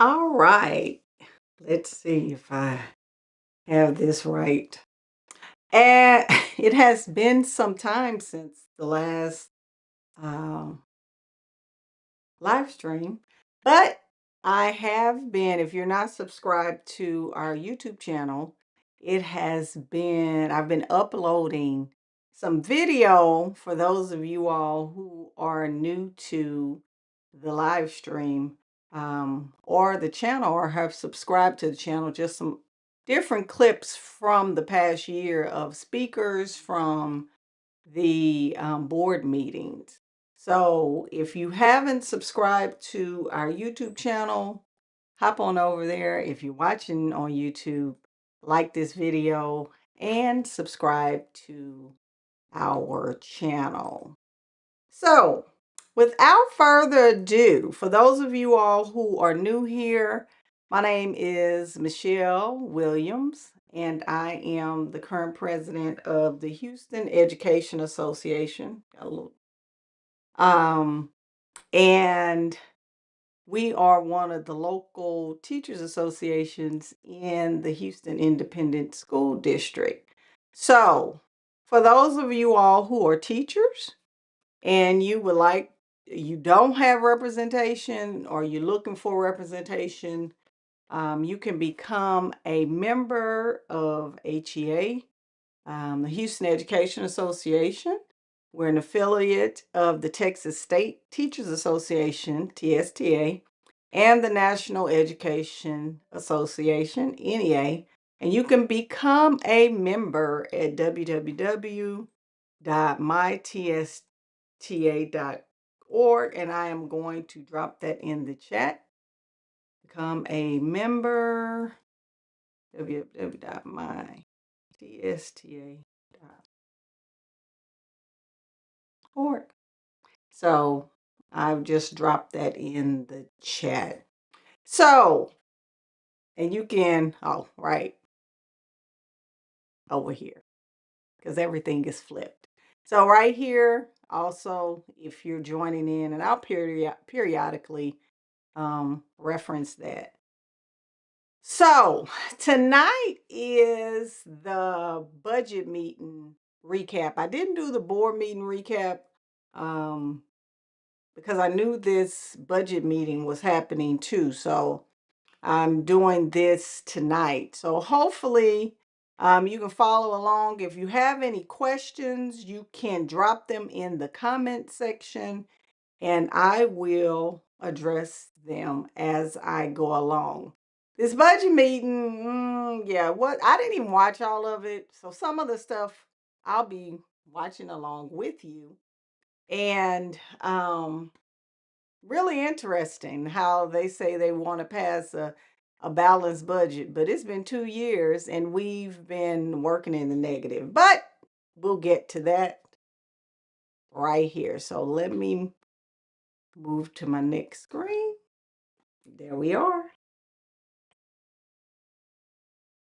All right. Let's see if I have this right. And it has been some time since the last um, live stream, but I have been, if you're not subscribed to our YouTube channel, I've been uploading some video for those of you all who are new to the live stream or the channel or have subscribed to the channel, just some different clips from the past year of speakers from the board meetings. So if you haven't subscribed to our YouTube channel, hop on over there. If you're watching on YouTube, like this video and subscribe to our channel. So without further ado, for those of you all who are new here, my name is Michelle Williams, and I am the current president of the Houston Education Association. And we are one of the local teachers associations in the Houston Independent School District. So for those of you all who are teachers and you don't have representation or you're looking for representation, you can become a member of HEA, the Houston Education Association. We're an affiliate of the Texas State Teachers Association, TSTA, and the National Education Association, NEA. And you can become a member at www.mytsta.org. And I am going to drop that in the chat. Become a member, www.mytsta.org. So I've just dropped that in the chat. So, and you can, right over here, because everything is flipped. So right here, also, if you're joining in, and I'll periodically reference that. So tonight is the budget meeting recap. I didn't do the board meeting recap because I knew this budget meeting was happening too. So I'm doing this tonight. So hopefully you can follow along. If you have any questions, you can drop them in the comment section and I will address them as I go along. This budget meeting, I didn't even watch all of it. So some of the stuff I'll be watching along with you. And really interesting how they say they want to pass a balanced budget, but it's been 2 years and we've been working in the negative. But we'll get to that right here. So let me move to my next screen. There we are.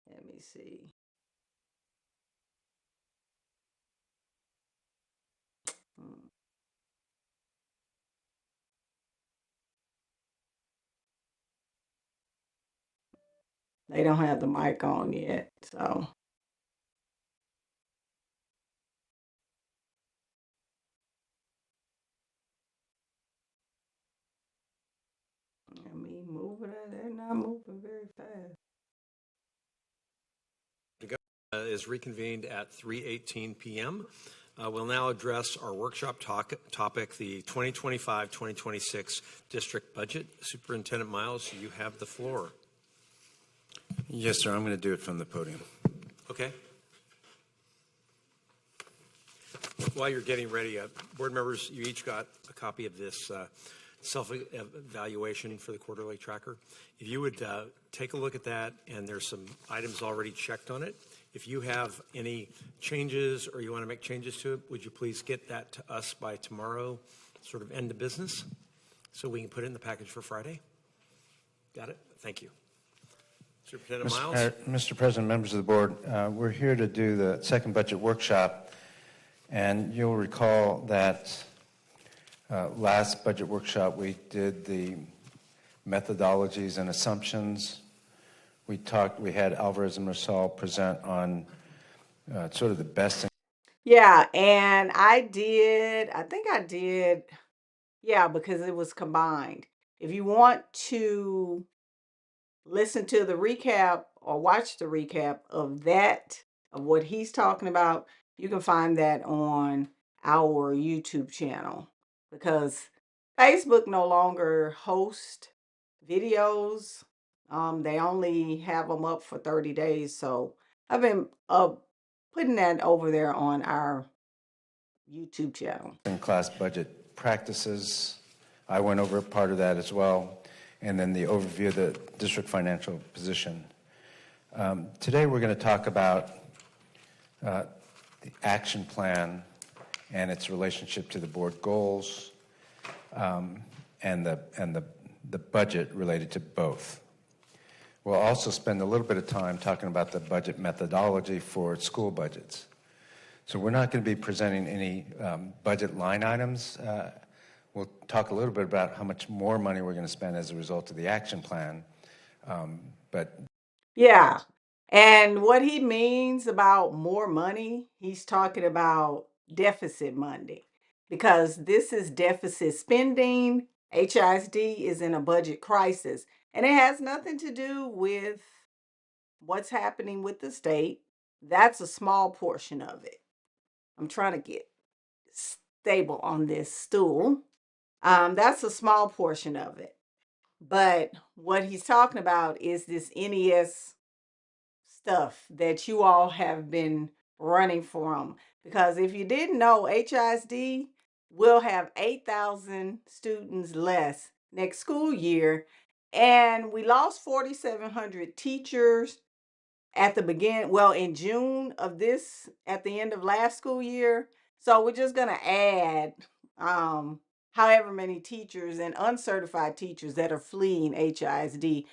Let me see. They don't have the mic on yet, so. Let me move it. They're not moving very fast. Is reconvened at 3:18 p.m. We'll now address our workshop topic, the 2025-2026 district budget. Superintendent Miles, you have the floor. Yes, sir. I'm going to do it from the podium. Okay. While you're getting ready, board members, you each got a copy of this self-evaluation for the quarterly tracker. If you would take a look at that, and there's some items already checked on it. If you have any changes or you want to make changes to it, would you please get that to us by tomorrow, sort of end of business, so we can put it in the package for Friday? Got it? Thank you. Superintendent Miles? Mr. President, members of the board, we're here to do the second budget workshop, and you'll recall that last budget workshop we did the methodologies and assumptions. We had Alvarez and Marcel present on sort of the best. Yeah, and I think I did, yeah, because it was combined. If you want to listen to the recap or watch the recap of that, of what he's talking about, you can find that on our YouTube channel because Facebook no longer hosts videos. They only have them up for 30 days. So I've been putting that over there on our YouTube channel. In class budget practices. I went over part of that as well. And then the overview of the district financial position. Today we're going to talk about the action plan and its relationship to the board goals and the budget related to both. We'll also spend a little bit of time talking about the budget methodology for school budgets. So we're not going to be presenting any budget line items. We'll talk a little bit about how much more money we're going to spend as a result of the action plan. Yeah. And what he means about more money, he's talking about deficit money because this is deficit spending. HISD is in a budget crisis, and it has nothing to do with what's happening with the state. That's a small portion of it. I'm trying to get stable on this stool. That's a small portion of it. But what he's talking about is this NES stuff that you all have been running from. Because if you didn't know, HISD will have 8,000 students less next school year. And we lost 4,700 teachers at the beginning, well, in June of this, at the end of last school year. So we're just going to add however many teachers and uncertified teachers that are fleeing HISD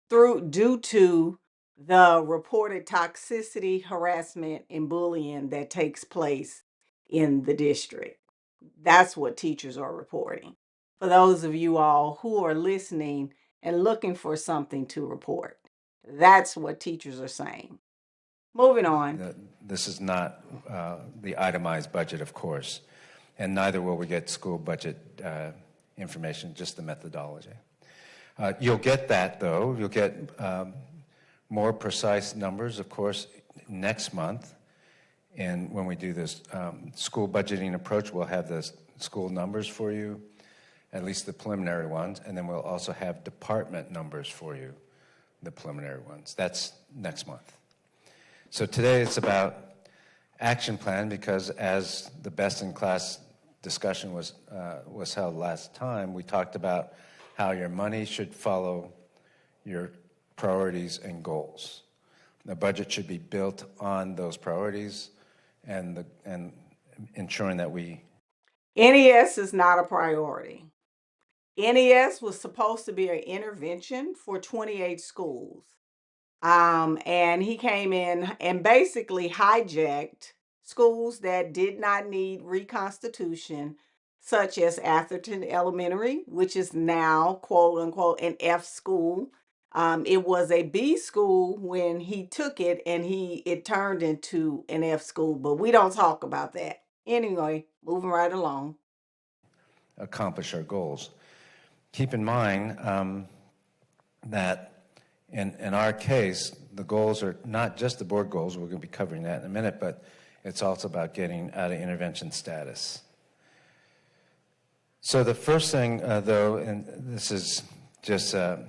due to the reported toxicity, harassment, and bullying that takes place in the district. That's what teachers are reporting. For those of you all who are listening and looking for something to report, that's what teachers are saying. Moving on. This is not the itemized budget, of course, and neither will we get school budget information, just the methodology. You'll get that, though. You'll get more precise numbers, of course, next month. And when we do this school budgeting approach, we'll have the school numbers for you, at least the preliminary ones, and then we'll also have department numbers for you, the preliminary ones. That's next month. So today it's about action plan because as the best-in-class discussion was held last time, we talked about how your money should follow your priorities and goals. The budget should be built on those priorities and ensuring that we... NES is not a priority. NES was supposed to be an intervention for 28 schools. And he came in and basically hijacked schools that did not need reconstitution, such as Atherton Elementary, which is now, quote unquote, an F school. It was a B school when he took it and it turned into an F school, but we don't talk about that. Anyway, moving right along. Accomplish our goals. Keep in mind that in our case, the goals are not just the board goals, we're going to be covering that in a minute, but it's also about getting out of intervention status. So the first thing, though, and this is just a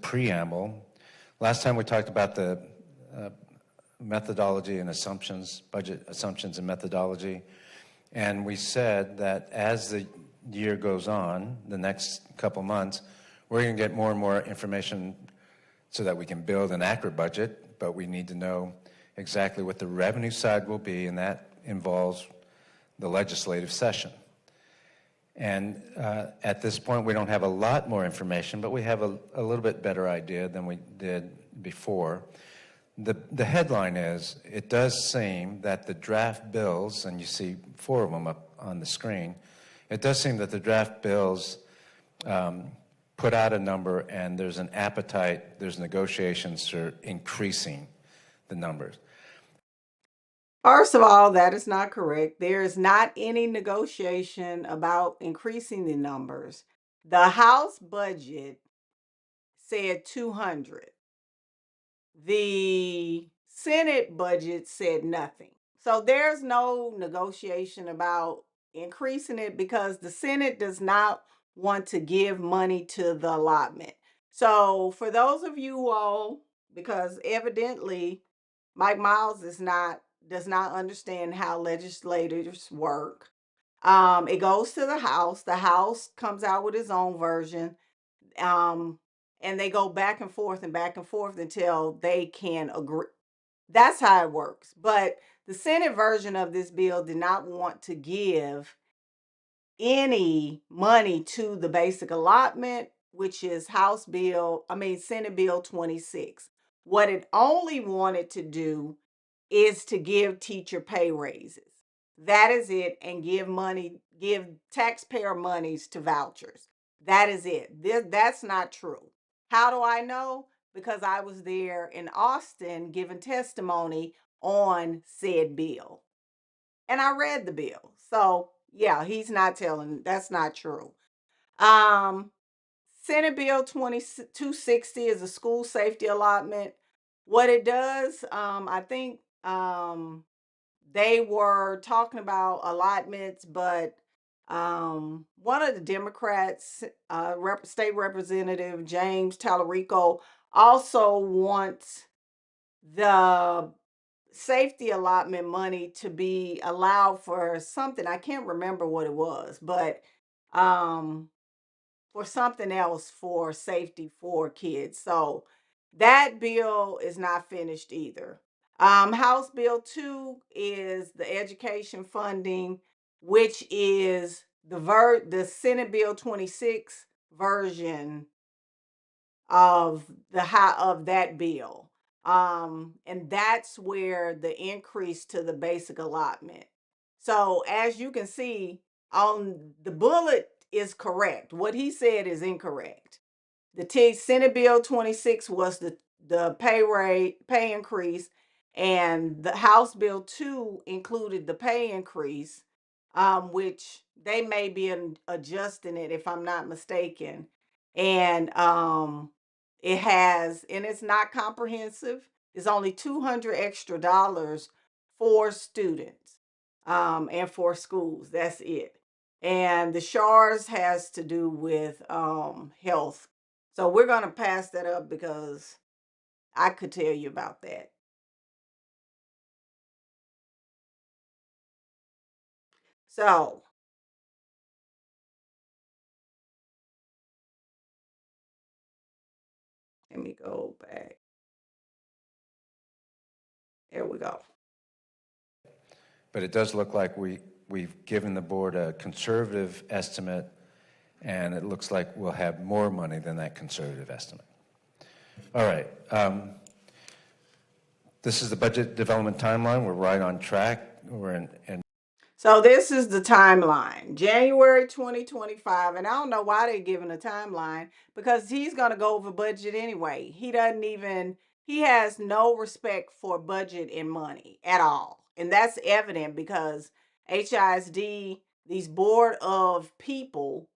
preamble, last time we talked about the methodology and assumptions, budget assumptions and methodology, and we said that as the year goes on, the next couple months, we're going to get more and more information so that we can build an accurate budget, but we need to know exactly what the revenue side will be, and that involves the legislative session. And at this point, we don't have a lot more information, but we have a little bit better idea than we did before. The headline is, it does seem that the draft bills, and you see 4 of them up on the screen, it does seem that the draft bills put out a number and there's an appetite, there's negotiations for increasing the numbers. First of all, that is not correct. There is not any negotiation about increasing the numbers. The House budget said 200. The Senate budget said nothing. So there's no negotiation about increasing it because the Senate does not want to give money to the allotment. So for those of you all, because evidently Mike Miles does not understand how legislators work. It goes to the House. The House comes out with its own version. Um, and they go back and forth until they can agree. That's how it works. But the Senate version of this bill did not want to give any money to the basic allotment, which is Senate Bill 26. What it only wanted to do is to give teacher pay raises. That is it, and give taxpayer monies to vouchers. That is it. That's not true. How do I know? Because I was there in Austin giving testimony on said bill. And I read the bill. So yeah, he's not telling, that's not true. Um, Senate Bill 2260 is a school safety allotment. What it does, I think they were talking about allotments, but one of the Democrats, State Representative James Tallarico, also wants the safety allotment money to be allowed for something. I can't remember what it was, but um, for something else for safety for kids. So that bill is not finished either. House Bill 2 is the education funding, which is the Senate Bill 26 version of that bill. And that's where the increase to the basic allotment. So as you can see, on the bullet is correct. What he said is incorrect. The Senate Bill 26 was the pay increase, and the House Bill 2 included the pay increase, which they may be adjusting it if I'm not mistaken. And it's not comprehensive. It's only $200 extra for students and for schools. That's it. And the SHARS has to do with health. So we're going to pass that up because I could tell you about that. So let me go back. There we go. But it does look like we've given the board a conservative estimate, and it looks like we'll have more money than that conservative estimate. All right. This is the budget development timeline. We're right on track. So this is the timeline, January 2025. And I don't know why they're giving a timeline because he's going to go over budget anyway. He has no respect for budget and money at all. And that's evident because HISD, these board of people,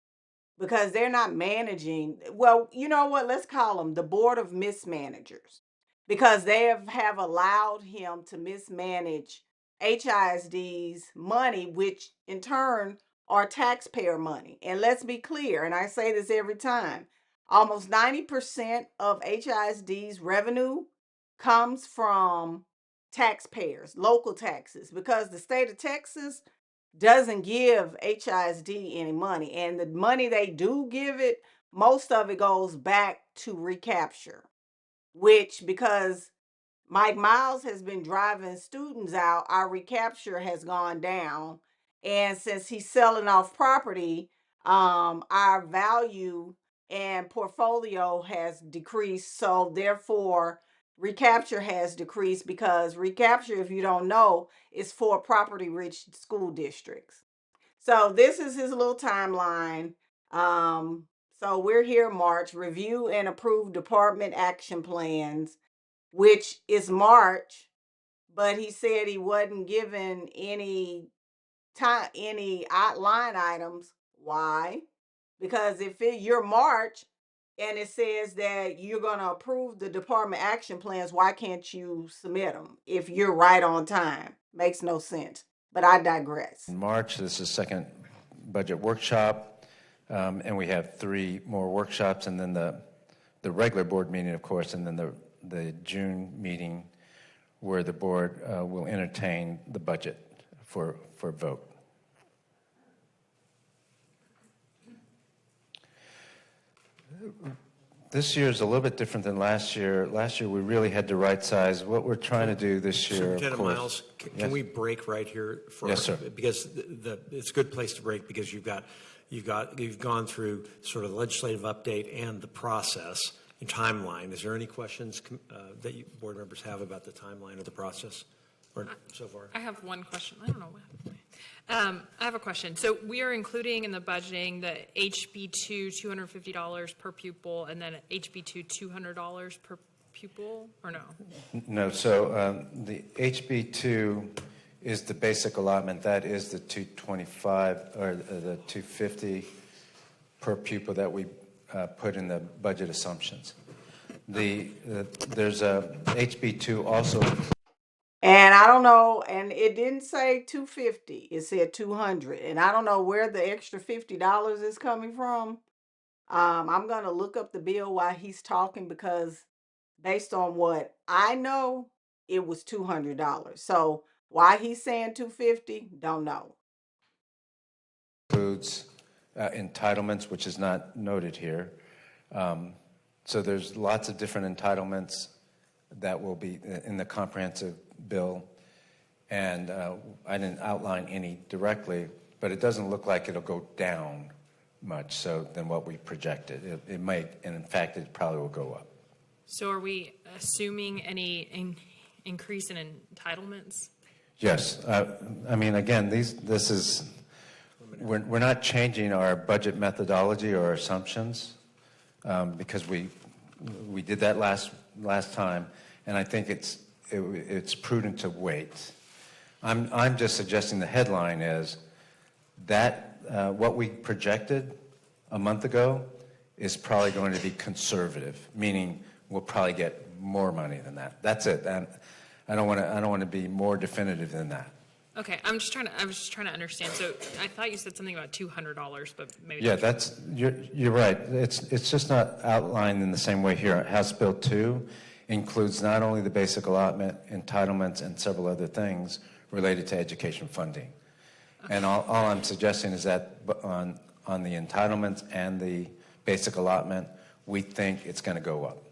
because they're not managing. Well, you know what? Let's call them the board of mismanagers because they have allowed him to mismanage HISD's money, which in turn are taxpayer money. And let's be clear, and I say this every time, almost 90% of HISD's revenue comes from taxpayers, local taxes, because the state of Texas doesn't give HISD any money. And the money they do give it, most of it goes back to recapture, which because Mike Miles has been driving students out, our recapture has gone down. And since he's selling off property, our value and portfolio has decreased. So therefore, recapture has decreased because recapture, if you don't know, is for property rich school districts. So this is his little timeline. So we're here March, review and approve department action plans, which is March, but he said he wasn't given any line items. Why? Because if you're March and it says that you're going to approve the department action plans, why can't you submit them if you're right on time? Makes no sense. But I digress. In March, this is second budget workshop, and we have 3 more workshops, and then the regular board meeting, of course, and then the June meeting where the board will entertain the budget for vote. This year is a little bit different than last year. Last year, we really had to right size. What we're trying to do this year, of course. Miles, can we break right here? Yes, sir. Because it's a good place to break because you've gone through sort of the legislative update and the process and timeline. Is there any questions that you board members have about the timeline of the process or so far? I have one question. I don't know what happened. I have a question. So we are including in the budgeting the HB2 $250 per pupil and then HB2 $200 per pupil, or no? No. So the HB2 is the basic allotment. That is the 225 or the 250 per pupil that we put in the budget assumptions. There's a HB2 also. And I don't know, and it didn't say 250, it said 200. And I don't know where the extra $50 is coming from. I'm going to look up the bill while he's talking because based on what I know, it was $200. So why he's saying 250, don't know. Includes entitlements, which is not noted here. So there's lots of different entitlements that will be in the comprehensive bill, and I didn't outline any directly, but it doesn't look like it'll go down much so than what we projected. It might, and in fact, it probably will go up. So are we assuming any increase in entitlements? Yes. I mean, again, we're not changing our budget methodology or assumptions because we did that last time, and I think it's prudent to wait. I'm just suggesting the headline is that what we projected a month ago is probably going to be conservative, meaning we'll probably get more money than that. That's it. And I don't want to be more definitive than that. Okay, I was just trying to understand. So I thought you said something about $200, but maybe. Yeah, you're right. It's just not outlined in the same way here. House Bill 2 includes not only the basic allotment, entitlements, and several other things related to education funding. Okay. And all I'm suggesting is that on the entitlements and the basic allotment, we think it's going to go up.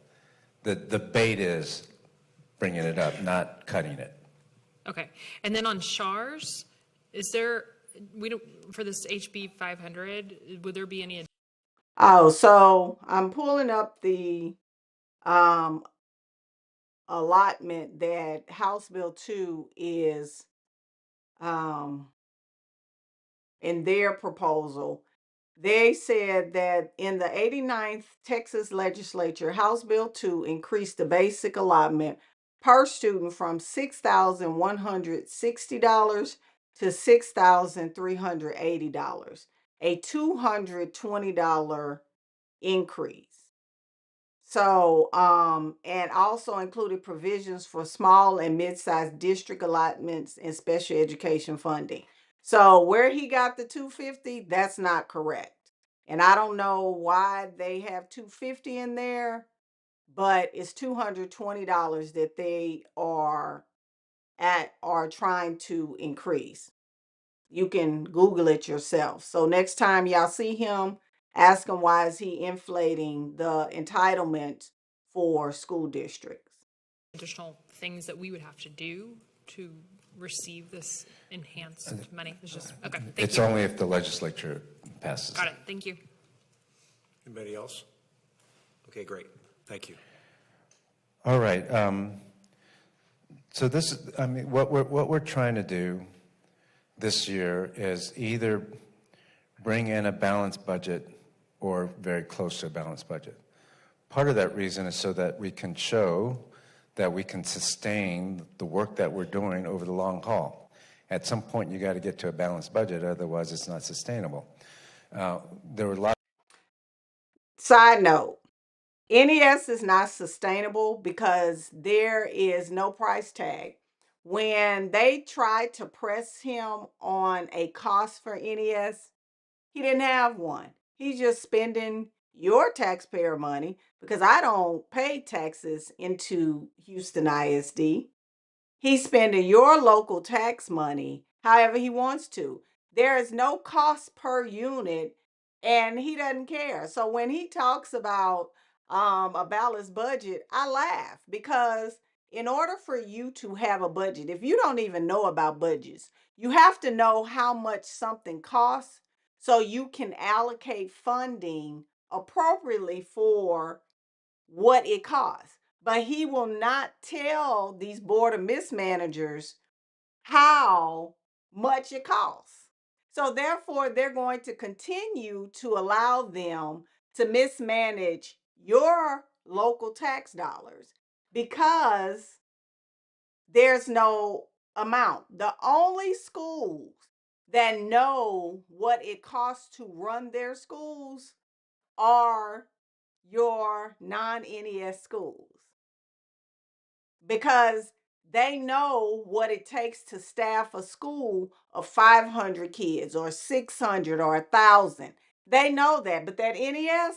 The debate is bringing it up, not cutting it. Okay, and then on SHARs, is there for this HB 500? Would there be any? Oh, so I'm pulling up the allotment that House Bill 2 is in their proposal. They said that in the 89th Texas legislature, House Bill 2 increased the basic allotment per student from $6,160 to $6,380, a $220 increase. So, and also included provisions for small and mid-sized district allotments and special education funding. So where he got the 250, that's not correct. And I don't know why they have 250 in there, but it's $220 that they are trying to increase. You can Google it yourself. So next time y'all see him, ask him why is he inflating the entitlement for school districts. Additional things that we would have to do to receive this enhanced money. It's just okay. It's only if the legislature passes. Got it. Thank you. Anybody else? Okay, great. Thank you. All right. So what we're trying to do this year is either bring in a balanced budget or very close to a balanced budget. Part of that reason is so that we can show that we can sustain the work that we're doing over the long haul. At some point, you got to get to a balanced budget, otherwise it's not sustainable. There were a lot. Side note, NES is not sustainable because there is no price tag. When they tried to press him on a cost for NES, he didn't have one. He's just spending your taxpayer money because I don't pay taxes into Houston ISD. He's spending your local tax money however he wants to. There is no cost per unit, and he doesn't care. So when he talks about a balanced budget, I laugh because in order for you to have a budget, if you don't even know about budgets, you have to know how much something costs so you can allocate funding appropriately for what it costs. But he will not tell these board of mismanagers how much it costs. So therefore, they're going to continue to allow them to mismanage your local tax dollars because there's no amount. The only schools that know what it costs to run their schools are your non-NES schools because they know what it takes to staff a school of 500 kids or 600 or 1,000. They know that, but that NES,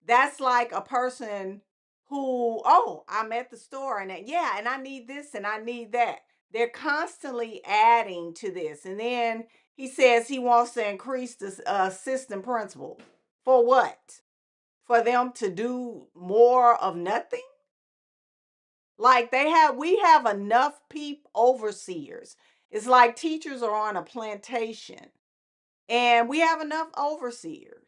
that's like a person who, oh, I'm at the store and yeah, and I need this and I need that. They're constantly adding to this. And then he says he wants to increase the assistant principal. For what? For them to do more of nothing? Like we have enough overseers. It's like teachers are on a plantation and we have enough overseers.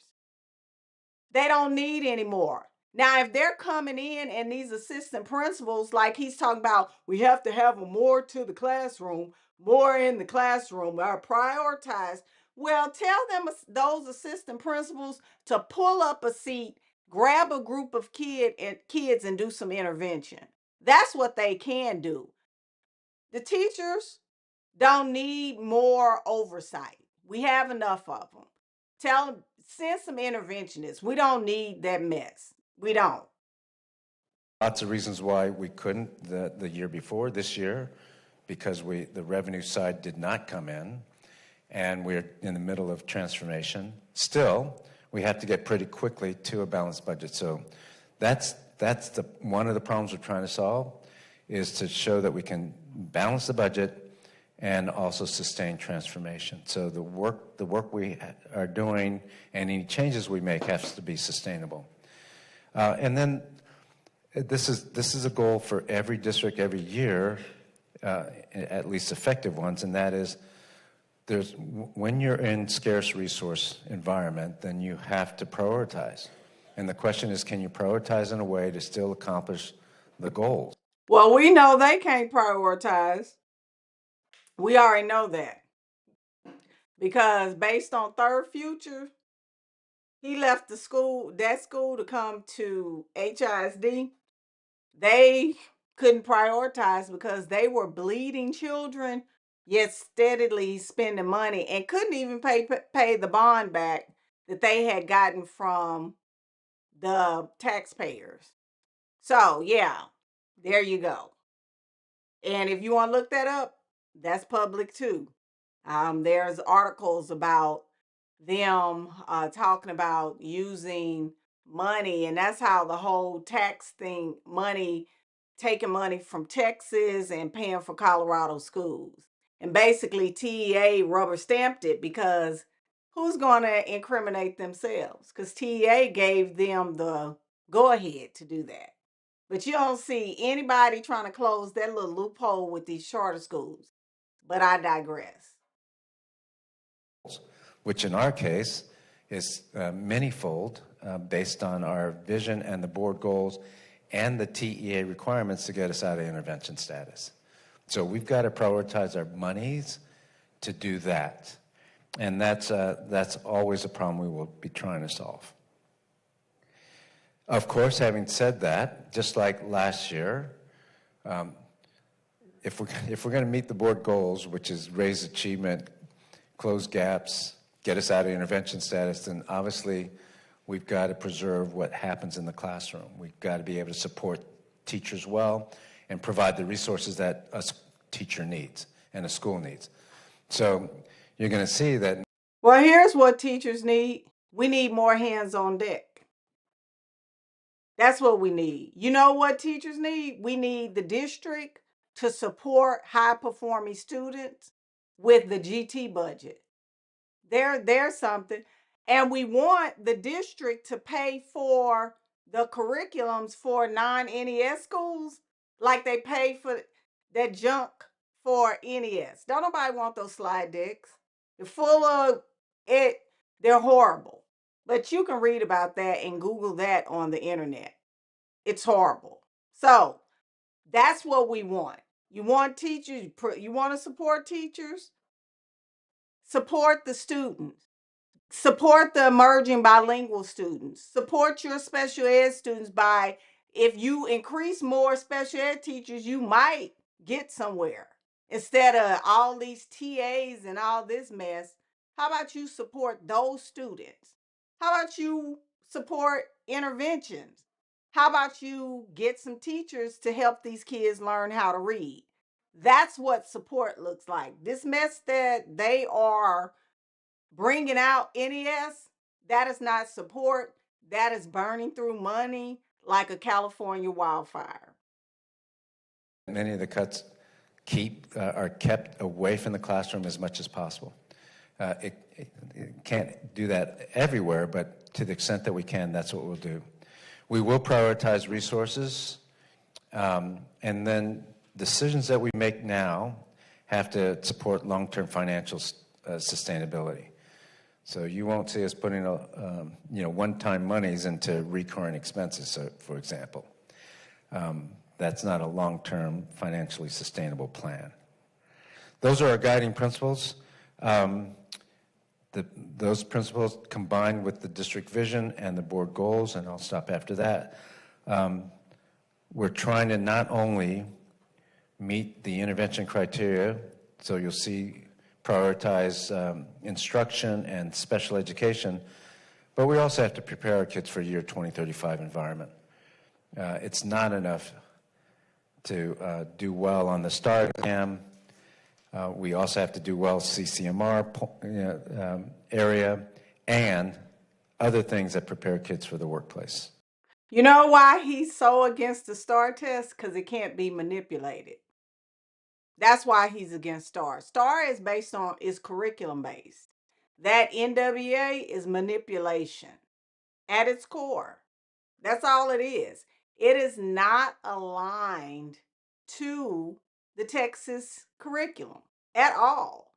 They don't need any more. Now, if they're coming in and these assistant principals, like he's talking about, we have to have more to the classroom, more in the classroom, are prioritized. Well, tell them, those assistant principals, to pull up a seat, grab a group of kids and do some intervention. That's what they can do. The teachers don't need more oversight. We have enough of them. Tell them, send some interventionists. We don't need that mess. We don't. Lots of reasons why we couldn't the year before. This year, because the revenue side did not come in, and we're in the middle of transformation. Still, we have to get pretty quickly to a balanced budget. So that's one of the problems we're trying to solve, is to show that we can balance the budget and also sustain transformation. So the work we are doing and any changes we make has to be sustainable. And then this is a goal for every district every year, at least effective ones, and that is, when you're in scarce resource environment, then you have to prioritize. And the question is, can you prioritize in a way to still accomplish the goals? Well, we know they can't prioritize. We already know that. Because based on Third Future, he left that school to come to HISD. They couldn't prioritize because they were bleeding children, yet steadily spending money, and couldn't even pay the bond back that they had gotten from the taxpayers. So yeah, there you go. And if you want to look that up, that's public too. There's articles about them talking about using money, and that's how the whole tax thing, taking money from Texas and paying for Colorado schools. And basically TEA rubber stamped it because who's going to incriminate themselves? Because TEA gave them the go ahead to do that. But you don't see anybody trying to close that little loophole with these charter schools. But I digress. Which in our case is manyfold, based on our vision and the board goals and the TEA requirements to get us out of intervention status. So we've got to prioritize our monies to do that. And that's always a problem we will be trying to solve. Of course, having said that, just like last year, if we're going to meet the board goals, which is raise achievement, close gaps, get us out of intervention status, then obviously we've got to preserve what happens in the classroom. We've got to be able to support teachers well and provide the resources that a teacher needs and a school needs. So you're going to see that. Well, here's what teachers need. We need more hands on deck. That's what we need. You know what teachers need? We need the district to support high-performing students with the GT budget. There's something. And we want the district to pay for the curriculums for non-NES schools like they pay for that junk for NES. Don't nobody want those slide decks. They're full of it. They're horrible. But you can read about that and Google that on the internet. It's horrible. So that's what we want. You want teachers, you want to support teachers, support the students. Support the emerging bilingual students. Support your special ed students by, if you increase more special ed teachers, you might get somewhere. Instead of all these TAs and all this mess, how about you support those students? How about you support interventions? How about you get some teachers to help these kids learn how to read? That's what support looks like. This mess that they are bringing out NES, that is not support. That is burning through money like a California wildfire. Many of the cuts are kept away from the classroom as much as possible. It can't do that everywhere, but to the extent that we can, that's what we'll do. We will prioritize resources, and then decisions that we make now have to support long-term financial sustainability. So you won't see us putting one-time monies into recurring expenses, so, for example. That's not a long-term financially sustainable plan. Those are our guiding principles. Those principles combined with the district vision and the board goals, and I'll stop after that. We're trying to not only meet the intervention criteria, so you'll see prioritize instruction and special education, but we also have to prepare our kids for year 2035 environment. It's not enough to do well on the STAR exam. We also have to do well CCMR area and other things that prepare kids for the workplace. You know why he's so against the STAR test? Because it can't be manipulated. That's why he's against STAR. STAR is curriculum based. That NWA is manipulation at its core. That's all it is. It is not aligned to the Texas curriculum at all.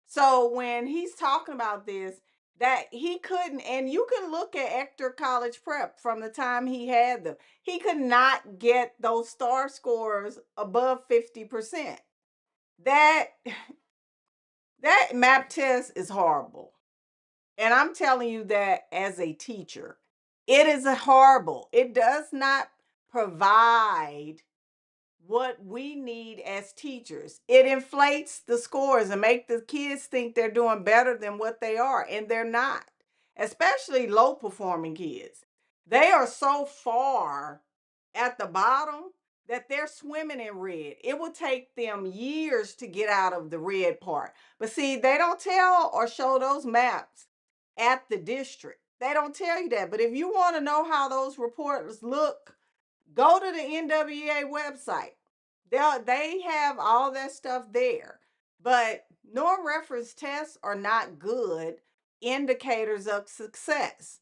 So when he's talking about this, that he couldn't, and you can look at Ector College Prep from the time he had them, he could not get those STAR scores above 50%. That map test is horrible. And I'm telling you that as a teacher. It is horrible. It does not provide what we need as teachers. It inflates the scores and make the kids think they're doing better than what they are, and they're not. Especially low performing kids. They are so far at the bottom that they're swimming in red. It will take them years to get out of the red part. But see, they don't tell or show those maps at the district. They don't tell you that. But if you want to know how those reports look, go to the NWA website. They have all that stuff there. But norm reference tests are not good indicators of success.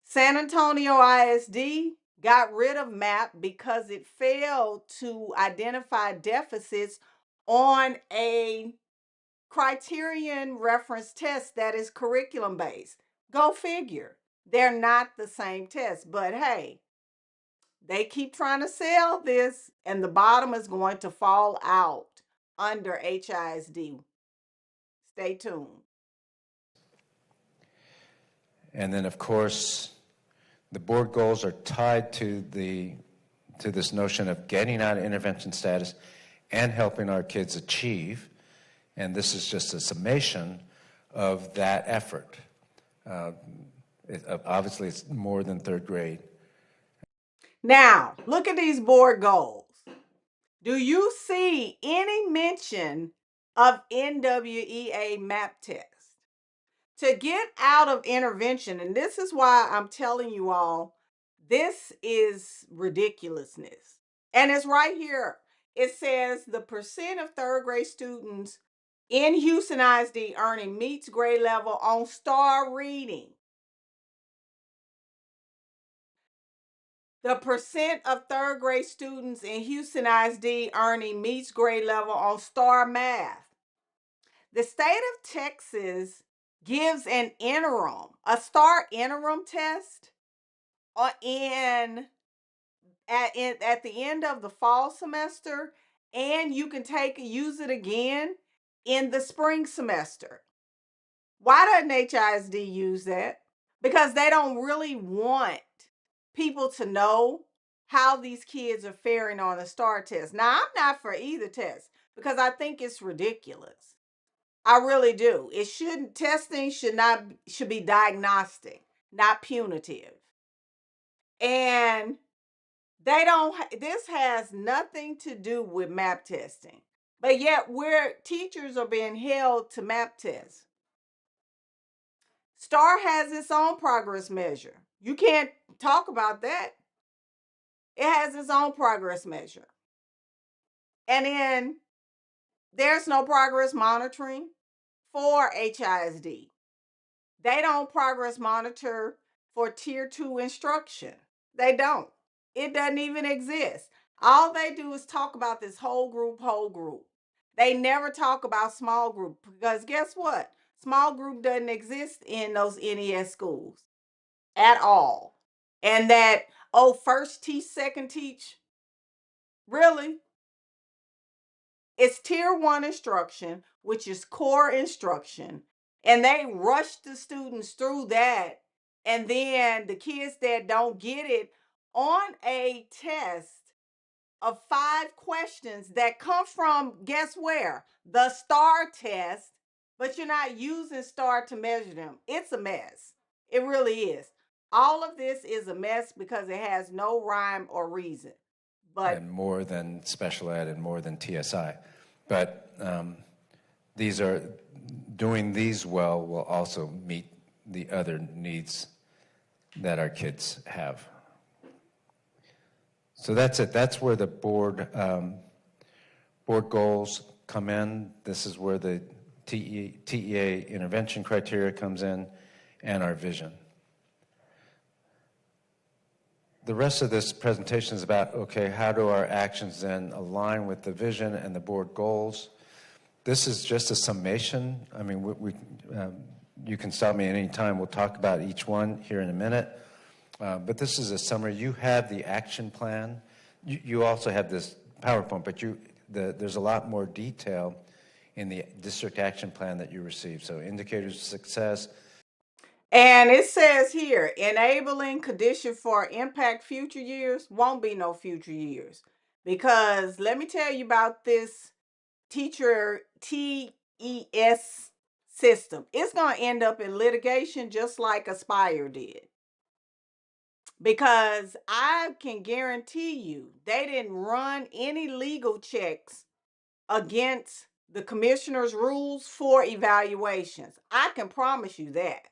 San Antonio ISD got rid of MAP because it failed to identify deficits on a criterion reference test that is curriculum based. Go figure. They're not the same test, but hey, they keep trying to sell this and the bottom is going to fall out under HISD. Stay tuned. And then, of course, the board goals are tied to this notion of getting out of intervention status and helping our kids achieve. And this is just a summation of that effort. Obviously, it's more than third grade. Now, look at these board goals. Do you see any mention of NWEA MAP test? To get out of intervention, and this is why I'm telling you all, this is ridiculousness. And it's right here. It says the percent of third grade students in Houston ISD earning meets grade level on STAR reading. The percent of third grade students in Houston ISD earning meets grade level on STAR math. The state of Texas gives an interim, a STAR interim test at the end of the fall semester, and you can use it again in the spring semester. Why doesn't HISD use that? Because they don't really want people to know how these kids are faring on a STAR test. Now, I'm not for either test because I think it's ridiculous. I really do. Testing should be diagnostic, not punitive. And this has nothing to do with MAP testing. But yet where teachers are being held to MAP tests. STAR has its own progress measure. You can't talk about that. It has its own progress measure. And then there's no progress monitoring for HISD. They don't progress monitor for tier 2 instruction. They don't. It doesn't even exist. All they do is talk about this whole group. They never talk about small group because guess what? Small group doesn't exist in those NES schools at all. And that, first teach, second teach, really? It's tier 1 instruction, which is core instruction. And they rush the students through that. And then the kids that don't get it on a test of 5 questions that come from, guess where? The STAR test, but you're not using STAR to measure them. It's a mess. It really is. All of this is a mess because it has no rhyme or reason. And more than special ed and more than TSI. But doing these well will also meet the other needs that our kids have. So that's it. That's where the board goals come in. This is where the TEA intervention criteria comes in and our vision. The rest of this presentation is about, okay, how do our actions then align with the vision and the board goals? This is just a summation. I mean, you can stop me at any time. We'll talk about each one here in a minute. But this is a summary. You have the action plan. You also have this PowerPoint, but there's a lot more detail in the district action plan that you received. So indicators of success. And it says here, enabling condition for impact future years, won't be no future years. Because let me tell you about this teacher TES system. It's going to end up in litigation just like Aspire did. Because I can guarantee you they didn't run any legal checks against the commissioner's rules for evaluations. I can promise you that.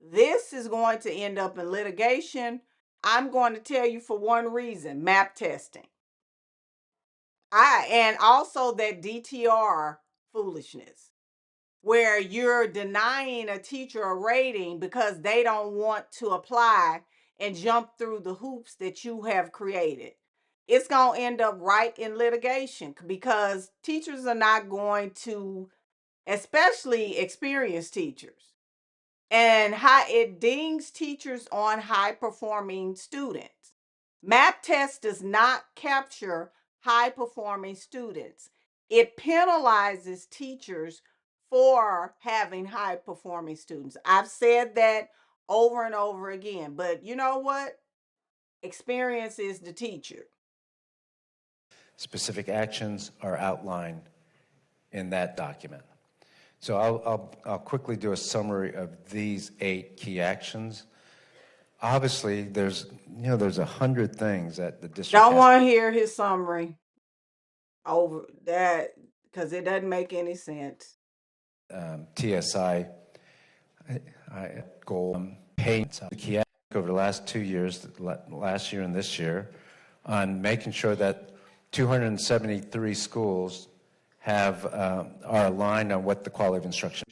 This is going to end up in litigation. I'm going to tell you for one reason, MAP testing. And also that DTR foolishness, where you're denying a teacher a rating because they don't want to apply and jump through the hoops that you have created. It's going to end up right in litigation because teachers are not going to, especially experienced teachers, and it dings teachers on high performing students. MAP test does not capture high performing students. It penalizes teachers for having high performing students. I've said that over and over again. But you know what? Experience is the teacher. Specific actions are outlined in that document. So I'll quickly do a summary of these 8 key actions. Obviously, there's 100 things that the district Don't has. want to hear his summary over that because it doesn't make any sense. TSI goal payments the key action over the last 2 years, last year and this year, on making sure that 273 schools are aligned on what the quality of instruction.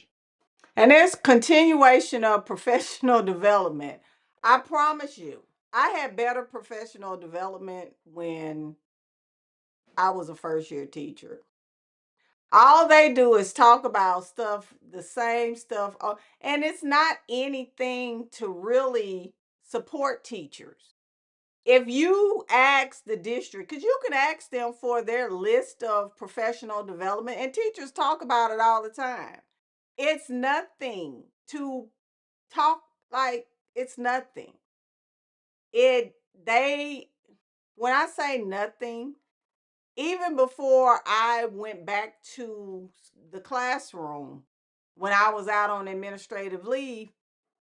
And it's continuation of professional development. I promise you, I had better professional development when I was a first year teacher. All they do is talk about stuff, the same stuff, and it's not anything to really support teachers. If you ask the district, because you can ask them for their list of professional development, and teachers talk about it all the time. It's nothing to talk like it's nothing. They when I say nothing, even before I went back to the classroom, when I was out on administrative leave,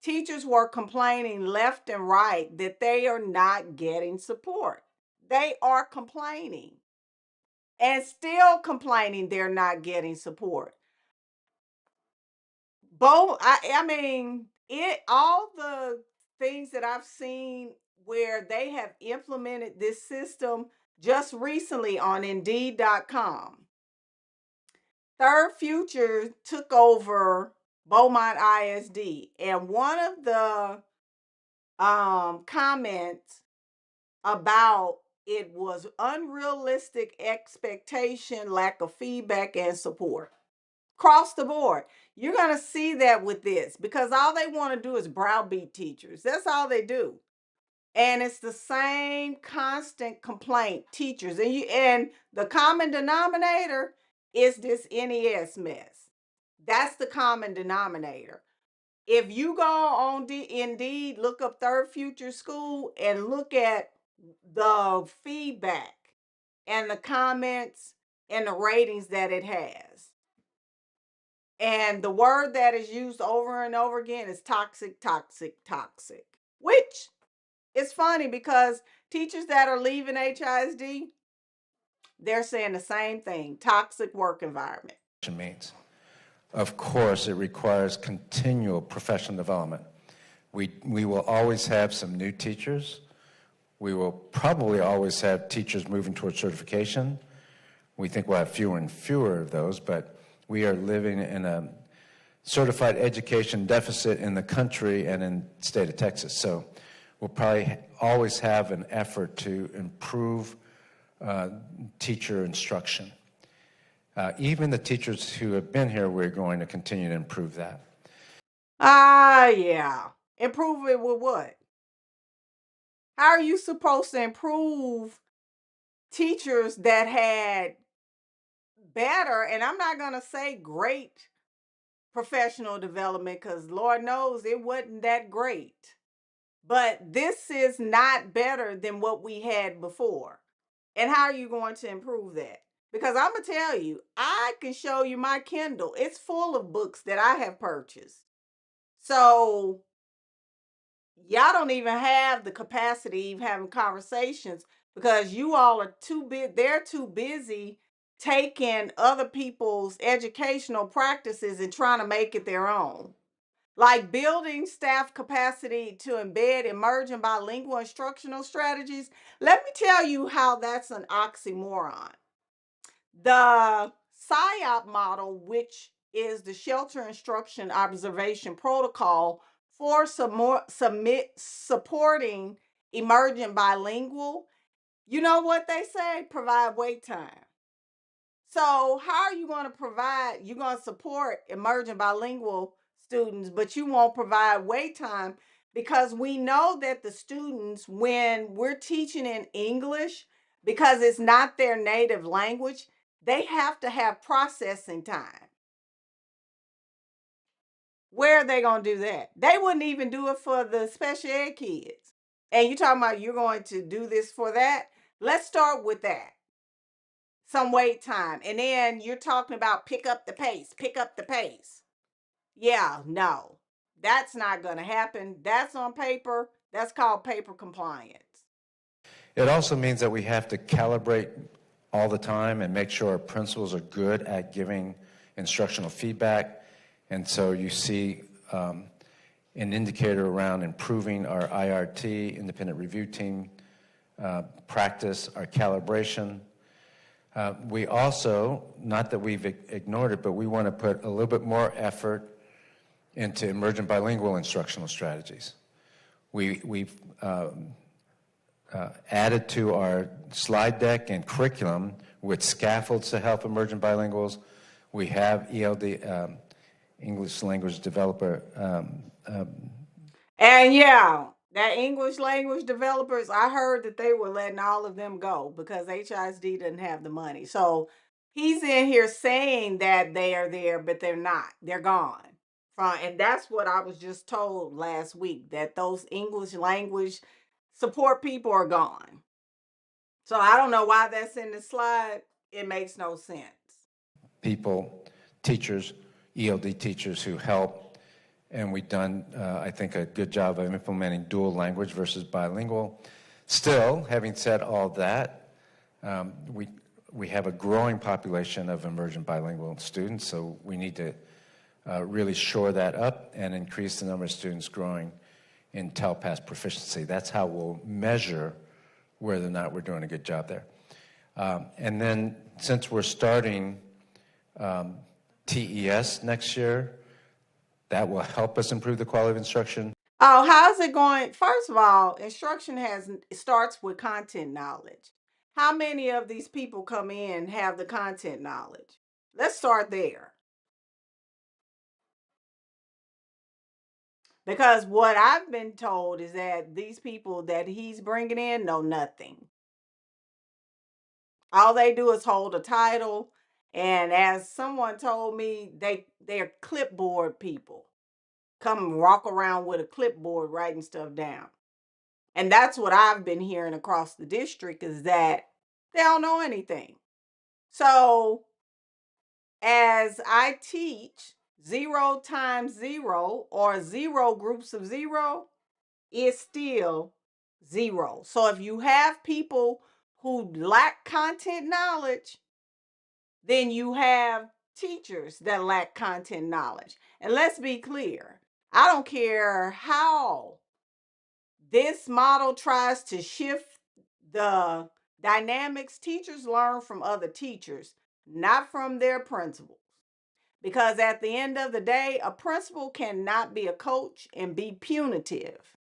teachers were complaining left and right that they are not getting support. They are complaining and still complaining they're not getting support. I mean, all the things that I've seen where they have implemented this system just recently on Indeed.com. Third Future took over Beaumont ISD, and one of the comments about it was unrealistic expectation, lack of feedback, and support across the board. You're going to see that with this because all they want to do is browbeat teachers. That's all they do. And it's the same constant complaint, teachers. And the common denominator is this NES mess. That's the common denominator. If you go on Indeed, look up Third Future School and look at the feedback and the comments and the ratings that it has. And the word that is used over and over again is toxic, toxic, toxic, which is funny because teachers that are leaving HISD, they're saying the same thing, toxic work environment. Means. Of course, it requires continual professional development. We will always have some new teachers. We will probably always have teachers moving towards certification. We think we'll have fewer and fewer of those, but we are living in a certified education deficit in the country and in the state of Texas. So we'll probably always have an effort to improve teacher instruction. Even the teachers who have been here, we're going to continue to improve that. Yeah. Improve it with what? How are you supposed to improve teachers that had better, and I'm not going to say great professional development because Lord knows it wasn't that great. But this is not better than what we had before. And how are you going to improve that? Because I'm going to tell you, I can show you my Kindle. It's full of books that I have purchased. So y'all don't even have the capacity of having conversations because you all are too big. They're too busy taking other people's educational practices and trying to make it their own. Like building staff capacity to embed emerging bilingual instructional strategies. Let me tell you how that's an oxymoron. The SIOP model, which is the Shelter Instruction Observation Protocol for supporting emergent bilingual, you know what they say? Provide wait time. So how are you going to provide, you're going to support emergent bilingual students, but you won't provide wait time because we know that the students, when we're teaching in English, because it's not their native language, they have to have processing time. Where are they going to do that? They wouldn't even do it for the special ed kids. And you talking about you're going to do this for that? Let's start with that. Some wait time. And then you're talking about pick up the pace, pick up the pace. Yeah, no. That's not going to happen. That's on paper. That's called paper compliance. It also means that we have to calibrate all the time and make sure our principals are good at giving instructional feedback. And so you see an indicator around improving our IRT, independent review team, practice, our calibration. We also, not that we've ignored it, but we want to put a little bit more effort into emergent bilingual instructional strategies. We've added to our slide deck and curriculum with scaffolds to help emergent bilinguals. We have ELD, English language developer. And yeah, that English language developers, I heard that they were letting all of them go because HISD didn't have the money. So he's in here saying that they are there, but they're not. They're gone. And that's what I was just told last week, that those English language support people are gone. So I don't know why that's in the slide. It makes no sense. People, teachers, ELD teachers who help, and we've done, I think, a good job of implementing dual language versus bilingual. Still, having said all that, we have a growing population of emergent bilingual students, so we need to really shore that up and increase the number of students growing in TELPAS proficiency. That's how we'll measure whether or not we're doing a good job there. And then, since we're starting TES next year, that will help us improve the quality of instruction. Oh, how's it going? First of all, instruction starts with content knowledge. How many of these people come in have the content knowledge? Let's start there. Because what I've been told is that these people that he's bringing in know nothing. All they do is hold a title, and as someone told me, they're clipboard people. Come walk around with a clipboard writing stuff down. And that's what I've been hearing across the district, is that they don't know anything. So as I teach, 0 times 0 or 0 groups of 0 is still 0. So if you have people who lack content knowledge, then you have teachers that lack content knowledge. And let's be clear, I don't care how this model tries to shift the dynamics. Teachers learn from other teachers, not from their principals. Because at the end of the day, a principal cannot be a coach and be punitive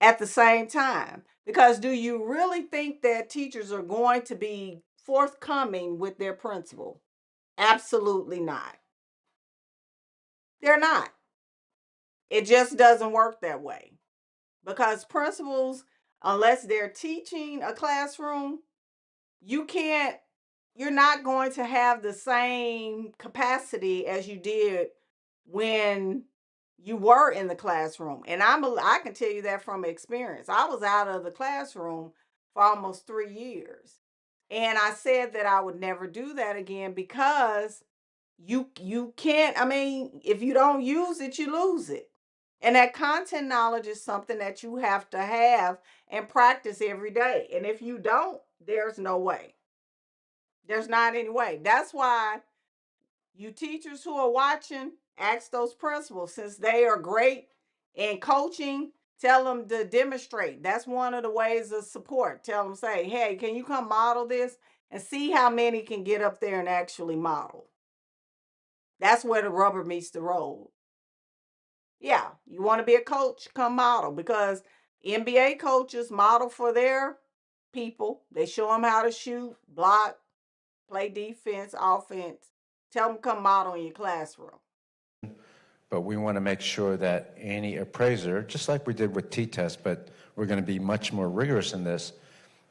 at the same time. Because do you really think that teachers are going to be forthcoming with their principal? Absolutely not. They're not. It just doesn't work that way. Because principals, unless they're teaching a classroom, you're not going to have the same capacity as you did when you were in the classroom. And I can tell you that from experience. I was out of the classroom for almost 3 years. And I said that I would never do that again, because you can't, I mean, if you don't use it, you lose it. And that content knowledge is something that you have to have and practice every day. And if you don't, there's no way. There's not any way. That's why you teachers who are watching, ask those principals, since they are great in coaching, tell them to demonstrate. That's one of the ways of support. Tell them, say, hey, can you come model this? And see how many can get up there and actually model. That's where the rubber meets the road. Yeah, you want to be a coach, come model, because NBA coaches model for their people. They show them how to shoot, block, play defense, offense. Tell them come model in your classroom. But we want to make sure that any appraiser, just like we did with T-Test, but we're going to be much more rigorous in this,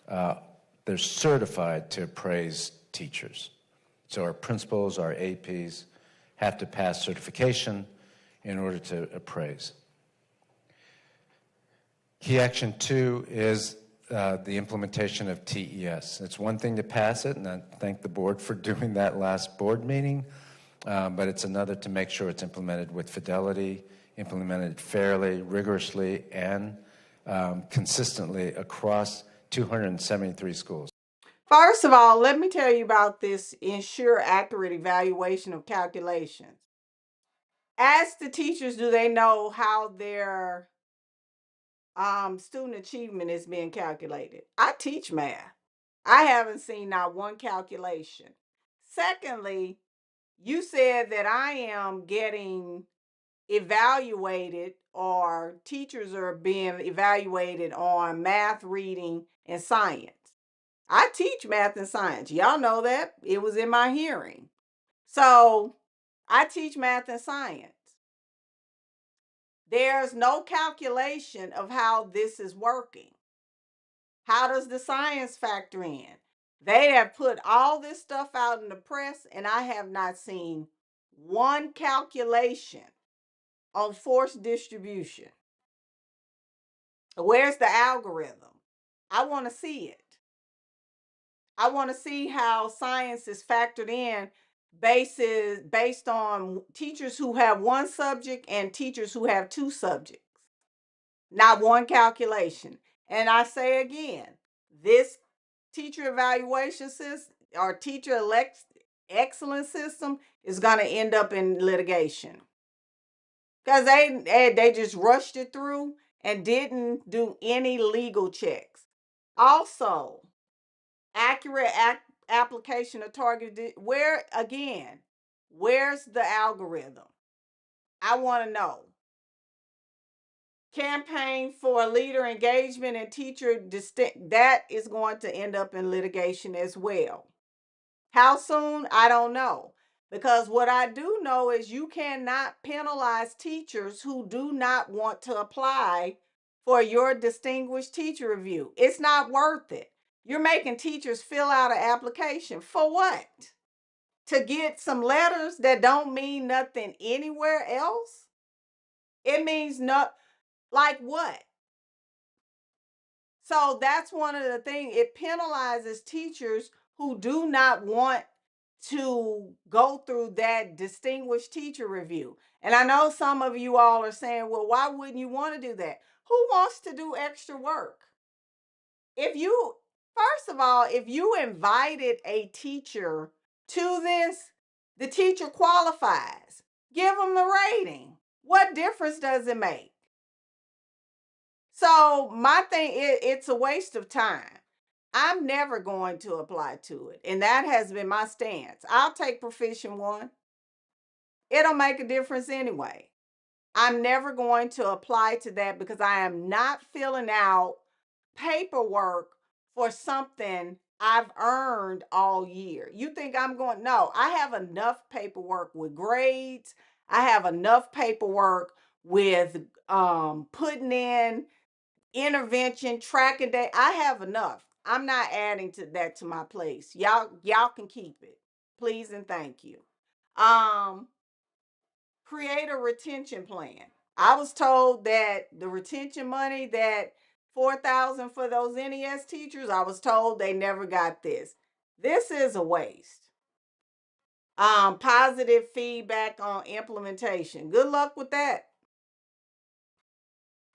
they're certified to appraise teachers. So our principals, our APs have to pass certification in order to appraise. Key action 2 is the implementation of TES. It's one thing to pass it, and I thank the board for doing that last board meeting, but it's another to make sure it's implemented with fidelity, implemented fairly, rigorously, and consistently across 273 schools. First of all, let me tell you about this ensure accurate evaluation of calculations. Ask the teachers, do they know how their student achievement is being calculated? I teach math. I haven't seen not one calculation. Secondly, you said that I am getting evaluated, or teachers are being evaluated on math, reading, and science. I teach math and science. Y'all know that. It was in my hearing. So I teach math and science. There's no calculation of how this is working. How does the science factor in? They have put all this stuff out in the press, and I have not seen one calculation on force distribution. Where's the algorithm? I want to see it. I want to see how science is factored in based on teachers who have one subject and teachers who have two subjects. Not one calculation. And I say again, this teacher evaluation system or teacher excellence system is going to end up in litigation. Because they just rushed it through and didn't do any legal checks. Also, accurate application of targeted, where's the algorithm? I want to know. Campaign for leader engagement and teacher that is going to end up in litigation as well. How soon? I don't know. Because what I do know is you cannot penalize teachers who do not want to apply for your distinguished teacher review. It's not worth it. You're making teachers fill out an application. For what? To get some letters that don't mean nothing anywhere else? It means like what? So that's one of the things. It penalizes teachers who do not want to go through that distinguished teacher review. And I know some of you all are saying, well, why wouldn't you want to do that? Who wants to do extra work? First of all, if you invited a teacher to this, the teacher qualifies. Give them the rating. What difference does it make? So my thing, it's a waste of time. I'm never going to apply to it. And that has been my stance. I'll take Proficient 1. It'll make a difference anyway. I'm never going to apply to that because I am not filling out paperwork for something I've earned all year. You think I'm going? No, I have enough paperwork with grades. I have enough paperwork with putting in intervention, tracking day. I have enough. I'm not adding to that to my place. Y'all can keep it. Please and thank you. Create a retention plan. I was told that the retention money, that $4,000 for those NES teachers, I was told they never got this. This is a waste. Positive feedback on implementation. Good luck with that.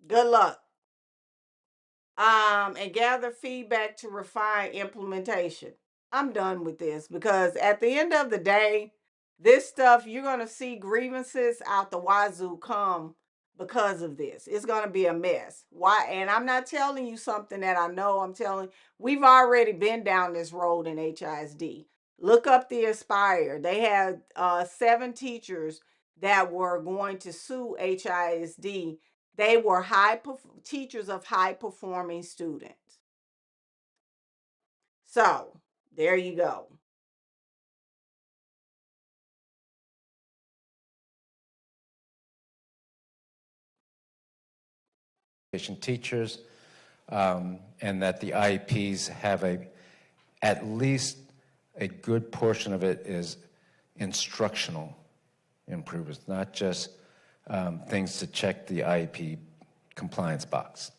Good luck. And gather feedback to refine implementation. I'm done with this because at the end of the day, this stuff, you're going to see grievances out the wazoo come because of this. It's going to be a mess. Why? And I'm not telling you something that I know. We've already been down this road in HISD. Look up the Aspire. They had 7 teachers that were going to sue HISD. They were teachers of high performing students. So there you go. Teachers, and that the IEPs have at least a good portion of it is instructional improvements, not just things to check the IEP compliance box.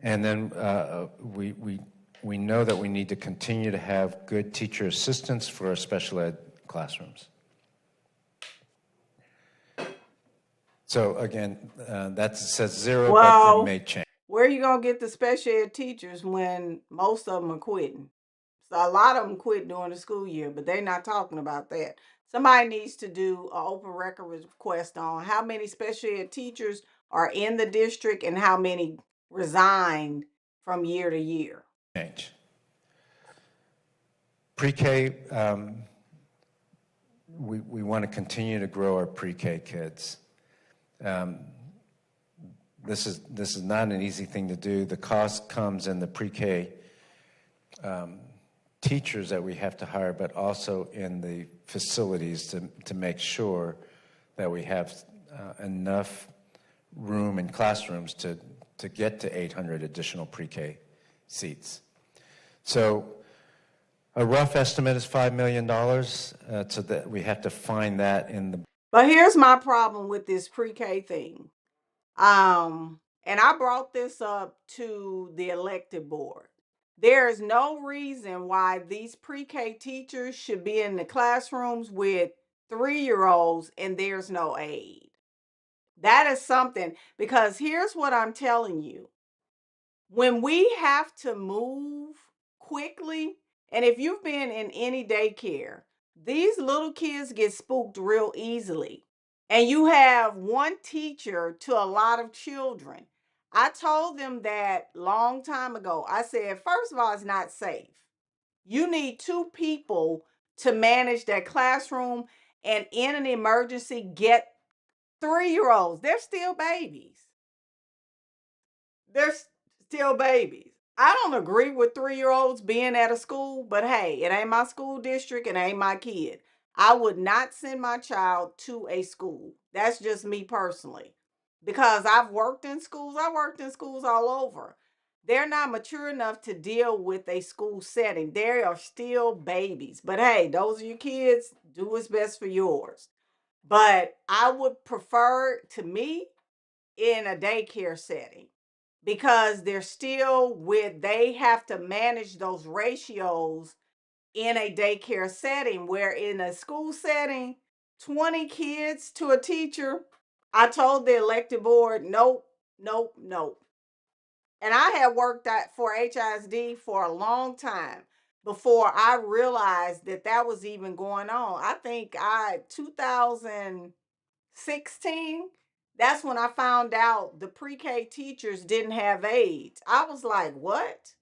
And then we know that we need to continue to have good teacher assistants for our special ed classrooms. So again, that says zero, but it may change. Where are you going to get the special ed teachers when most of them are quitting? So a lot of them quit during the school year, but they're not talking about that. Somebody needs to do an open record request on how many special ed teachers are in the district and how many resigned from year to year. Change. Pre-K, we want to continue to grow our pre-K kids. This is not an easy thing to do. The cost comes in the pre-K teachers that we have to hire, but also in the facilities to make sure that we have enough room in classrooms to get to 800 additional pre-K seats. So a rough estimate is $5 million, so that we have to find that in the... But here's my problem with this pre-K thing. And I brought this up to the elected board. There is no reason why these pre-K teachers should be in the classrooms with 3-year-olds and there's no aid. That is something, because here's what I'm telling you. When we have to move quickly, and if you've been in any daycare, these little kids get spooked real easily. And you have one teacher to a lot of children. I told them that long time ago. I said, first of all, it's not safe. You need 2 people to manage that classroom, and in an emergency, get 3-year-olds. They're still babies. They're still babies. I don't agree with 3-year-olds being at a school, but hey, it ain't my school district, it ain't my kid. I would not send my child to a school. That's just me personally. Because I've worked in schools all over. They're not mature enough to deal with a school setting. They are still babies. But hey, those are your kids. Do what's best for yours. But I would prefer, to me, in a daycare setting, because they have to manage those ratios in a daycare setting, where in a school setting, 20 kids to a teacher. I told the elected board, nope, nope, nope. And I had worked for HISD for a long time before I realized that was even going on. I think 2016, that's when I found out the pre-K teachers didn't have aides. I was like, what?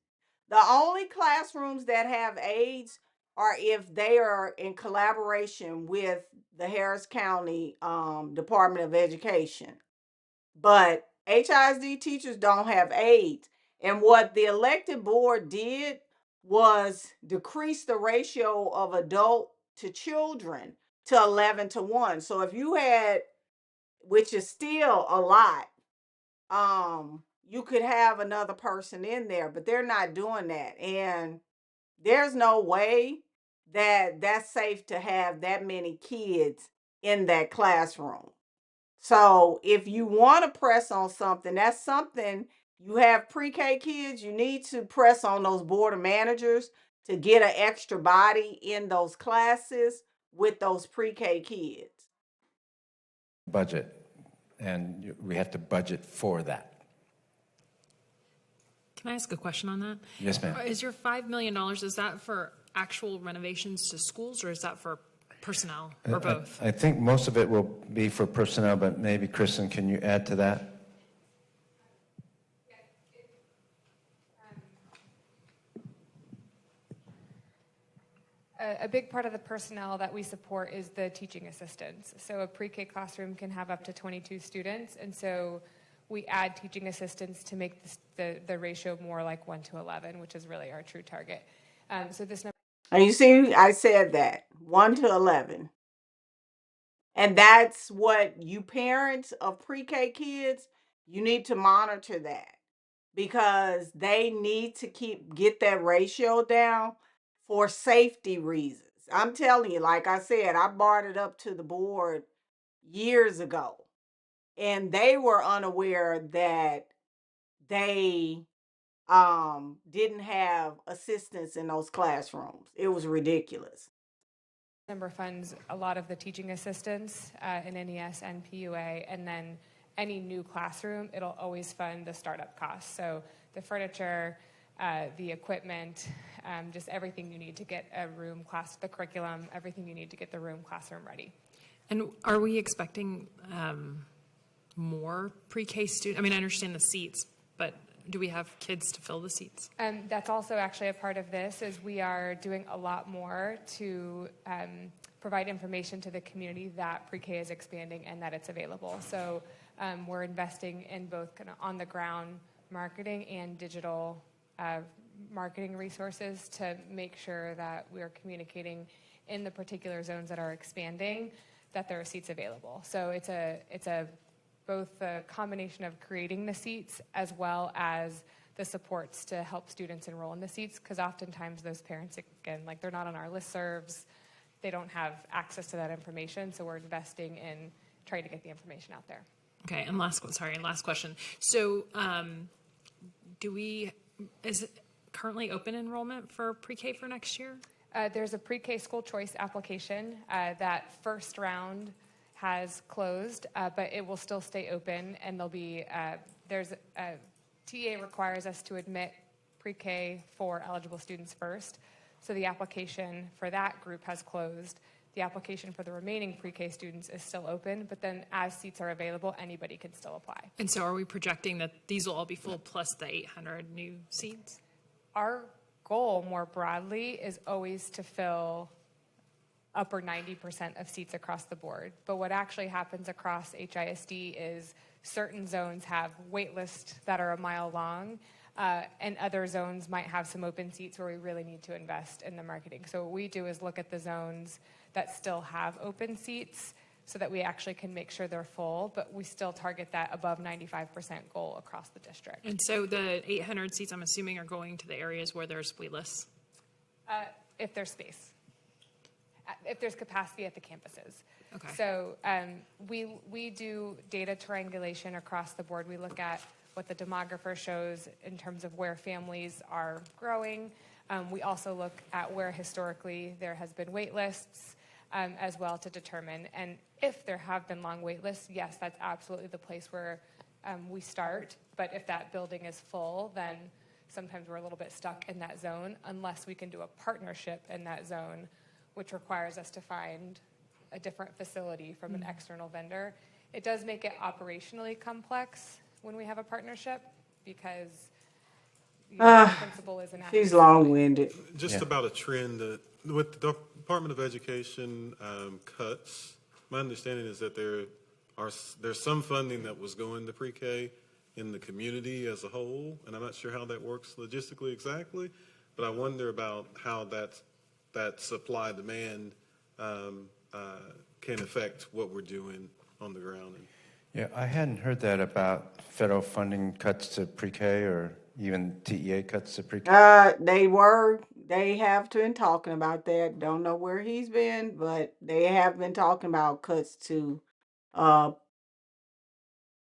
The only classrooms that have aides are if they are in collaboration with the Harris County Department of Education. But HISD teachers don't have aides. And what the elected board did was decrease the ratio of adult to children to 11-1. So if you had, which is still a lot, you could have another person in there, but they're not doing that. And there's no way that that's safe to have that many kids in that classroom. So if you want to press on something, that's something. You have pre-K kids, you need to press on those board of managers to get an extra body in those classes with those pre-K kids. Budget, and we have to budget for that. Can I ask a question on that? Yes, ma'am. Is your $5 million, is that for actual renovations to schools, or is that for personnel, or both? I think most of it will be for personnel, but maybe, Kristen, can you add to that? A big part of the personnel that we support is the teaching assistants. So a pre-K classroom can have up to 22 students, and so we add teaching assistants to make the ratio more like 1-11, which is really our true target. So this number. And you see, I said that 1-11. And that's what you parents of pre-K kids, you need to monitor that, because they need to get that ratio down for safety reasons. I'm telling you, like I said, I brought it up to the board years ago, and they were unaware that they didn't have assistants in those classrooms. It was ridiculous. Number funds a lot of the teaching assistants in NES and PUA, and then any new classroom, it'll always fund the startup costs. So the furniture, the equipment, just everything you need to get a room class, the curriculum, everything you need to get the room classroom ready. And are we expecting more pre-K students? I mean, I understand the seats, but do we have kids to fill the seats? That's also actually a part of this, is we are doing a lot more to provide information to the community that pre-K is expanding and that it's available. So we're investing in both kind of on-the-ground marketing and digital marketing resources to make sure that we're communicating in the particular zones that are expanding that there are seats available. So it's a both a combination of creating the seats as well as the supports to help students enroll in the seats, because oftentimes those parents, again, like they're not on our listservs, they don't have access to that information, so we're investing in trying to get the information out there. Okay, and last question. So is it currently open enrollment for pre-K for next year? There's a pre-K school choice application. That first round has closed, but it will still stay open, and there'll be, TA requires us to admit pre-K for eligible students first. So the application for that group has closed. The application for the remaining pre-K students is still open, but then as seats are available, anybody can still apply. And so are we projecting that these will all be full plus the 800 new seats? Our goal more broadly is always to fill upper 90% of seats across the board. But what actually happens across HISD is certain zones have wait lists that are a mile long, and other zones might have some open seats where we really need to invest in the marketing. So what we do is look at the zones that still have open seats so that we actually can make sure they're full, but we still target that above 95% goal across the district. And so the 800 seats, I'm assuming, are going to the areas where there's wait lists? If there's space. If there's capacity at the campuses. Okay. So we do data triangulation across the board. We look at what the demographer shows in terms of where families are growing. We also look at where historically there has been wait lists as well to determine. And if there have been long wait lists, yes, that's absolutely the place where we start. But if that building is full, then sometimes we're a little bit stuck in that zone unless we can do a partnership in that zone, which requires us to find a different facility from an external vendor. It does make it operationally complex when we have a partnership because the principal is an She's long-winded. Just Yeah. about a trend with the Department of Education cuts. My understanding is that there's some funding that was going to pre-K in the community as a whole, and I'm not sure how that works logistically exactly, but I wonder about how that supply demand can affect what we're doing on the ground. Yeah, I hadn't heard that about federal funding cuts to pre-K or even TEA cuts to pre-K. They have been talking about that. Don't know where he's been, but they have been talking about cuts to uh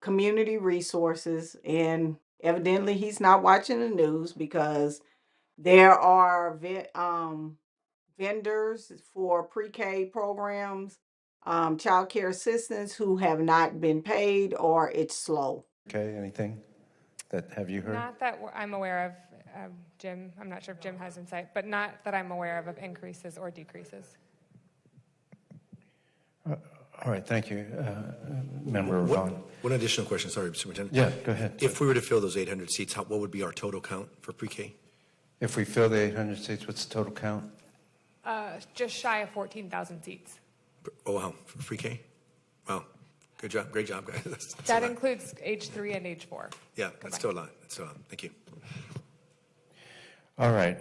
community resources, and evidently he's not watching the news because there are vendors for pre-K programs, child care assistants who have not been paid or it's slow. Okay, anything that have you heard? Not that I'm aware of, Jim. I'm not sure if Jim has insight, but not that I'm aware of increases or decreases. All right, thank you, Member Vaughn. One additional question, sorry, Superintendent. Yeah, go ahead. If we were to fill those 800 seats, what would be our total count for pre-K? If we fill the 800 seats, what's the total count? Just shy of 14,000 seats. Oh, wow, for pre-K? Wow, good job, great job, guys. That's a That lot. includes age 3 and age 4. Yeah, that's still a lot, thank you. All right,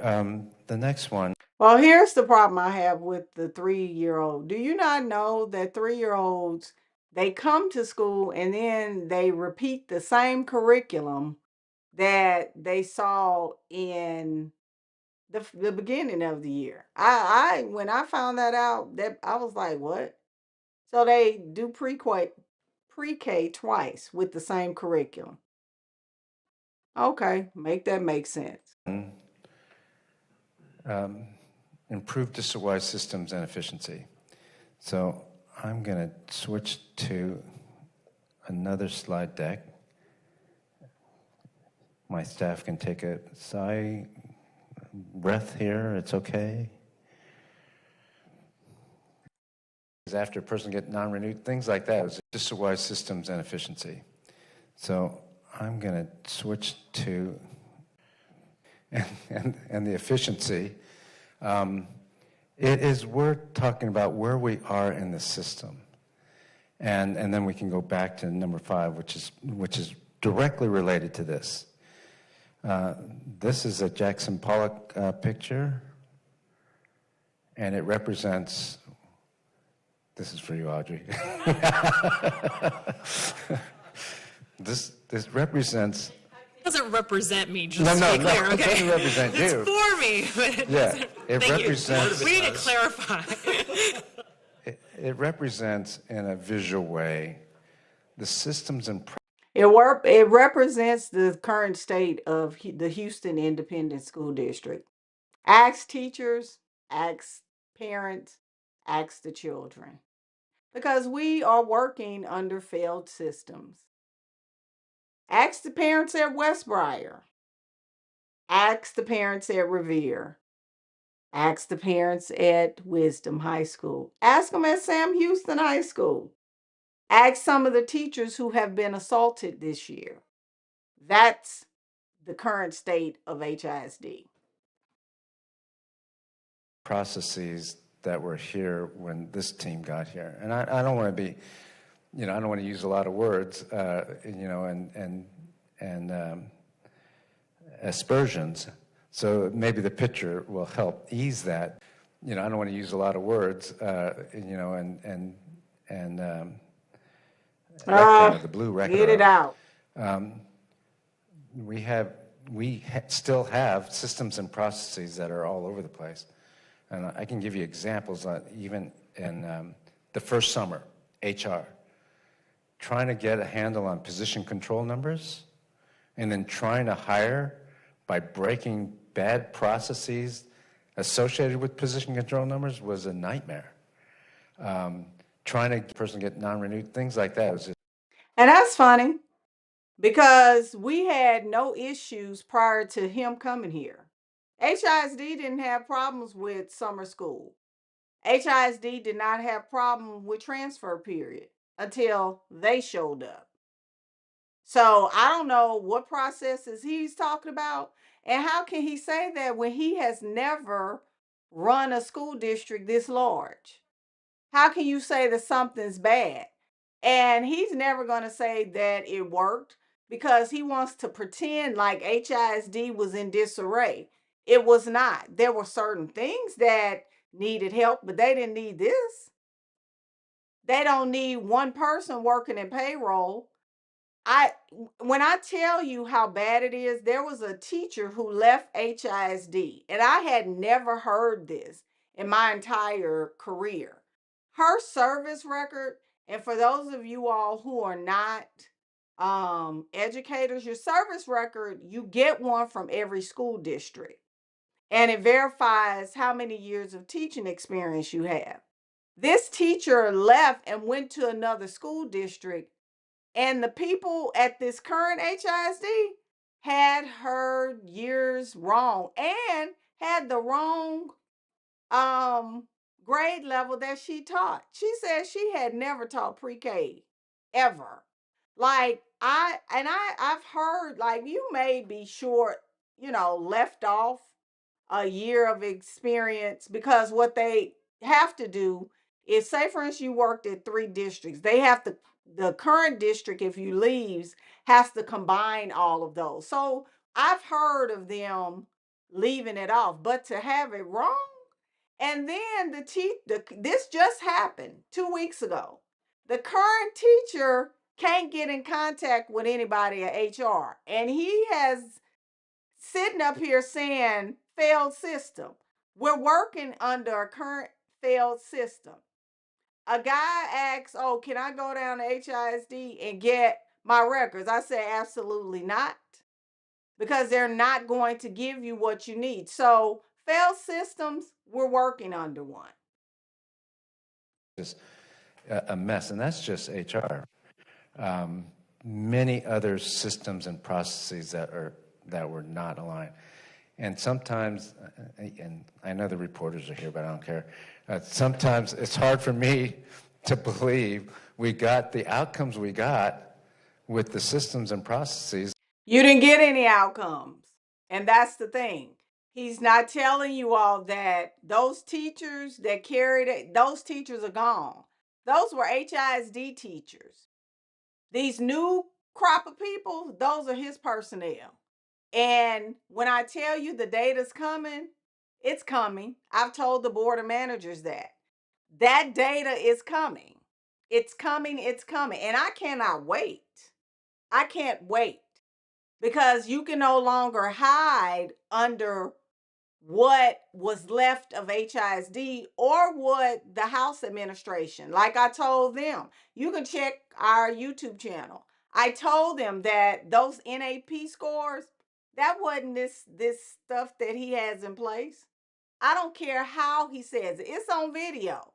the next one. Well, here's the problem I have with the 3-year-old. Do you not know that 3-year-olds, they come to school and then they repeat the same curriculum that they saw in the beginning of the year? When I found that out, that I was like, what? So they do pre-K twice with the same curriculum. Okay, make that make sense. Improve district-wide systems and efficiency. So I'm going to switch to another slide deck. My staff can take a sigh, breath here, it's okay. After a person gets non-renewed, things like that. It was district-wide systems and efficiency. So I'm going to switch to, and the efficiency. It is worth talking about where we are in the system. And then we can go back to number 5, which is directly related to this. This is a Jackson Pollock picture, and it represents, this is for you, Audrey. This represents. It doesn't represent me, just to be clear, it okay? doesn't represent you. It's for me, but it Yeah, doesn't. it Thank represents. You. We need to clarify. It represents, in a visual way, the systems and It represents the current state of the Houston Independent School District. Ask teachers, ask parents, ask the children. Because we are working under failed systems. Ask the parents at Westbriar. Ask the parents at Revere. Ask the parents at Wisdom High School. Ask them at Sam Houston High School. Ask some of the teachers who have been assaulted this year. That's the current state of HISD. processes that were here when this team got here. And I don't want to be, I don't want to use a lot of words, and aspersions. So maybe the picture will help ease that. I don't want to use a lot of words, and the blue record. Get it out. We still have systems and processes that are all over the place. And I can give you examples, even in the first summer, HR, trying to get a handle on position control numbers, and then trying to hire by breaking bad processes associated with position control numbers was a nightmare. Trying to get a person get non-renewed, things like that. Was just. And that's funny because we had no issues prior to him coming here. HISD didn't have problems with summer school. HISD did not have problem with transfer period until they showed up. So I don't know what processes he's talking about, and how can he say that when he has never run a school district this large? How can you say that something's bad? And he's never going to say that it worked because he wants to pretend like HISD was in disarray. It was not. There were certain things that needed help, but they didn't need this. They don't need one person working in payroll. When I tell you how bad it is, there was a teacher who left HISD, and I had never heard this in my entire career. Her service record, and for those of you all who are not educators, your service record, you get one from every school district, and it verifies how many years of teaching experience you have. This teacher left and went to another school district, and the people at this current HISD had her years wrong and had the wrong grade level that she taught. She said she had never taught pre-K ever. Like I've heard, like, you may be short, left off a year of experience, because what they have to do is, say for instance you worked at 3 districts, they have to, the current district, if you leaves, has to combine all of those. So I've heard of them leaving it off, but to have it wrong. And then this just happened 2 weeks ago. The current teacher can't get in contact with anybody at HR, and he has sitting up here saying failed system. We're working under a current failed system. A guy asks, oh, can I go down to HISD and get my records? I say, absolutely not, because they're not going to give you what you need. So failed systems, we're working under one. Just a mess, and that's just HR. Many other systems and processes that were not aligned. And sometimes, and I know the reporters are here, but I don't care. Sometimes it's hard for me to believe we got the outcomes we got with the systems and processes. You didn't get any outcomes. And that's the thing. He's not telling you all that those teachers that carried it, those teachers are gone. Those were HISD teachers. These new crop of people, those are his personnel. And when I tell you the data's coming, it's coming. I've told the board of managers that. That data is coming. It's coming, it's coming. And I cannot wait. I can't wait, because you can no longer hide under what was left of HISD or what the House administration. Like I told them, you can check our YouTube channel. I told them that those NAP scores, that wasn't this stuff that he has in place. I don't care how he says it. It's on video.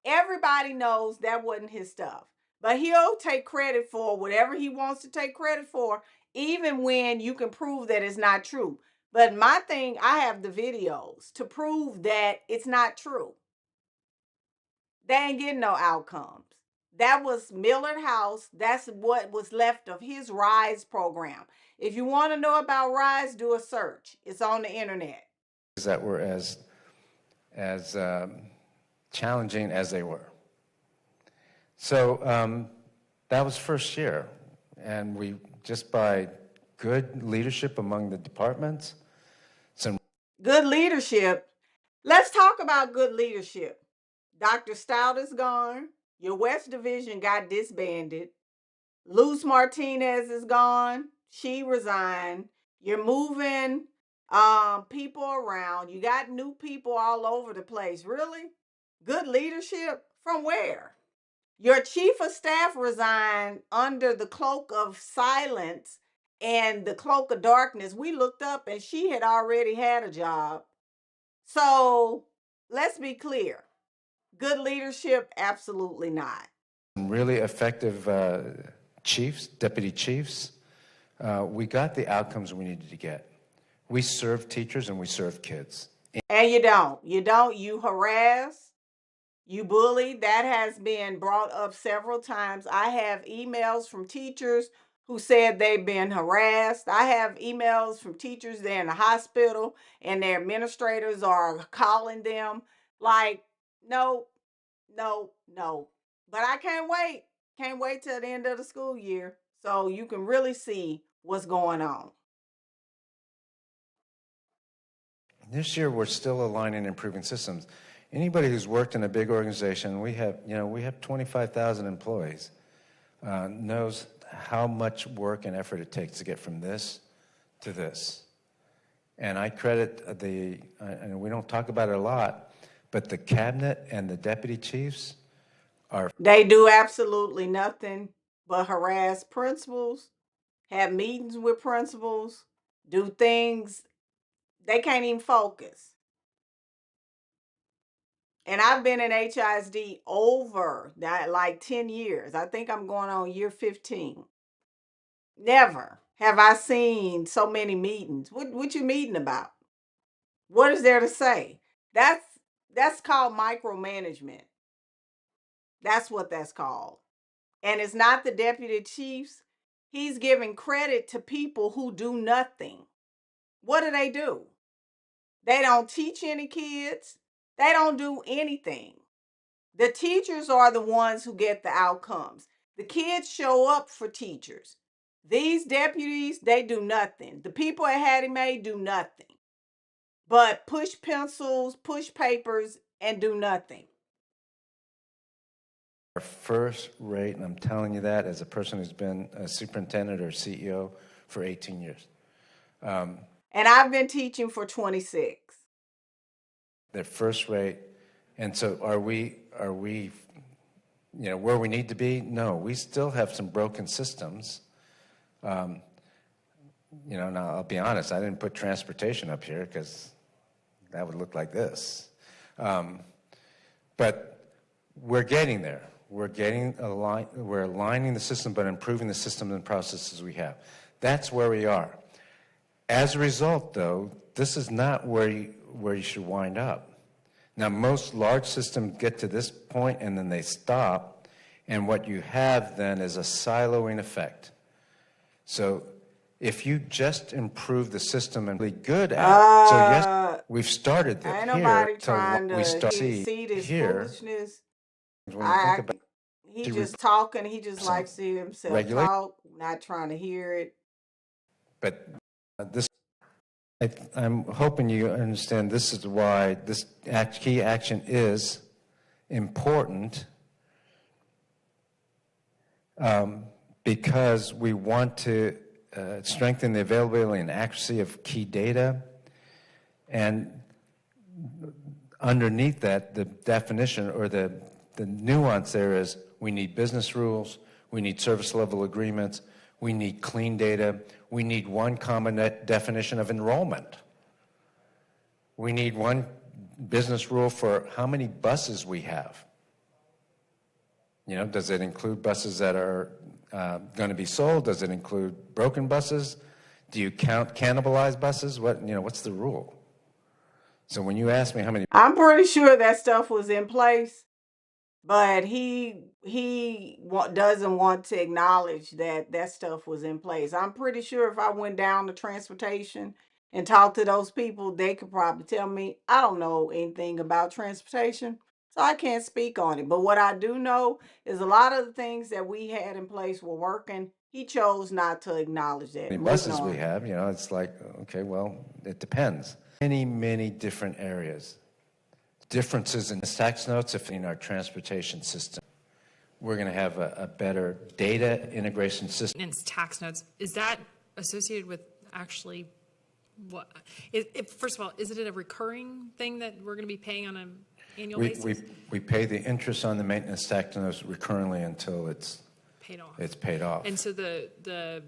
Everybody knows that wasn't his stuff. But he'll take credit for whatever he wants to take credit for, even when you can prove that it's not true. But my thing, I have the videos to prove that it's not true. They ain't getting no outcomes. That was Millard House. That's what was left of his RISE program. If you want to know about RISE, do a search. It's on the internet. That were as challenging as they were. So that was first year, and we, just by good leadership among the departments, some Good leadership. Let's talk about good leadership. Dr. Stout is gone. Your West Division got disbanded. Luz Martinez is gone. She resigned. You're moving people around. You got new people all over the place. Really? Good leadership? From where? Your chief of staff resigned under the cloak of silence and the cloak of darkness. We looked up and she had already had a job. So let's be clear. Good leadership? Absolutely not. really effective chiefs, deputy chiefs. We got the outcomes we needed to get. We serve teachers and we serve kids. And you don't. You harass, you bully. That has been brought up several times. I have emails from teachers who said they've been harassed. I have emails from teachers, they're in the hospital and their administrators are calling them. Like, no, no, no. But I can't wait. Can't wait till the end of the school year so you can really see what's going on. This year, we're still aligning and improving systems. Anybody who's worked in a big organization, we have 25,000 employees, knows how much work and effort it takes to get from this to this. And I credit and we don't talk about it a lot, but the cabinet and the deputy chiefs are. They do absolutely nothing but harass principals, have meetings with principals, do things. They can't even focus. And I've been in HISD over that, like 10 years. I think I'm going on year 15. Never have I seen so many meetings. What you meeting about? What is there to say? That's called micromanagement. That's what that's called. And it's not the deputy chiefs. He's giving credit to people who do nothing. What do? They don't teach any kids. They don't do anything. The teachers are the ones who get the outcomes. The kids show up for teachers. These deputies, they do nothing. The people at Hattie Mae do nothing but push pencils, push papers, and do nothing. Are first rate, and I'm telling you that as a person who's been a superintendent or CEO for 18 years. And I've been teaching for 26. They're first rate. And so are we where we need to be? No, we still have some broken systems. Now I'll be honest, I didn't put transportation up here because that would look like this. But we're getting there. We're aligning the system, but improving the systems and processes we have. That's where we are. As a result, though, this is not where you should wind up. Now, most large systems get to this point and then they stop, and what you have then is a siloing effect. So if you just improve the system and be good at it, so yes, we've started Ain't here nobody to trying what we to start see this here. foolishness. When you think about He the just talking. He just likes to hear himself regulation, talk, not trying to hear it. but I'm hoping you understand this is why this key action is important, because we want to strengthen the availability and accuracy of key data, and underneath that, the definition or the nuance there is we need business rules, we need service level agreements, we need clean data, we need one common definition of enrollment. We need one business rule for how many buses we have. Does it include buses that are going to be sold? Does it include broken buses? Do you count cannibalized buses? What's the rule? So when you ask me how many, I'm pretty sure that stuff was in place, but he doesn't want to acknowledge that stuff was in place. I'm pretty sure if I went down to transportation and talked to those people, they could probably tell me I don't know anything about transportation, so I can't speak on it. But what I do know is a lot of the things that we had in place were working. He chose not to acknowledge that. many buses we have, it's like, okay, well, it depends. Many different areas. Differences in the tax notes in our transportation system. We're going to have a better data integration system. Maintenance tax notes, is that associated with actually what? First of all, is it a recurring thing that we're going to be paying on an annual basis? We pay the interest on the maintenance tax notes recurrently until it's paid off. It's paid off. And so the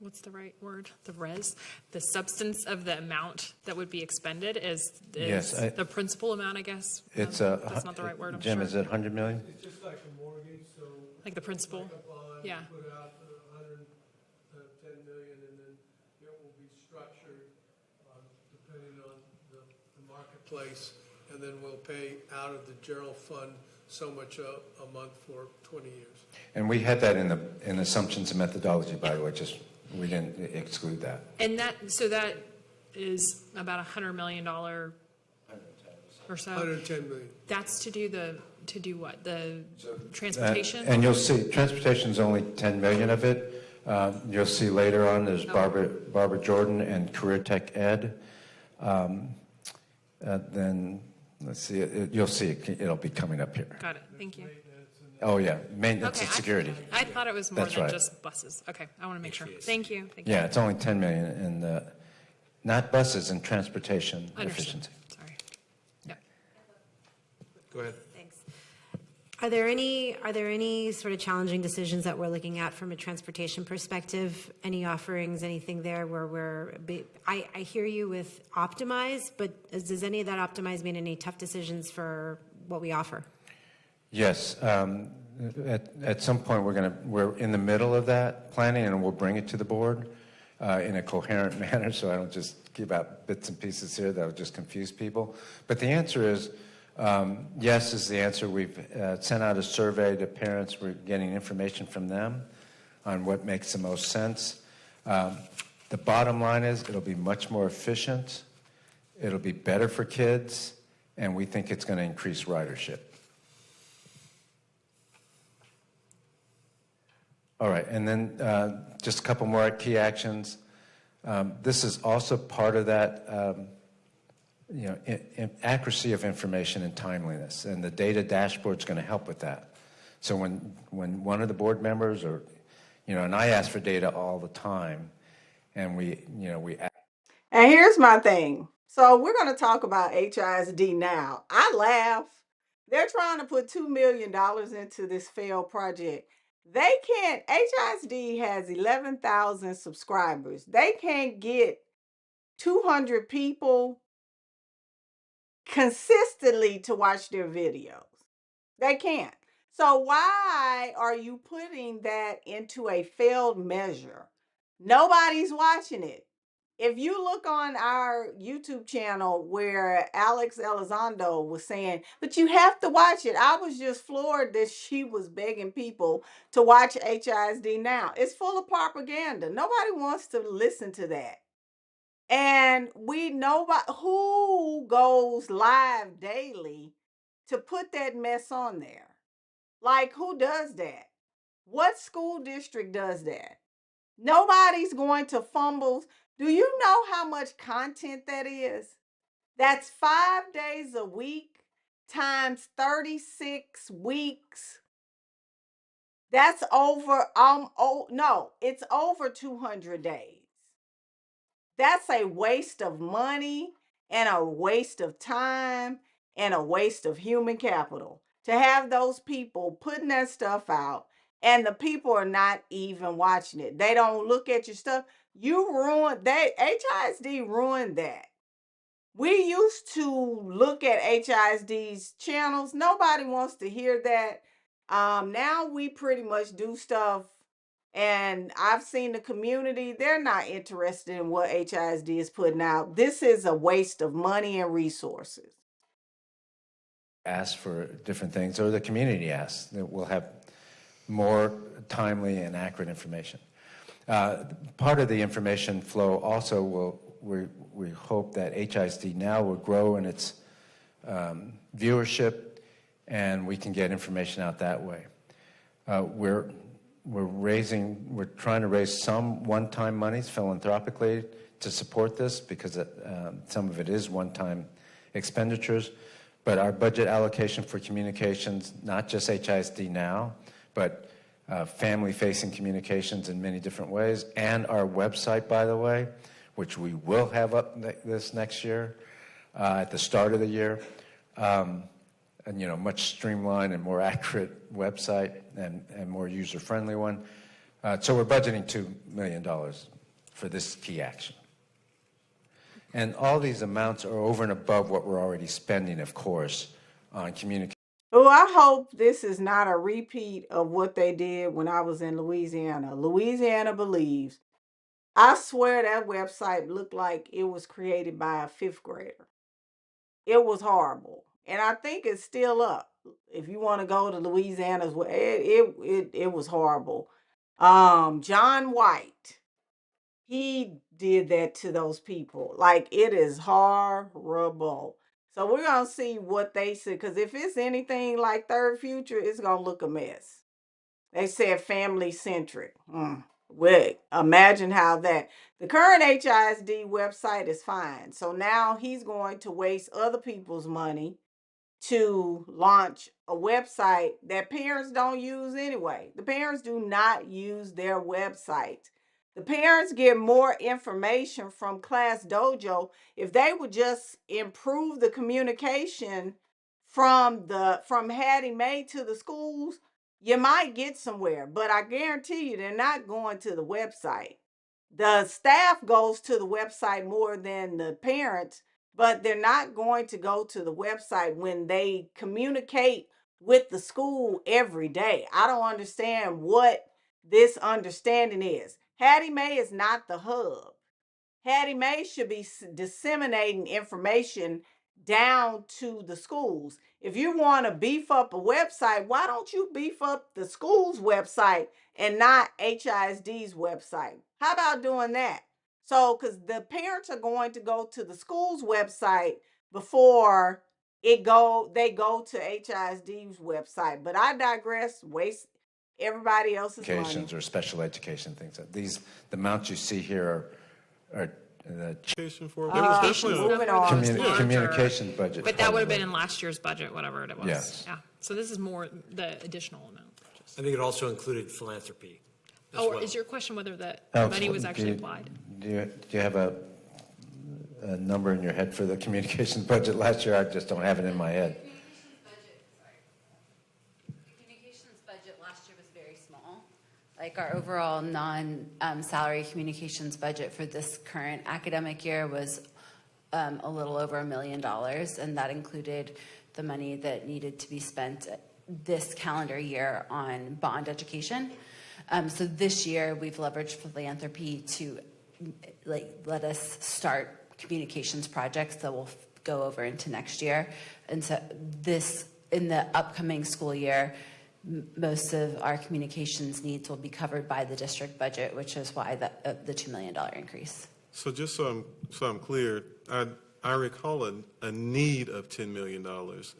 what's the right word? The substance of the amount that would be expended is Yes, the principal amount, I guess. It's that's not the right word, I'm Jim, sure. is it 100 million? It's just like a mortgage, so. Like the principal? Like a bond, Yeah. put out 110 million, and then it will be structured depending on the marketplace, and then we'll pay out of the general fund so much a month for 20 years. And we had that in assumptions and methodology, by the way, we didn't exclude that. And that is about $100 million or so. 110 million. That's to do what? The transportation? And you'll see, transportation's only 10 million of it. You'll see later on, there's Barbara Jordan and Career Tech Ed. Then, let's see, you'll see it'll be coming up here. Got it. Thank you. Oh, yeah, maintenance Okay, and security. I thought it was more That's than right. just buses. Okay, I want to make sure. Thank you. Thank you. Yeah, it's only 10 million in not buses and transportation Understood. efficiency. Sorry. Yeah. Go ahead. Thanks. Are there any sort of challenging decisions that we're looking at from a transportation perspective? Any offerings, anything there where I hear you with optimize, but does any of that optimize mean any tough decisions for what we offer? Yes, at some point we're in the middle of that planning, and we'll bring it to the board in a coherent manner, so I don't just give out bits and pieces here that will just confuse people. But the answer is yes is the answer. We've sent out a survey to parents. We're getting information from them on what makes the most sense. The bottom line is it'll be much more efficient. It'll be better for kids, and we think it's going to increase ridership. All right, and then just a couple more key actions. This is also part of that, accuracy of information and timeliness, and the data dashboard is going to help with that. So when one of the board members and I ask for data all the time, and we. And here's my thing. So we're going to talk about HISD now. I laugh. They're trying to put $2 million into this failed project. They can't, HISD has 11,000 subscribers. They can't get 200 people consistently to watch their videos. They can't. So why are you putting that into a failed measure? Nobody's watching it. If you look on our YouTube channel where Alex Elizondo was saying, but you have to watch it. I was just floored that she was begging people to watch HISD now. It's full of propaganda. Nobody wants to listen to that. And we know who goes live daily to put that mess on there. Like, who does that? What school district does that? Nobody's going to fumble. Do you know how much content that is? That's 5 days a week times 36 weeks. That's over, it's over 200 days. That's a waste of money and a waste of time and a waste of human capital to have those people putting that stuff out and the people are not even watching it. They don't look at your stuff. You ruined that. HISD ruined that. We used to look at HISD's channels. Nobody wants to hear that. Now we pretty much do stuff, and I've seen the community, they're not interested in what HISD is putting out. This is a waste of money and resources. Ask for different things, or the community asks, that we'll have more timely and accurate information. Part of the information flow also we hope that HISD now will grow in its viewership, and we can get information out that way. We're trying to raise some one-time monies philanthropically to support this, because some of it is one-time expenditures. But our budget allocation for communications, not just HISD now, but family-facing communications in many different ways, and our website, by the way, which we will have up this next year, at the start of the year, and much streamlined and more accurate website and more user-friendly one. So we're budgeting $2 million for this key action. And all these amounts are over and above what we're already spending, of course, on communication. Oh, I hope this is not a repeat of what they did when I was in Louisiana. Louisiana Believes. I swear that website looked like it was created by a 5th grader. It was horrible. And I think it's still up. If you want to go to Louisiana's, it was horrible. John White, he did that to those people. Like, it is horrible. So we're going to see what they said, because if it's anything like Third Future, it's going to look a mess. They said family centric. Well, imagine how that. The current HISD website is fine. So now he's going to waste other people's money to launch a website that parents don't use anyway. The parents do not use their website. The parents get more information from Class Dojo. If they would just improve the communication from Hattie Mae to the schools, you might get somewhere. But I guarantee you, they're not going to the website. The staff goes to the website more than the parents, but they're not going to go to the website when they communicate with the school every day. I don't understand what this understanding is. Hattie Mae is not the hub. Hattie Mae should be disseminating information down to the schools. If you want to beef up a website, why don't you beef up the school's website and not HISD's website? How about doing that? So, because the parents are going to go to the school's website before they go to HISD's website. But I digress. Waste everybody else's money. Or special education things. The amounts you see here are the communication budget. But that would have been in last year's budget, whatever it was. Yes. Yeah. So this is more the additional amount. I think it also included philanthropy as Oh, well. is your question whether the Oh, money was actually applied? Do you have a number in your head for the communications budget last year? I just don't have it in my head. Like our overall non-salary communications budget for this current academic year was a little over $1 million, and that included the money that needed to be spent this calendar year on bond education. So this year we've leveraged philanthropy to let us start communications projects that will go over into next year. And so in the upcoming school year, most of our communications needs will be covered by the district budget, which is why the $2 million increase. So just so I'm clear, I recall a need of $10 million,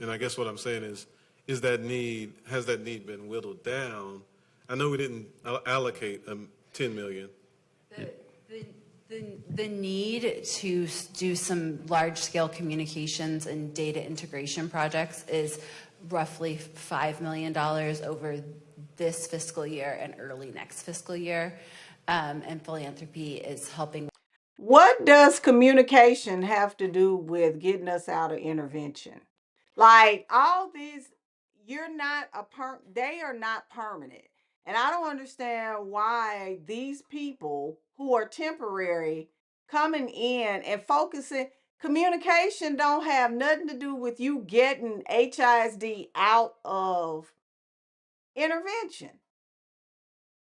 and I guess what I'm saying is has that need been whittled down? I know we didn't allocate $10 million. The need to do some large-scale communications and data integration projects is roughly $5 million over this fiscal year and early next fiscal year, and philanthropy is helping. What does communication have to do with getting us out of intervention? Like all these, they are not permanent. And I don't understand why these people who are temporary coming in and focusing, communication don't have nothing to do with you getting HISD out of intervention.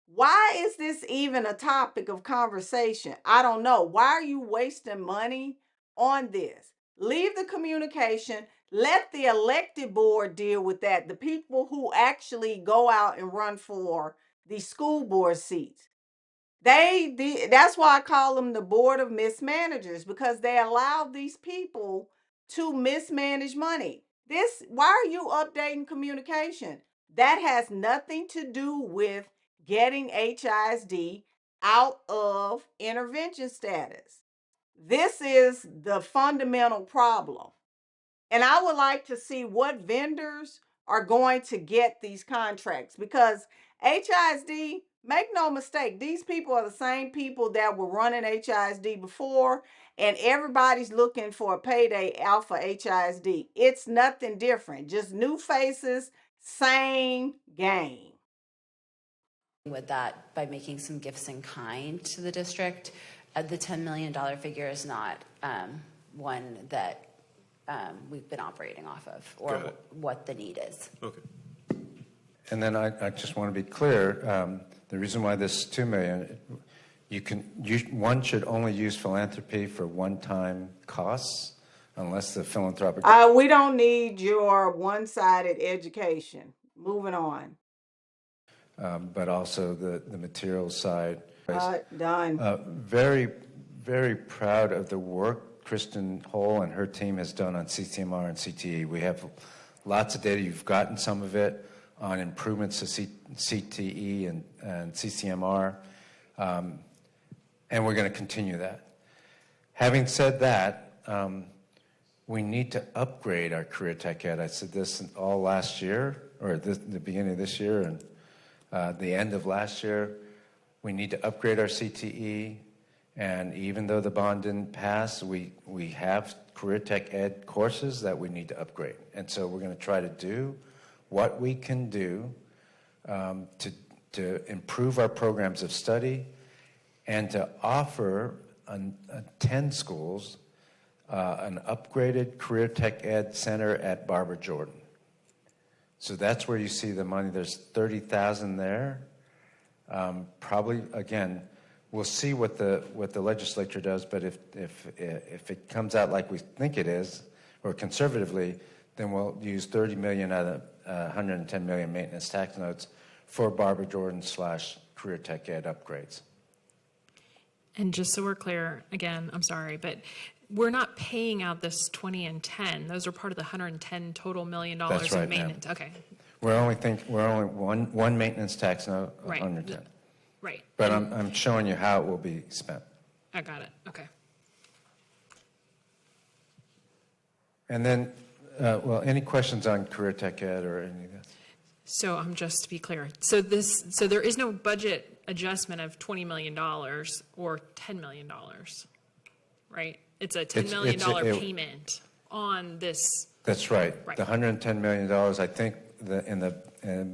Why is this even a topic of conversation? I don't know. Why are you wasting money on this? Leave the communication. Let the elected board deal with that. The people who actually go out and run for the school board seats. That's why I call them the board of mismanagers, because they allow these people to mismanage money. Why are you updating communication? That has nothing to do with getting HISD out of intervention status. This is the fundamental problem. And I would like to see what vendors are going to get these contracts, because HISD, make no mistake, these people are the same people that were running HISD before, and everybody's looking for a payday out for HISD. It's nothing different, just new faces, same game. With that by making some gifts in kind to the district. The $10 million figure is not one that we've been operating off of, or what the need is. Okay. And then I just want to be clear, the reason why this $2 million, one should only use philanthropy for one-time costs, unless the philanthropic. We don't need your one-sided education. Moving on. But also the materials side. Done. Very, very proud of the work Kristen Hull and her team has done on CCMR and CTE. We have lots of data. You've gotten some of it on improvements to CTE and CCMR, and we're going to continue that. Having said that, we need to upgrade our career tech ed. I said this all last year, or the beginning of this year, and the end of last year. We need to upgrade our CTE, and even though the bond didn't pass, we have career tech ed courses that we need to upgrade. And so we're going to try to do what we can do to improve our programs of study and to offer 10 schools an upgraded career tech ed center at Barbara Jordan. So that's where you see the money. There's $30,000 there. Probably, again, we'll see what the legislature does, but if it comes out like we think it is, or conservatively, then we'll use $30 million out of $110 million maintenance tax notes for Barbara Jordan / career tech ed upgrades. And just so we're clear, again, I'm sorry, but we're not paying out this 20 and 10. Those are part of the 110 total $1 million That's right, in maintenance. ma'am. Okay. We're only one maintenance tax note, Right. 110. Right. But I'm showing you how it will be spent. I got it. Okay. And then, well, any questions on career tech ed or any of that? So just to be clear, so there is no budget adjustment of $20 million or $10 million, right? It's a $10 million payment on this. That's right. Right. The $110 million, I think in the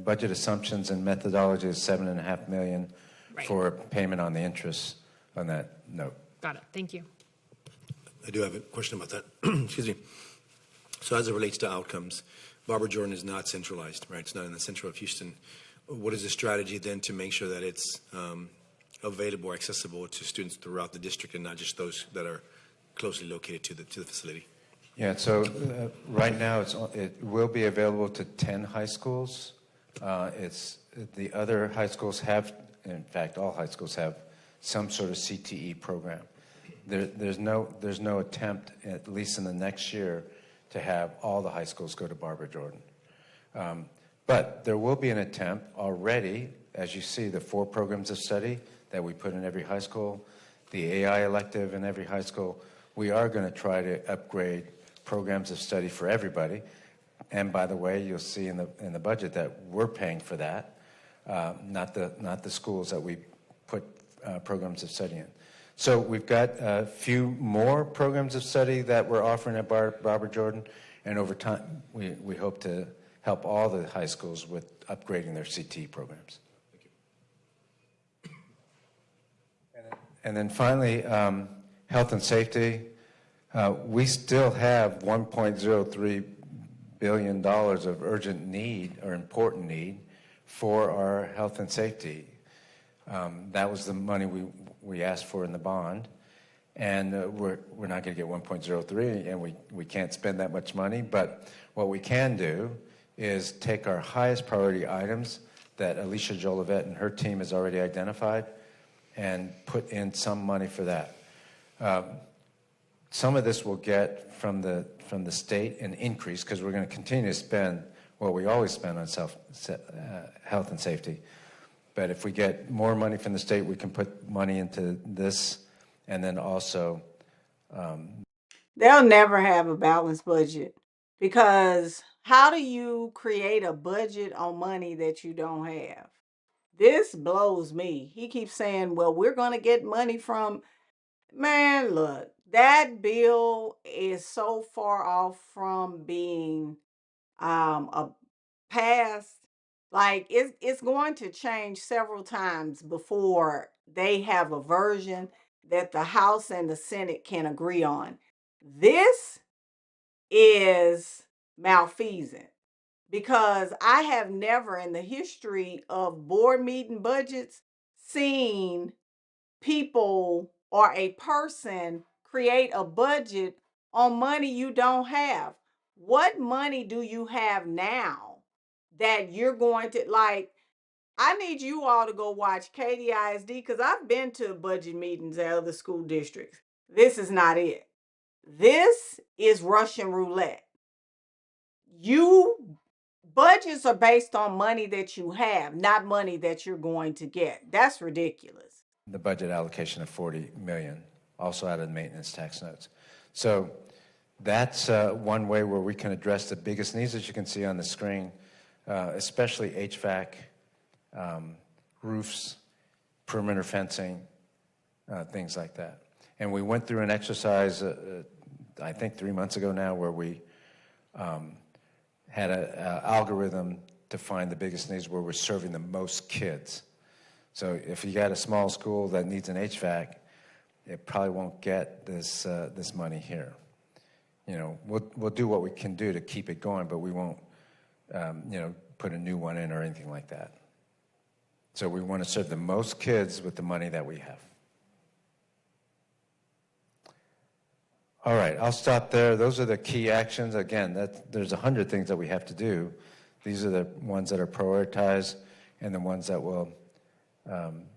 budget assumptions and methodology is $7.5 million Right. for payment on the interest on that note. Got it. Thank you. I do have a question about that. Excuse me. So as it relates to outcomes, Barbara Jordan is not centralized, right? It's not in the center of Houston. What is the strategy then to make sure that it's available or accessible to students throughout the district and not just those that are closely located to the facility? Yeah, so right now it will be available to 10 high schools. The other high schools have, in fact, all high schools have some sort of CTE program. There's no attempt, at least in the next year, to have all the high schools go to Barbara Jordan. But there will be an attempt already, as you see, the 4 programs of study that we put in every high school, the AI elective in every high school. We are going to try to upgrade programs of study for everybody. And by the way, you'll see in the budget that we're paying for that, not the schools that we put programs of study in. So we've got a few more programs of study that we're offering at Barbara Jordan, and over time we hope to help all the high schools with upgrading their CT programs. Thank you. And then finally, health and safety. We still have $1.03 billion of urgent need or important need for our health and safety. That was the money we asked for in the bond, and we're not going to get 1.03, and we can't spend that much money. But what we can do is take our highest priority items that Alicia Jolivet and her team has already identified, and put in some money for that. Some of this we'll get from the state an increase because we're going to continue to spend what we always spend on health and safety. But if we get more money from the state, we can put money into this, and then also... They'll never have a balanced budget, because how do you create a budget on money that you don't have? This blows me. He keeps saying, well, we're going to get money from... Man, look, that bill is so far off from being a passed. Like it's going to change several times before they have a version that the House and the Senate can agree on. This is malfeasant, because I have never in the history of board meeting budgets seen people or a person create a budget on money you don't have. What money do you have now that you're going to, like, I need you all to go watch HISD, because I've been to budget meetings at other school districts. This is not it. This is Russian roulette. Budgets are based on money that you have, not money that you're going to get. That's ridiculous. The budget allocation of $40 million, also out of the maintenance tax notes. So that's one way where we can address the biggest needs, as you can see on the screen, especially HVAC, roofs, perimeter fencing, things like that. And we went through an exercise, I think 3 months ago now, where we had an algorithm to find the biggest needs where we're serving the most kids. So if you got a small school that needs an HVAC, it probably won't get this money here. You know, we'll do what we can do to keep it going, but we won't, put a new one in or anything like that. So we want to serve the most kids with the money that we have. All right, I'll stop there. Those are the key actions. Again, there's 100 things that we have to do. These are the ones that are prioritized and the ones that will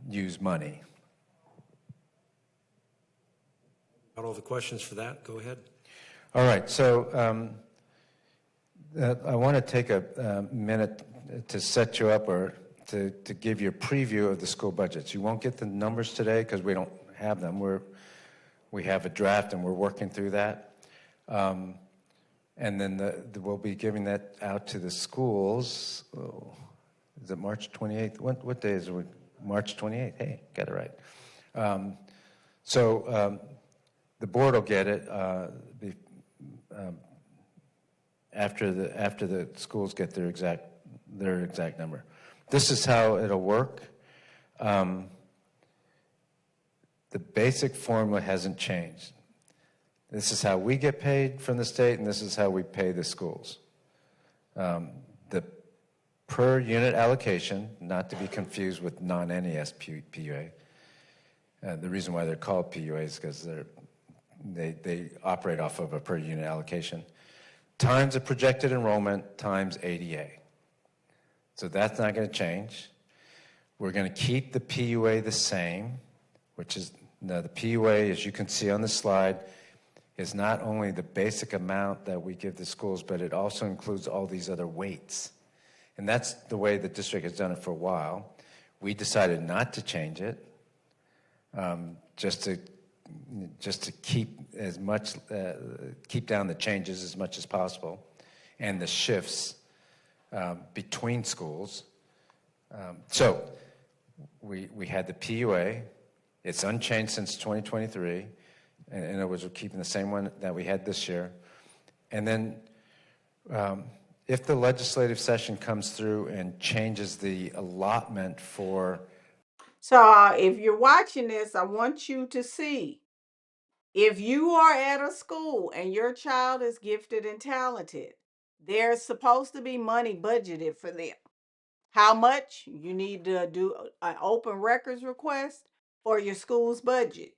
use money. Got all the questions for that? Go ahead. All right, so I want to take a minute to set you up or to give you a preview of the school budgets. You won't get the numbers today because we don't have them. We have a draft and we're working through that. And then we'll be giving that out to the schools. Oh, is it March 28th? What day is it? March 28th. Hey, got it right. So the board will get it after the schools get their exact number. This is how it'll work. The basic formula hasn't changed. This is how we get paid from the state, and this is how we pay the schools. The per unit allocation, not to be confused with non-NES PUA. The reason why they're called PUA is because they operate off of a per unit allocation, times the projected enrollment times ADA. So that's not going to change. We're going to keep the PUA the same, which is, now the PUA, as you can see on the slide, is not only the basic amount that we give the schools, but it also includes all these other weights. And that's the way the district has done it for a while. We decided not to change it, just to keep as much, keep down the changes as much as possible, and the shifts between schools. So we had the PUA. It's unchanged since 2023. And in other words, we're keeping the same one that we had this year. And then if the legislative session comes through and changes the allotment for... So if you're watching this, I want you to see, if you are at a school and your child is gifted and talented, there's supposed to be money budgeted for them. How much? You need to do an open records request for your school's budget.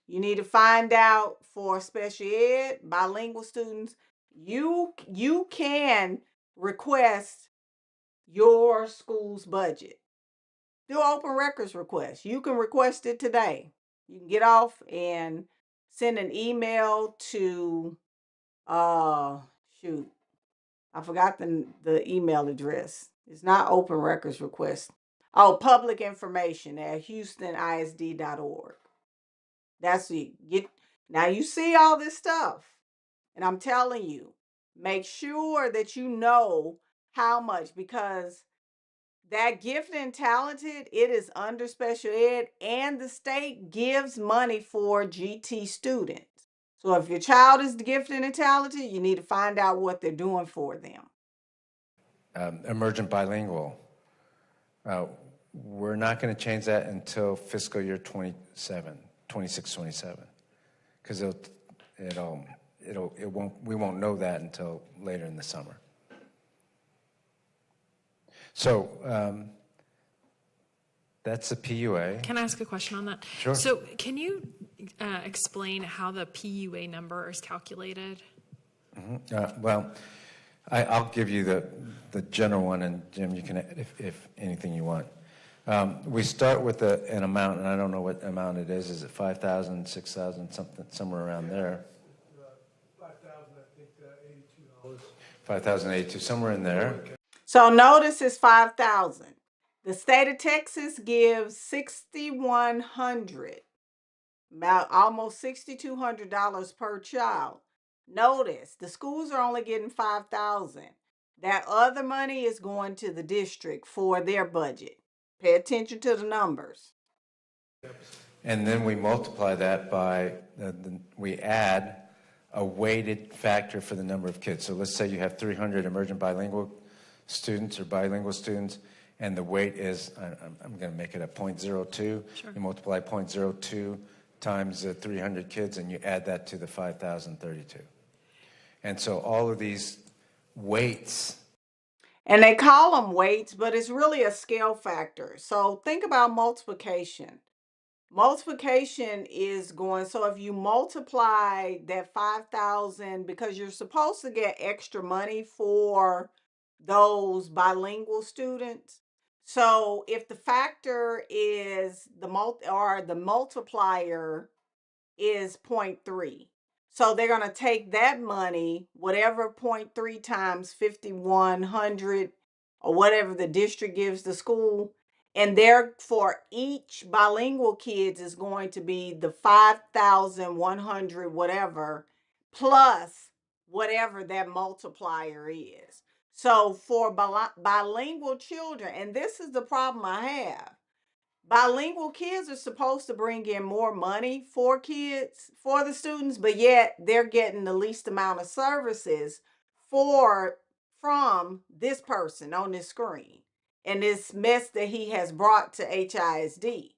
You need to find out for special ed, bilingual students, you can request your school's budget. Do open records request. You can request it today. You can get off and send an email to shoot. I forgot the email address. It's not open records request. Oh, public information at HoustonISD.org. That's it. Now you see all this stuff, and I'm telling you, make sure that you know how much, because that gifted and talented, it is under special ed, and the state gives money for GT students. So if your child is gifted and talented, you need to find out what they're doing for them. Emergent bilingual. We're not going to change that until fiscal year 26-27, because we won't know that until later in the summer. So that's the PUA. Can I ask a question on that? Sure. So can you explain how the PUA number is calculated? Well, I'll give you the general one, and Jim, you can add if anything you want. We start with an amount, and I don't know what amount it is. Is it 5,000, 6,000, something, somewhere around there? 5,000, I think, $82. 5,082, somewhere in there. So notice it's 5,000. The state of Texas gives $6,100, about almost $6,200 per child. Notice the schools are only getting 5,000. That other money is going to the district for their budget. Pay attention to the numbers. And then we multiply that by, we add a weighted factor for the number of kids. So let's say you have 300 emergent bilingual students or bilingual students, and the weight is, I'm going to make it a 0.02. Sure. You multiply 0.02 times 300 kids, and you add that to the 5,032. And so all of these weights. And they call them weights, but it's really a scale factor. So think about multiplication. Multiplication is going, so if you multiply that 5,000, because you're supposed to get extra money for those bilingual students. So if the factor is the multiplier is 0.3. So they're going to take that money, whatever 0.3 times 5,100 or whatever the district gives the school, and therefore each bilingual kids is going to be the 5,100 whatever plus whatever that multiplier is. So for bilingual children, and this is the problem I have, bilingual kids are supposed to bring in more money for kids, for the students, but yet they're getting the least amount of services from this person on this screen and this mess that he has brought to HISD.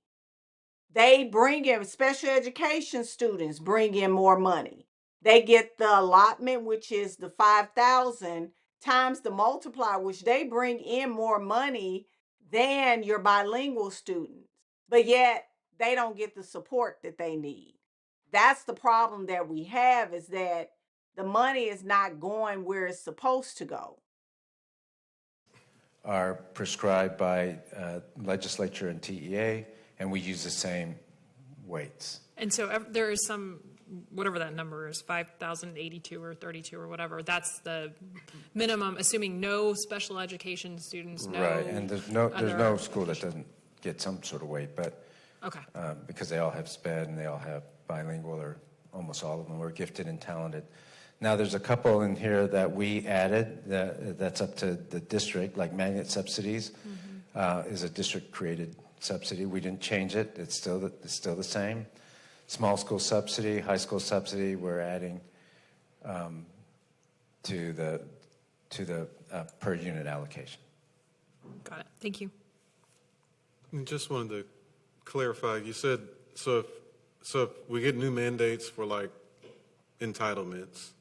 They bring in special education students, bring in more money. They get the allotment, which is the 5,000 times the multiplier, which they bring in more money than your bilingual students. But yet they don't get the support that they need. That's the problem that we have, is that the money is not going where it's supposed to go. Are prescribed by legislature and TEA, and we use the same weights. And so there is some, whatever that number is, 5,082 or 32 or whatever, that's the minimum, assuming no special education students, no. Right, and there's no school that doesn't get some sort of weight, but Okay. because they all have SPED and they all have bilingual, or almost all of them are gifted and talented. Now, there's a couple in here that we added that's up to the district, like magnet subsidies is a district-created subsidy. We didn't change it. It's still the same. Small school subsidy, high school subsidy, we're adding to the per unit allocation. Got it. Thank you. I just wanted to clarify, you said, so if we get new mandates for like entitlements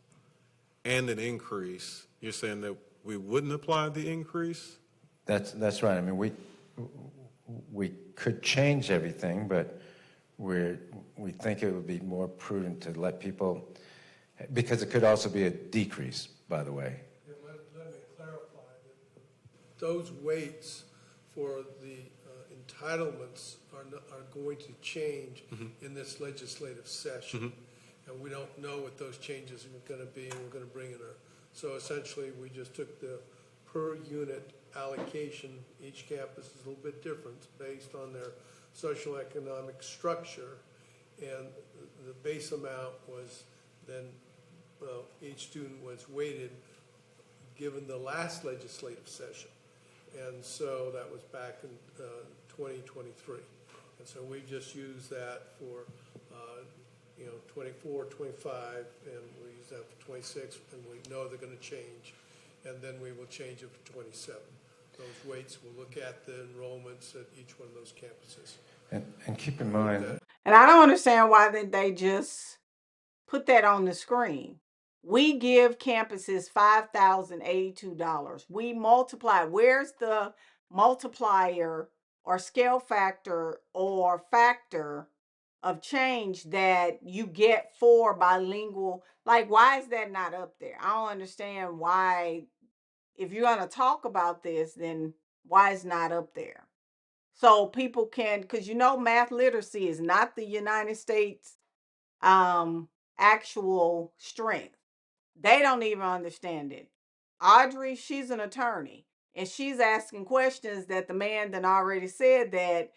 and an increase, you're saying that we wouldn't apply the increase? That's right. I mean, we could change everything, but we think it would be more prudent to let people, because it could also be a decrease, by the way. And let me clarify that those weights for the entitlements are going to change in this legislative session. And we don't know what those changes are going to be, and we're going to bring in so essentially, we just took the per unit allocation. Each campus is a little bit different based on their social economic structure, and the base amount was then each student was weighted given the last legislative session, and so that was back in 2023, and so we just used that for 24, 25, and we use that for 26, and we know they're going to change, and then we will change it for 27. Those weights, we'll look at the enrollments at each one of those campuses. And keep in mind, And I don't understand why they just put that on the screen. We give campuses $5,082. We multiply. Where's the multiplier or scale factor or factor of change that you get for bilingual? Like, why is that not up there? I don't understand why. If you're going to talk about this, then why is not up there? So people can, because math literacy is not the United States actual strength. They don't even understand it. Audrey, she's an attorney, and she's asking questions that the man then already said that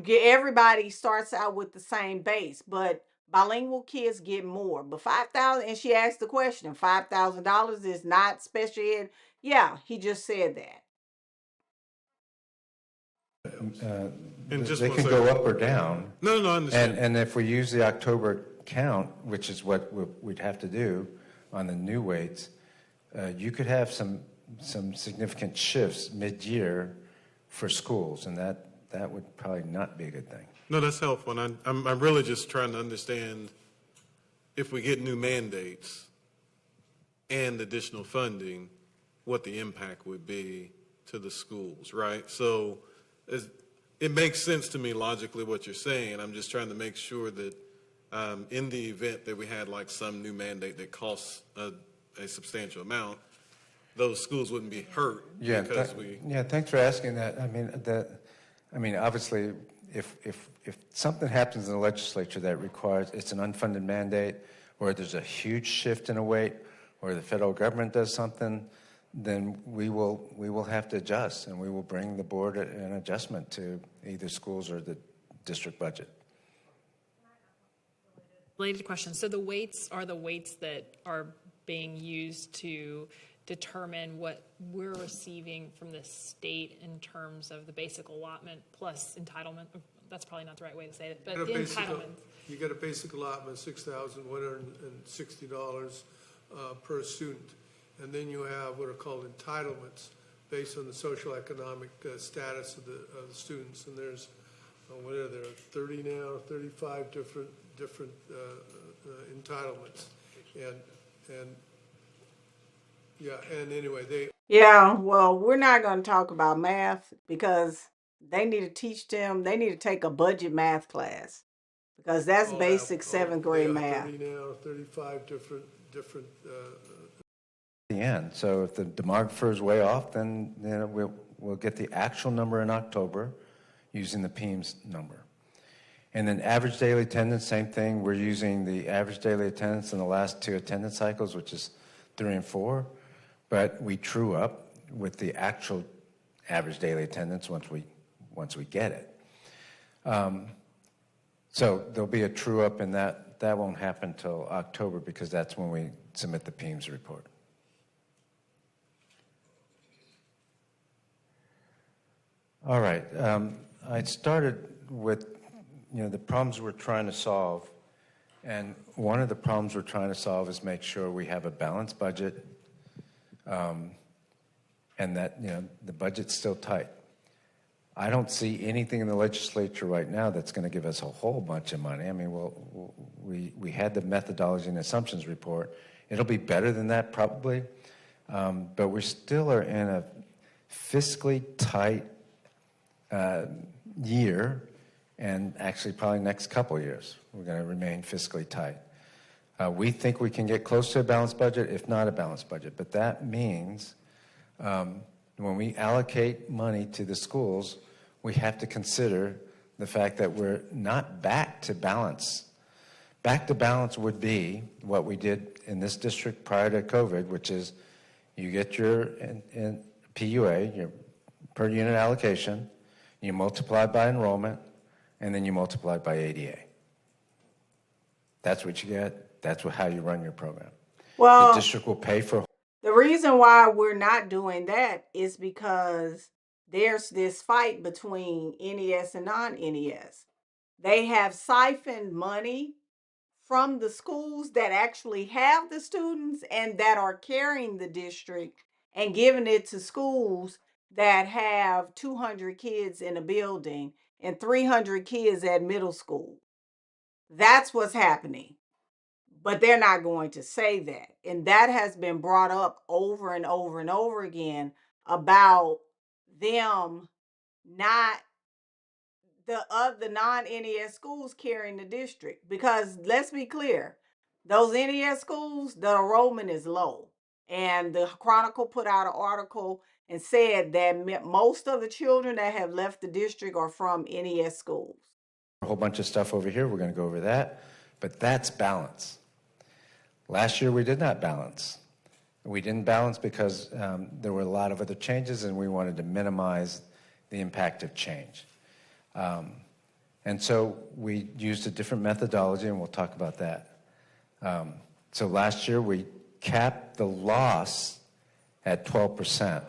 everybody starts out with the same base, but bilingual kids get more. But 5,000, and she asked the question, $5,000 is not special ed. Yeah, he just said that. And just they one can second. go up or down. No, I understand. And if we use the October count, which is what we'd have to do on the new weights, you could have some significant shifts mid-year for schools, and that would probably not be a good thing. No, that's helpful. And I'm really just trying to understand, if we get new mandates and additional funding, what the impact would be to the schools, right? So it makes sense to me logically what you're saying. I'm just trying to make sure that in the event that we had like some new mandate that costs a substantial amount, those schools wouldn't be hurt because thanks for asking that. I mean, obviously, if something happens in the legislature that requires, it's an unfunded mandate, or there's a huge shift in a weight, or the federal government does something, then we will have to adjust, and we will bring the board an adjustment to either schools or the district budget. Related question. So the weights are the weights that are being used to determine what we're receiving from the state in terms of the basic allotment plus entitlement. That's probably not the right way to say it, but the entitlement. You get a basic allotment of $6,160 per student. And then you have what are called entitlements based on the social economic status of the students. And there's, what are there, 30 now, 35 different entitlements. And yeah, and anyway, Yeah, well, we're not going to talk about math because they need to teach them, they need to take a budget math class because that's basic seventh grade math. 30 now, 35 different The end. So if the demographer is way off, then we'll get the actual number in October using the PEMS number. And then average daily attendance, same thing. We're using the average daily attendance in the last 2 attendance cycles, which is 3 and 4. But we true up with the actual average daily attendance once we get it. So there'll be a true up, and that won't happen till October because that's when we submit the PEMS report. All right. I started with the problems we're trying to solve, and one of the problems we're trying to solve is make sure we have a balanced budget. And that the budget's still tight. I don't see anything in the legislature right now that's going to give us a whole bunch of money. I mean, we had the methodology and assumptions report. It'll be better than that probably, but we still are in a fiscally tight year, and actually probably next couple years we're going to remain fiscally tight. We think we can get close to a balanced budget, if not a balanced budget. But that means when we allocate money to the schools, we have to consider the fact that we're not back to balance. Back to balance would be what we did in this district prior to COVID, which is you get your PUA, your per unit allocation, you multiply by enrollment, and then you multiply by ADA. That's what you get. That's how you run your program. Well, the district will pay for. The reason why we're not doing that is because there's this fight between NES and non-NES. They have siphoned money from the schools that actually have the students and that are carrying the district and giving it to schools that have 200 kids in a building and 300 kids at middle school. That's what's happening. But they're not going to say that. And that has been brought up over and over and over again about them not the non-NES schools carrying the district. Because let's be clear, those NES schools, the enrollment is low. And the Chronicle put out an article and said that most of the children that have left the district are from NES schools. A whole bunch of stuff over here. We're going to go over that. But that's balance. Last year, we did not balance. We didn't balance because there were a lot of other changes, and we wanted to minimize the impact of change. And so we used a different methodology, and we'll talk about that. So last year, we capped the loss at 12%.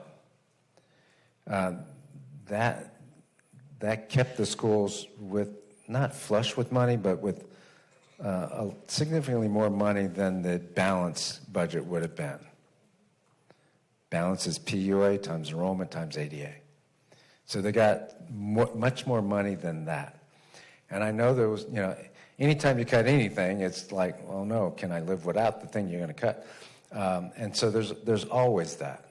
That kept the schools with, not flush with money, but with significantly more money than the balance budget would have been. Balance is PUA times enrollment times ADA. So they got much more money than that. And I know there was, anytime you cut anything, it's like, well, no, can I live without the thing you're going to cut? And so there's always that.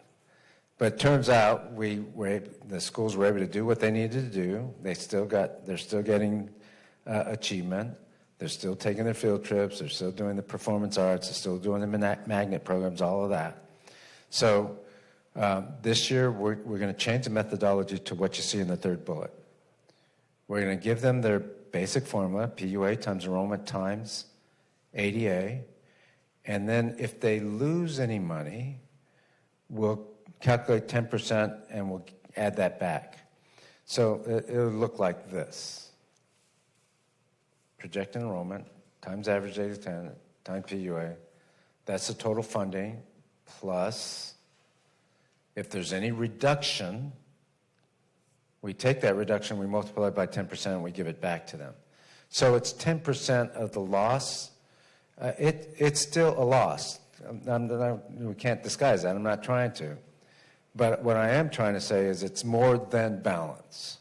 But it turns out the schools were able to do what they needed to do. They're still getting achievement. They're still taking their field trips. They're still doing the performance arts. They're still doing the magnet programs, all of that. So this year, we're going to change the methodology to what you see in the third bullet. We're going to give them their basic formula, PUA times enrollment times ADA. And then if they lose any money, we'll calculate 10% and we'll add that back. So it'll look like this. Projected enrollment times average daily attendance times PUA. That's the total funding plus If there's any reduction, we take that reduction, we multiply it by 10%, and we give it back to them. So it's 10% of the loss. It's still a loss. We can't disguise that. I'm not trying to. But what I am trying to say is it's more than balance.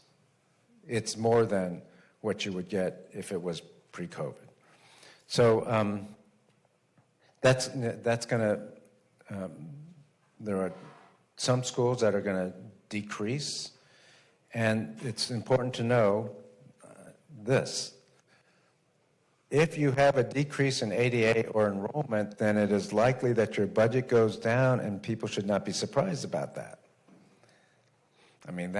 It's more than what you would get if it was pre-COVID. So that's going to, there are some schools that are going to decrease, and it's important to know this. If you have a decrease in ADA or enrollment, then it is likely that your budget goes down, and people should not be surprised about that. I mean,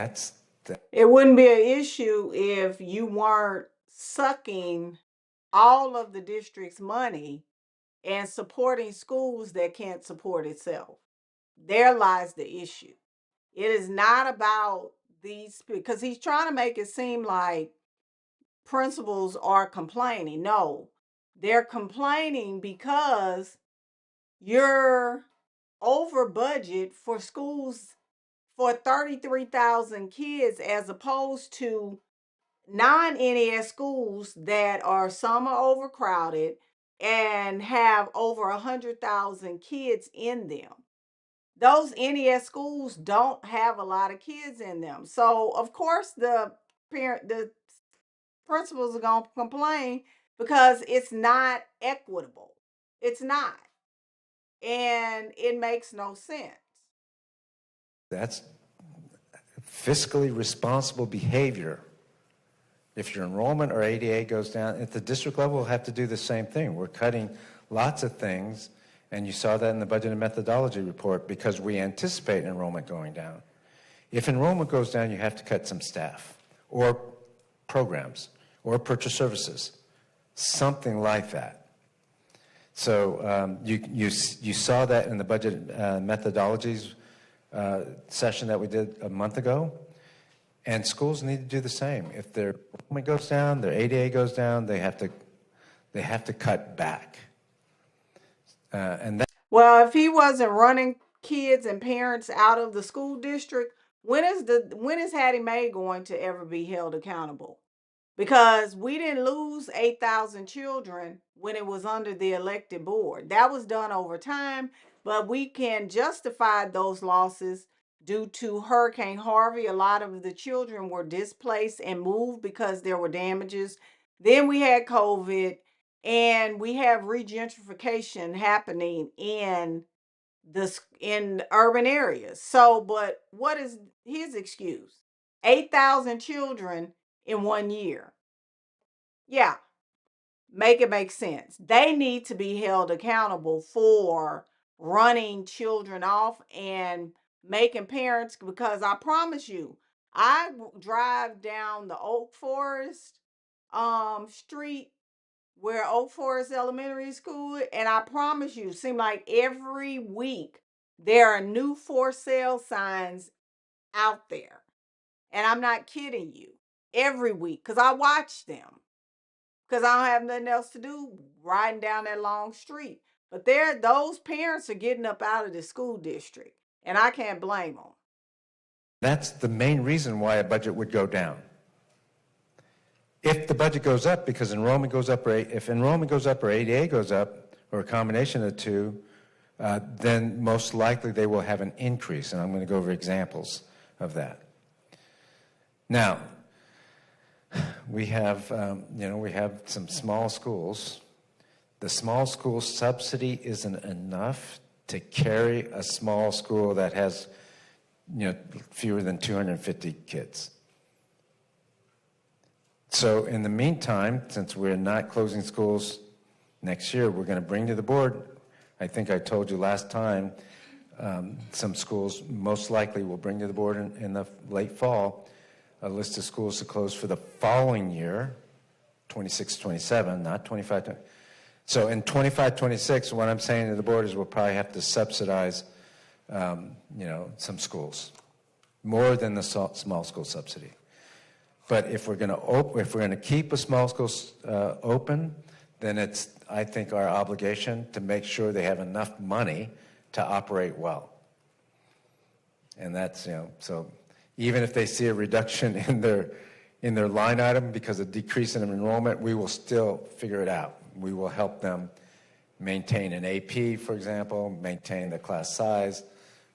it wouldn't be an issue if you weren't sucking all of the district's money and supporting schools that can't support itself. There lies the issue. It is not about these, because he's trying to make it seem like principals are complaining. No, they're complaining because you're over budget for schools for 33,000 kids, as opposed to non-NES schools that are, some are overcrowded and have over 100,000 kids in them. Those NES schools don't have a lot of kids in them. So of course the principals are going to complain because it's not equitable. It's not. And it makes no sense. That's fiscally responsible behavior. If your enrollment or ADA goes down, at the district level, we'll have to do the same thing. We're cutting lots of things, and you saw that in the budget and methodology report, because we anticipate enrollment going down. If enrollment goes down, you have to cut some staff or programs or purchase services, something like that. So you saw that in the budget methodologies session that we did a month ago. And schools need to do the same. If their enrollment goes down, their ADA goes down, they have to cut back. Well, if he wasn't running kids and parents out of the school district, when is Hattie Mae going to ever be held accountable? Because we didn't lose 8,000 children when it was under the elected board. That was done over time, but we can justify those losses due to Hurricane Harvey. A lot of the children were displaced and moved because there were damages. Then we had COVID, and we have regentrification happening in urban areas. So, but what is his excuse? 8,000 children in 1 year. Yeah, make it make sense. They need to be held accountable for running children off and making parents, because I promise you, I drive down the Oak Forest street where Oak Forest Elementary School, and I promise you, it seems like every week there are new for sale signs out there. And I'm not kidding you. Every week, because I watch them. Because I don't have nothing else to do riding down that long street. But those parents are getting up out of the school district, and I can't blame them. That's the main reason why a budget would go down. If the budget goes up because enrollment goes up, or if enrollment goes up or ADA goes up, or a combination of the two, then most likely they will have an increase. And I'm going to go over examples of that. Now, we have, we have some small schools. The small school subsidy isn't enough to carry a small school that has, fewer than 250 kids. So in the meantime, since we're not closing schools next year, we're going to bring to the board, I think I told you last time, some schools most likely will bring to the board in the late fall a list of schools to close for the following year, 26-27, not 25-20. So in 25-26, what I'm saying to the board is we'll probably have to subsidize, some schools, more than the small school subsidy. But if we're going to keep a small school open, then it's, I think, our obligation to make sure they have enough money to operate well. And that's, so even if they see a reduction in their line item because of decrease in enrollment, we will still figure it out. We will help them maintain an AP, for example, maintain the class size,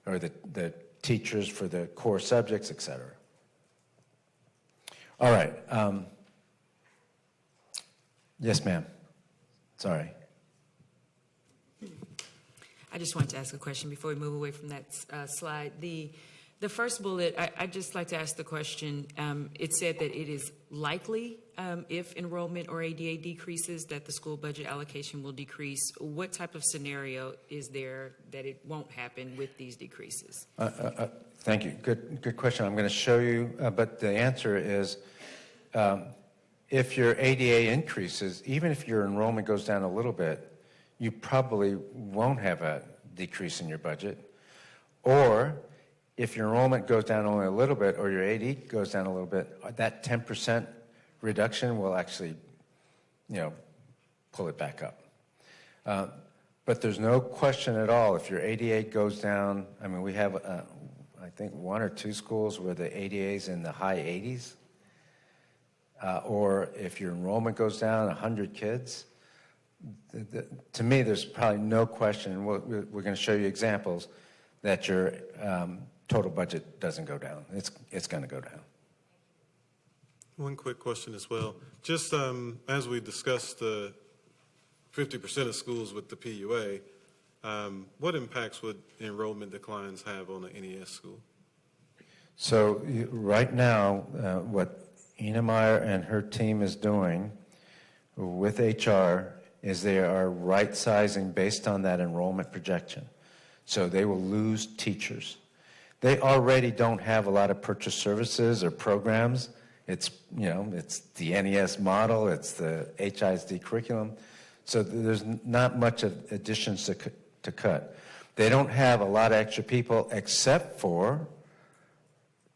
or the teachers for the core subjects, et cetera. All right. Yes, ma'am. Sorry. I just wanted to ask a question before we move away from that slide. The first bullet, I'd just like to ask the question. It said that it is likely if enrollment or ADA decreases that the school budget allocation will decrease. What type of scenario is there that it won't happen with these decreases? Thank you. Good question. I'm going to show you, but the answer is if your ADA increases, even if your enrollment goes down a little bit, you probably won't have a decrease in your budget. Or if your enrollment goes down only a little bit or your AD goes down a little bit, that 10% reduction will actually, pull it back up. But there's no question at all if your ADA goes down. I mean, we have, I think, 1 or 2 schools where the ADA is in the high 80s. Or if your enrollment goes down 100 kids, to me, there's probably no question, and we're going to show you examples, that your total budget doesn't go down. It's going to go down. One quick question as well. Just as we discussed the 50% of schools with the PUA, what impacts would enrollment declines have on an NES school? So right now, what Ina Meyer and her team is doing with HR is they are right-sizing based on that enrollment projection. So they will lose teachers. They already don't have a lot of purchase services or programs. It's, it's the NES model, it's the HISD curriculum. So there's not much of additions to cut. They don't have a lot of extra people except for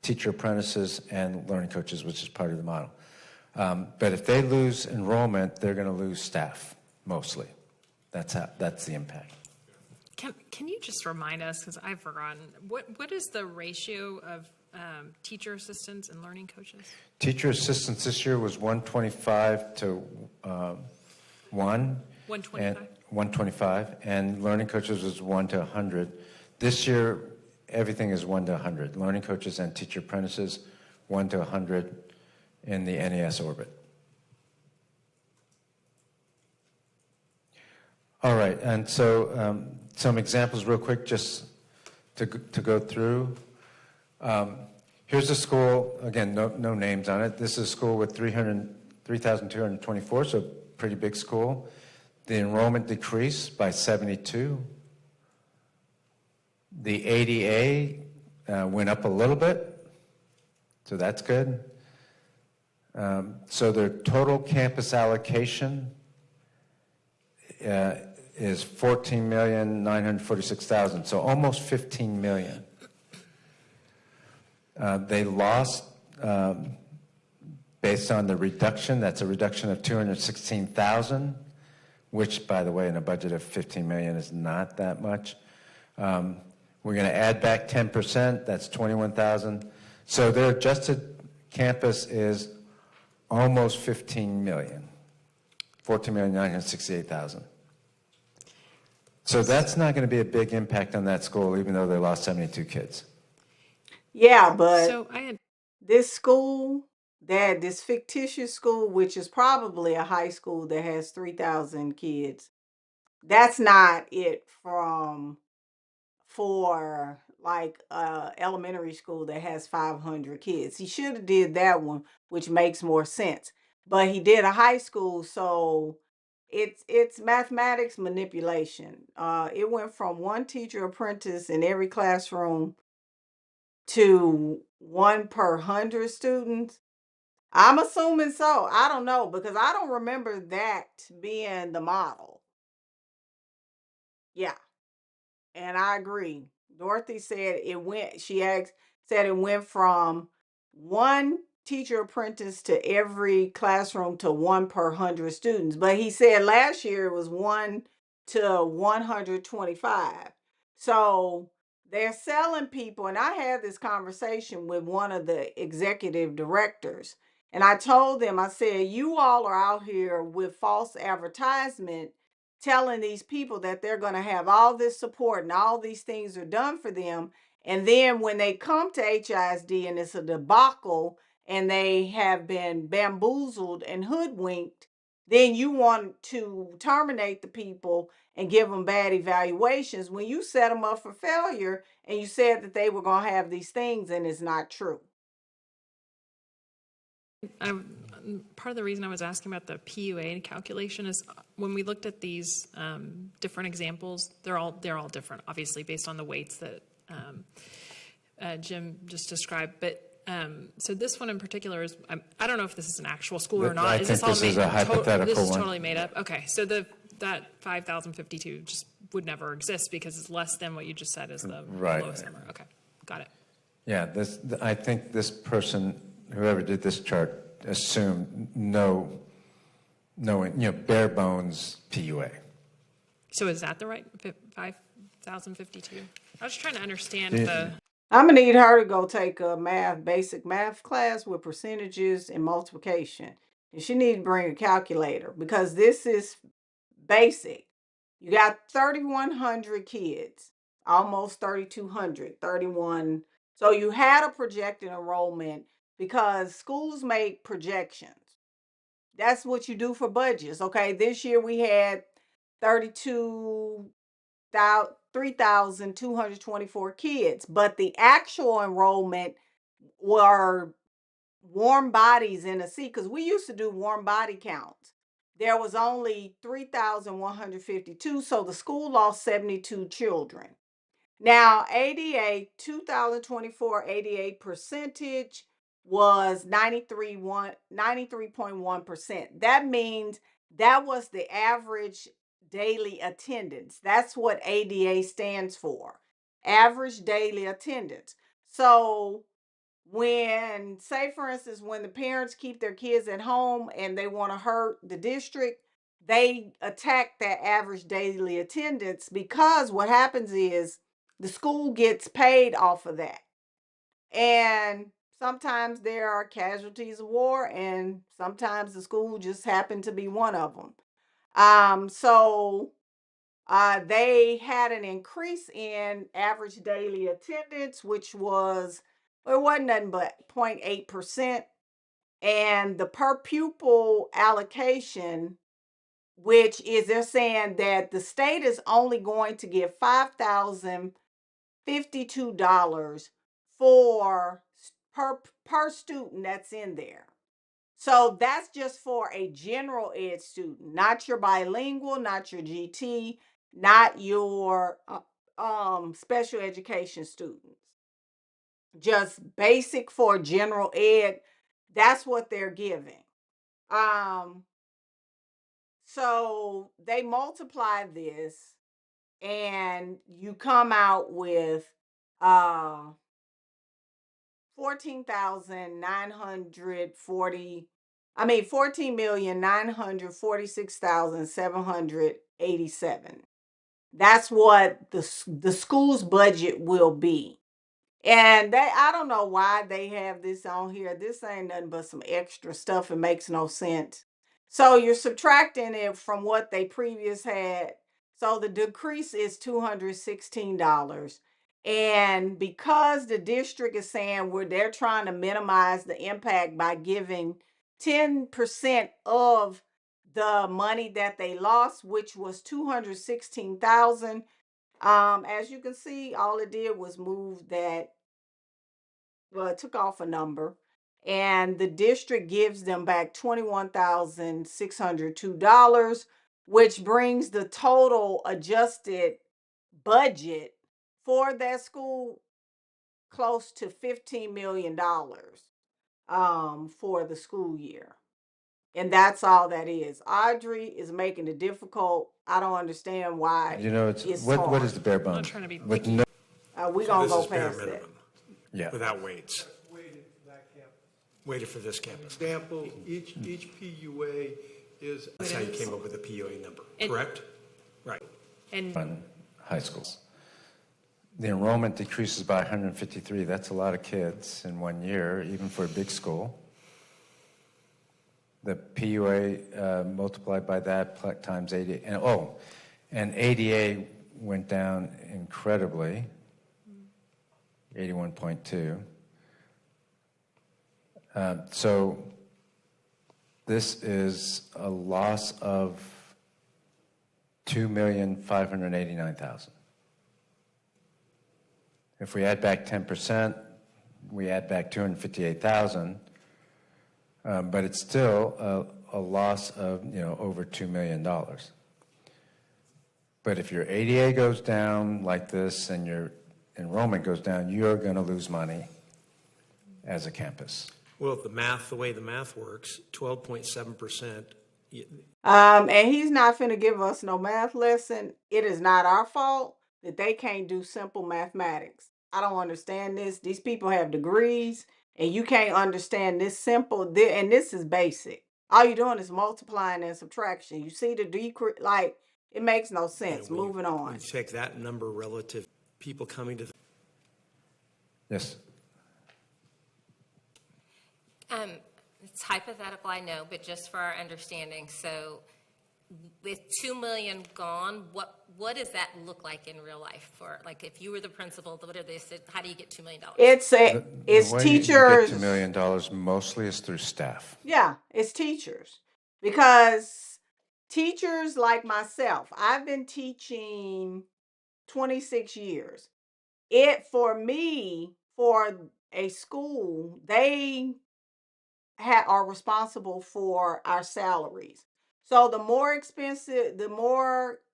teacher apprentices and learning coaches, which is part of the model. But if they lose enrollment, they're going to lose staff, mostly. That's the impact. Can you just remind us, because I've forgotten, what is the ratio of teacher assistants and learning coaches? Teacher assistants this year was 125 to 1. 125? 125, and learning coaches was 1 to 100. This year, everything is 1 to 100. Learning coaches and teacher apprentices, 1 to 100 in the NES orbit. All right, and so some examples real quick just to go through. Here's a school, again, no names on it. This is a school with 3,224, so pretty big school. The enrollment decreased by 72. The ADA went up a little bit, so that's good. So their total campus allocation is $14,946,000, so almost $15 million. They lost, based on the reduction, that's a reduction of $216,000, which, by the way, in a budget of $15 million is not that much. We're going to add back 10%, that's $21,000. So their adjusted campus is almost $15 million, $14,968,000. So that's not going to be a big impact on that school, even though they lost 72 kids. Yeah, but So I had, this school, this fictitious school, which is probably a high school that has 3,000 kids, that's not it for like elementary school that has 500 kids. He should have did that one, which makes more sense. But he did a high school, so it's mathematics manipulation. It went from 1 teacher apprentice in every classroom to 1 per 100 students. I'm assuming so. I don't know, because I don't remember that being the model. Yeah. And I agree. Dorothy said said it went from 1 teacher apprentice to every classroom to 1 per 100 students. But he said last year it was 1 to 125. So they're selling people, and I had this conversation with one of the executive directors, and I told them, I said, you all are out here with false advertisement telling these people that they're going to have all this support and all these things are done for them. And then when they come to HISD and it's a debacle and they have been bamboozled and hoodwinked, then you want to terminate the people and give them bad evaluations when you set them up for failure and you said that they were going to have these things and it's not true. Part of the reason I was asking about the PUA calculation is when we looked at these different examples, they're all different, obviously, based on the weights that Jim just described. But so this one in particular is, I don't know if this is an actual school or not. I think this is a hypothetical This is one. totally made up. Okay, so that 5,052 just would never exist because it's less than what you just said is the Right. lowest number. Okay, got it. Yeah, I think this person, whoever did this chart, assumed no, bare bones PUA. So is that the right 5,052? I was trying to understand the. I'm gonna need her to go take a basic math class with percentages and multiplication. And she needs to bring a calculator because this is basic. You got 3,100 kids, almost 3,200, 31. So you had a projected enrollment because schools make projections. That's what you do for budgets. Okay, this year we had 3,224 kids, but the actual enrollment were warm bodies in a seat because we used to do warm body counts. There was only 3,152, so the school lost 72 children. Now, ADA 2024 ADA percentage was 93.1%. That means that was the average daily attendance. That's what ADA stands for, average daily attendance. So when, say for instance, when the parents keep their kids at home and they want to hurt the district, they attack that average daily attendance because what happens is the school gets paid off of that. And sometimes there are casualties of war, and sometimes the school just happened to be one of them. They had an increase in average daily attendance, which was, it wasn't nothing but 0.8%. And the per pupil allocation, which is they're saying that the state is only going to give $5,052 for per student that's in there. So that's just for a general ed student, not your bilingual, not your GT, not your special education students. Just basic for general ed. That's what they're giving. So they multiply this and you come out with 14,946,787. That's what the school's budget will be. And I don't know why they have this on here. This ain't nothing but some extra stuff. It makes no sense. So you're subtracting it from what they previous had. So the decrease is $216. And because the district is saying they're trying to minimize the impact by giving 10% of the money that they lost, which was $216,000. As you can see, all it did was move that, well, it took off a number, and the district gives them back $21,602, which brings the total adjusted budget for that school close to $15 million for the school year. And that's all that is. Audrey is making it difficult. I don't understand why. It's what hard. is the bare bones? I'm trying to be With picky. no, We're So going to this go is bare past that. minimum, yeah. without weights, Weighted for that campus. weighted for this campus. Example, each PUA is. That's how you came up with the PUA number, And- correct? Right. And Run high schools. the enrollment decreases by 153. That's a lot of kids in 1 year, even for a big school. The PUA multiplied by that times 80. And ADA went down incredibly, 81.2. So this is a loss of 2,589,000. If we add back 10%, we add back 258,000, but it's still a loss of over $2 million. But if your ADA goes down like this and your enrollment goes down, you're going to lose money as a campus. Well, the way the math works, 12.7%. And he's not finna give us no math lesson. It is not our fault that they can't do simple mathematics. I don't understand this. These people have degrees, and you can't understand this simple. And this is basic. All you're doing is multiplying and subtraction. You see the decrease, like, it makes no sense. Moving on. You take that number relative people coming to. Yes. It's hypothetical, I know, but just for our understanding. So with 2 million gone, what does that look like in real life? For, like, if you were the principal, what are they said? How do you get $2 million? It's The way teachers. you get $2 million mostly is through staff. Yeah, it's teachers. Because teachers like myself, I've been teaching 26 years. For a school, they are responsible for our salaries. So the more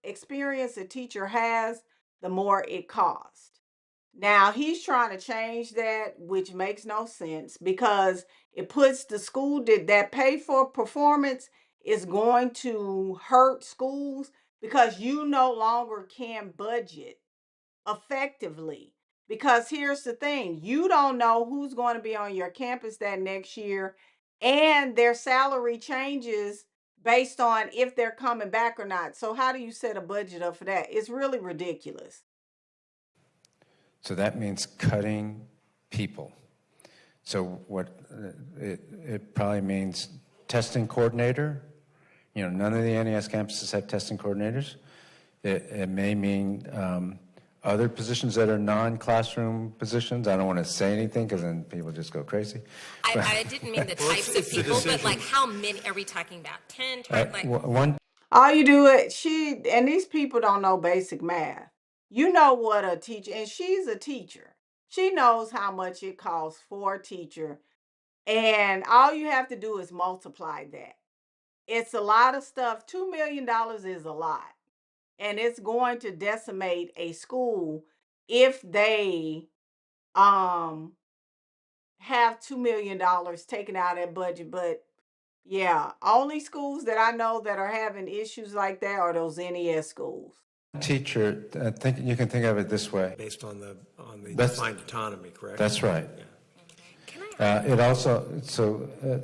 experience a teacher has, the more it costs. Now he's trying to change that, which makes no sense because it puts the school that pay for performance is going to hurt schools because you no longer can budget effectively. Because here's the thing, you don't know who's going to be on your campus that next year, and their salary changes based on if they're coming back or not. So how do you set a budget up for that? It's really ridiculous. So that means cutting people. So what it probably means testing coordinator. None of the NES campuses have testing coordinators. It may mean other positions that are non-classroom positions. I don't want to say anything because then people just go crazy. I didn't mean the types of people, but like how many are we talking about? 10, 20, like one. All you do is and these people don't know basic math. You know what a teacher, and she's a teacher. She knows how much it costs for a teacher. And all you have to do is multiply that. It's a lot of stuff. $2 million is a lot. And it's going to decimate a school if they have $2 million taken out of that budget. But yeah, only schools that I know that are having issues like that are those NES schools. Teacher, you can think of it this way. Based on the defined autonomy, correct? That's right. Yeah. It also,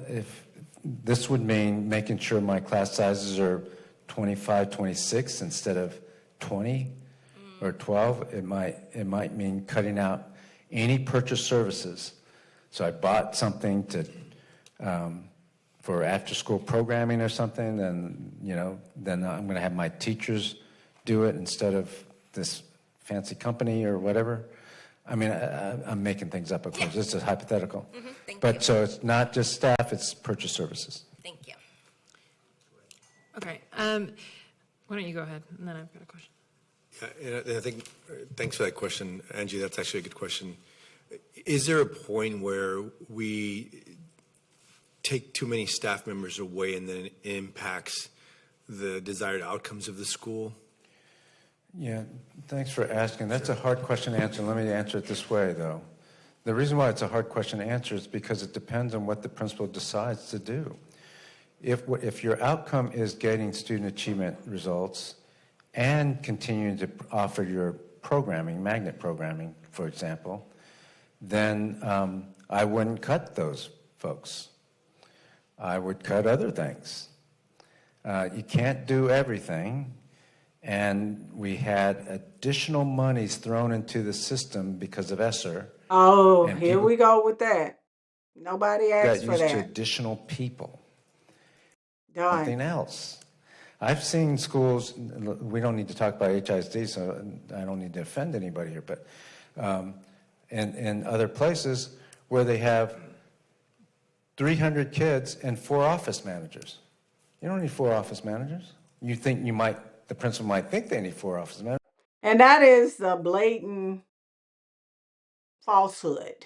if this would mean making sure my class sizes are 25, 26 instead of 20 or 12, it might mean cutting out any purchase services. So I bought something for after-school programming or something, then I'm going to have my teachers do it instead of this fancy company or whatever. I mean, I'm making things up, of course. This is hypothetical. But so it's not just staff, it's purchase services. Thank you. Okay. Why don't you go ahead, and then I've got a question. I think, thanks for that question, Angie. That's actually a good question. Is there a point where we take too many staff members away and then it impacts the desired outcomes of the school? Yeah, thanks for asking. That's a hard question to answer. Let me answer it this way, though. The reason why it's a hard question to answer is because it depends on what the principal decides to do. If your outcome is getting student achievement results and continuing to offer your programming, magnet programming, for example, then I wouldn't cut those folks. I would cut other things. You can't do everything. and we had additional monies thrown into the system because of ESSER. Oh, And here people we go with that. Nobody got asked for used to that. additional people. Done. Something else. I've seen schools, we don't need to talk about HISD, so I don't need to offend anybody here, but in other places where they have 300 kids and 4 office managers. You don't need 4 office managers. You think the principal might think they need 4 office managers. And that is the blatant falsehood.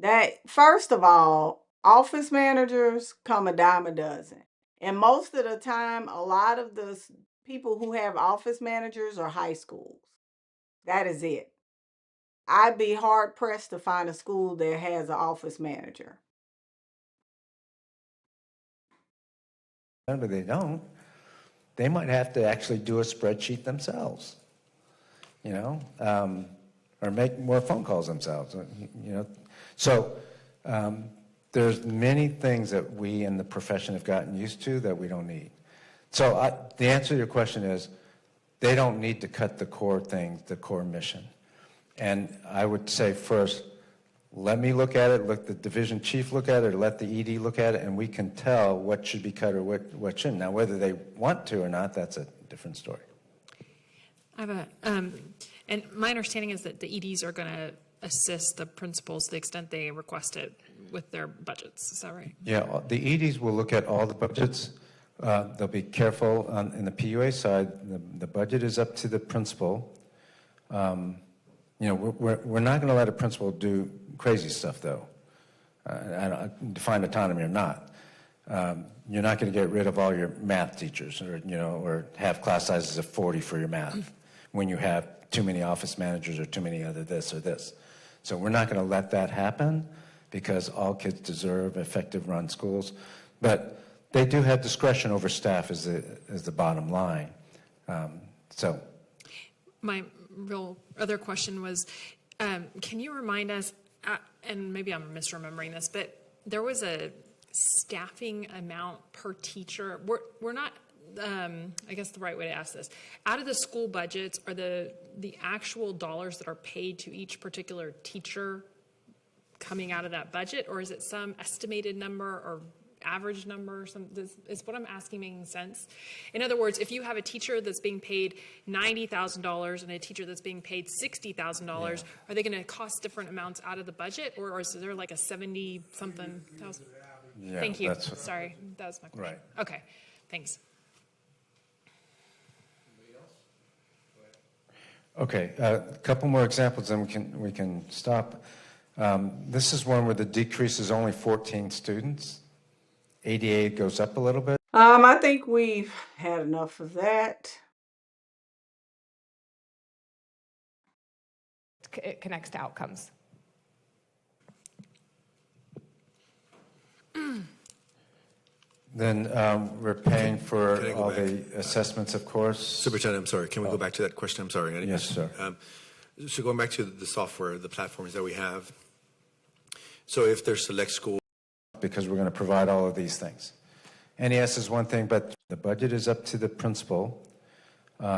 That, first of all, office managers come a dime a dozen. And most of the time, a lot of the people who have office managers are high schools. That is it. I'd be hard pressed to find a school that has an office manager. But they don't. They might have to actually do a spreadsheet themselves, or make more phone calls themselves, So there's many things that we in the profession have gotten used to that we don't need. So the answer to your question is they don't need to cut the core things, the core mission. And I would say first, let me look at it, let the division chief look at it, or let the ED look at it, and we can tell what should be cut or what shouldn't. Now, whether they want to or not, that's a different story. I have and my understanding is that the EDs are going to assist the principals to the extent they request it with their budgets. Is that right? Yeah, the EDs will look at all the budgets. They'll be careful in the PUA side. The budget is up to the principal. We're not going to let a principal do crazy stuff, though. I don't define autonomy or not. You're not going to get rid of all your math teachers, or have class sizes of 40 for your math when you have too many office managers or too many other this or this. So we're not going to let that happen because all kids deserve effective run schools. But they do have discretion over staff is the bottom line. My real other question was, can you remind us, and maybe I'm misremembering this, but there was a staffing amount per teacher. We're not, I guess the right way to ask this, out of the school budgets, are the actual dollars that are paid to each particular teacher coming out of that budget, or is it some estimated number or average number? Is what I'm asking making sense? In other words, if you have a teacher that's being paid $90,000 and a teacher that's being paid $60,000, are they going to cost different amounts out of the budget, or is there like a 70-something thousand? Yeah, Thank you. that's Sorry, that was my question. Right. Okay, thanks. Okay, a couple more examples, then we can stop. This is one where the decrease is only 14 students. ADA goes up a little bit. I think we've had enough of that. It connects to outcomes. Then we're paying for Can I go all back? the assessments, of course. Superintendent, I'm sorry. Can we go back to that question? I'm sorry. Yes, sir. So going back to the software, the platforms that we have. So if there's select school. Because we're going to provide all of these things. NES is one thing, but the budget is up to the principal. We're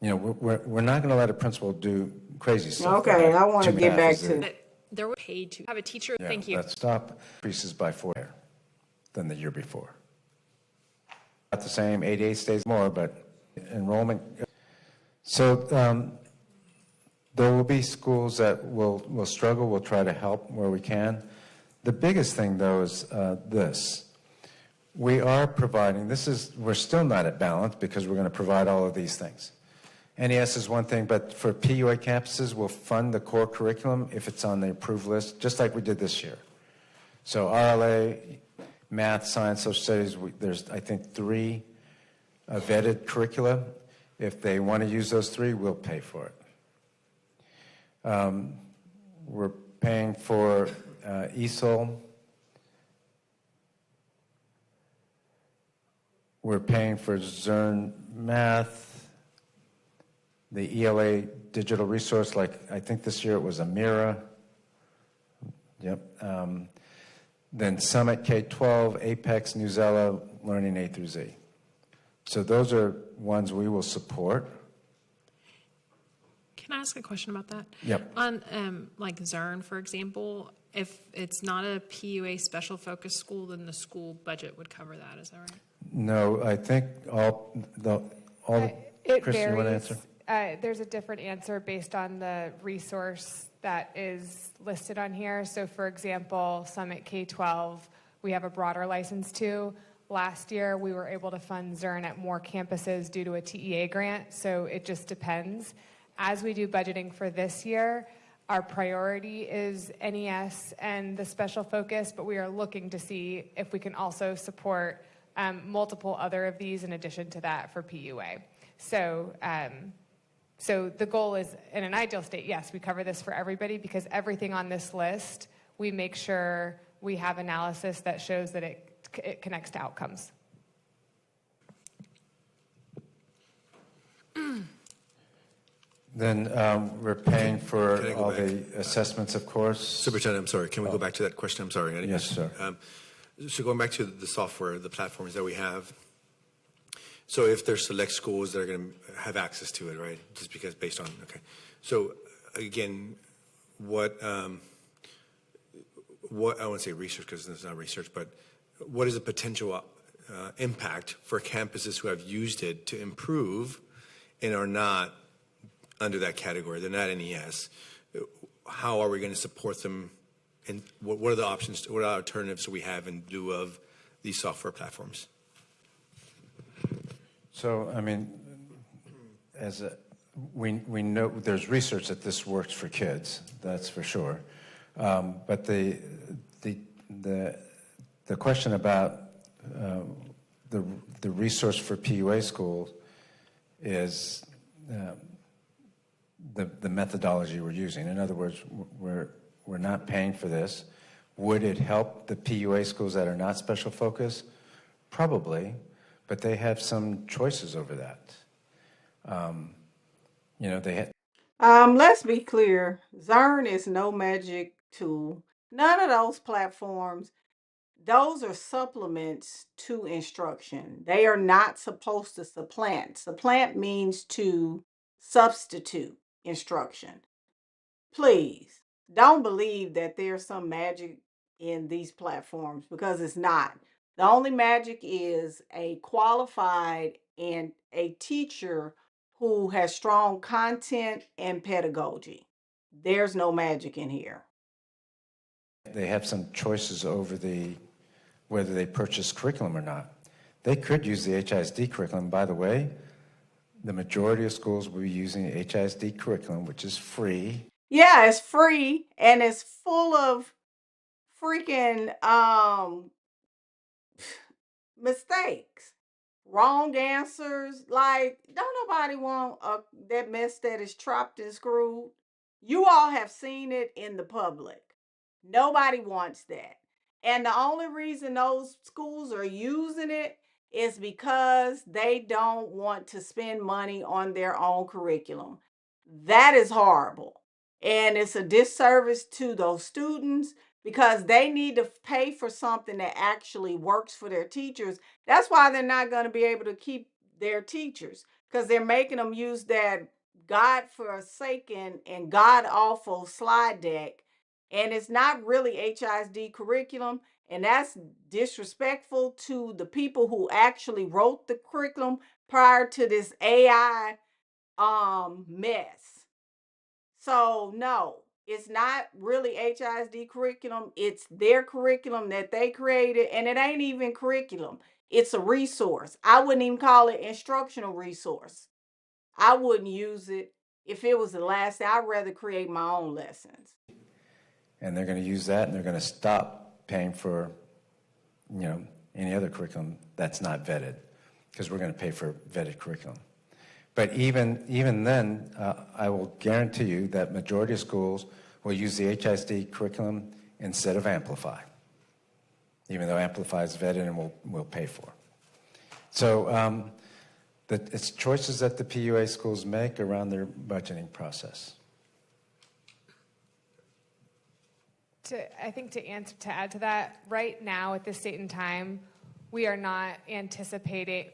not going to let a principal do crazy stuff. Okay, I want to get back to But there were paid to have a teacher. Yeah, Thank you. let's stop. Increases by 4 than the year before. Not the same, 88 stays more, but enrollment. So there will be schools that will struggle. We'll try to help where we can. The biggest thing, though, is this. We are providing, we're still not at balance because we're going to provide all of these things. NES is one thing, but for PUA campuses, we'll fund the core curriculum if it's on the approved list, just like we did this year. So RLA, math, science, social studies, there's, I think, 3 vetted curricula. If they want to use those 3, we'll pay for it. We're paying for ESOL. We're paying for Zern Math, the ELA digital resource, like I think this year it was Amira. Yep. Then Summit K-12, Apex, Newsella, Learning A through Z. So those are ones we will support. Can I ask a question about that? Yep. On like Zern, for example, if it's not a PUA special focus school, then the school budget would cover that. Is that right? No, I think It Kristen, you want to varies. answer? There's a different answer based on the resource that is listed on here. So for example, Summit K-12, we have a broader license to. Last year, we were able to fund Zern at more campuses due to a TEA grant, so it just depends. As we do budgeting for this year, our priority is NES and the special focus, but we are looking to see if we can also support multiple other of these in addition to that for PUA. So the goal is, in an ideal state, yes, we cover this for everybody because everything on this list, we make sure we have analysis that shows that it connects to outcomes. Then we're paying Can I for go all back? the assessments, of course. Superintendent, I'm sorry, can we go back to that question? I'm sorry. I didn't- Yes, sir. So going back to the software, the platforms that we have, so if there's select schools that are going to have access to it, right? Just because based on, okay. So again, what I won't say research because it's not research, but what is the potential impact for campuses who have used it to improve and are not under that category? They're not NES. How are we going to support them? And what are the options, what are the alternatives we have in lieu of these software platforms? So, I mean, we know there's research that this works for kids, that's for sure. But the question about the resource for PUA schools is the methodology we're using. In other words, we're not paying for this. Would it help the PUA schools that are not special focus? Probably, but they have some choices over that. Let's be clear. Zern is no magic tool. None of those platforms, those are supplements to instruction. They are not supposed to supplant. Supplant means to substitute instruction. Please don't believe that there's some magic in these platforms because it's not. The only magic is a qualified and a teacher who has strong content and pedagogy. There's no magic in here. They have some choices over whether they purchase curriculum or not. They could use the HISD curriculum. By the way, the majority of schools will be using the HISD curriculum, which is free. Yeah, it's free and it's full of freaking mistakes, wrong answers. Like, don't nobody want that mess that is chopped and screwed. You all have seen it in the public. Nobody wants that. And the only reason those schools are using it is because they don't want to spend money on their own curriculum. That is horrible. And it's a disservice to those students because they need to pay for something that actually works for their teachers. That's why they're not going to be able to keep their teachers because they're making them use that God-forsaken and god-awful slide deck. And it's not really HISD curriculum. And that's disrespectful to the people who actually wrote the curriculum prior to this AI mess. So no, it's not really HISD curriculum. It's their curriculum that they created, and it ain't even curriculum. It's a resource. I wouldn't even call it instructional resource. I wouldn't use it if it was the last thing. I'd rather create my own lessons. And they're going to use that, and they're going to stop paying for, any other curriculum that's not vetted, because we're going to pay for vetted curriculum. But even then, I will guarantee you that majority of schools will use the HISD curriculum instead of Amplify, even though Amplify is vetted and we'll pay for. So it's choices that the PUA schools make around their budgeting process. I think to add to that, right now at this date and time, we are not anticipating.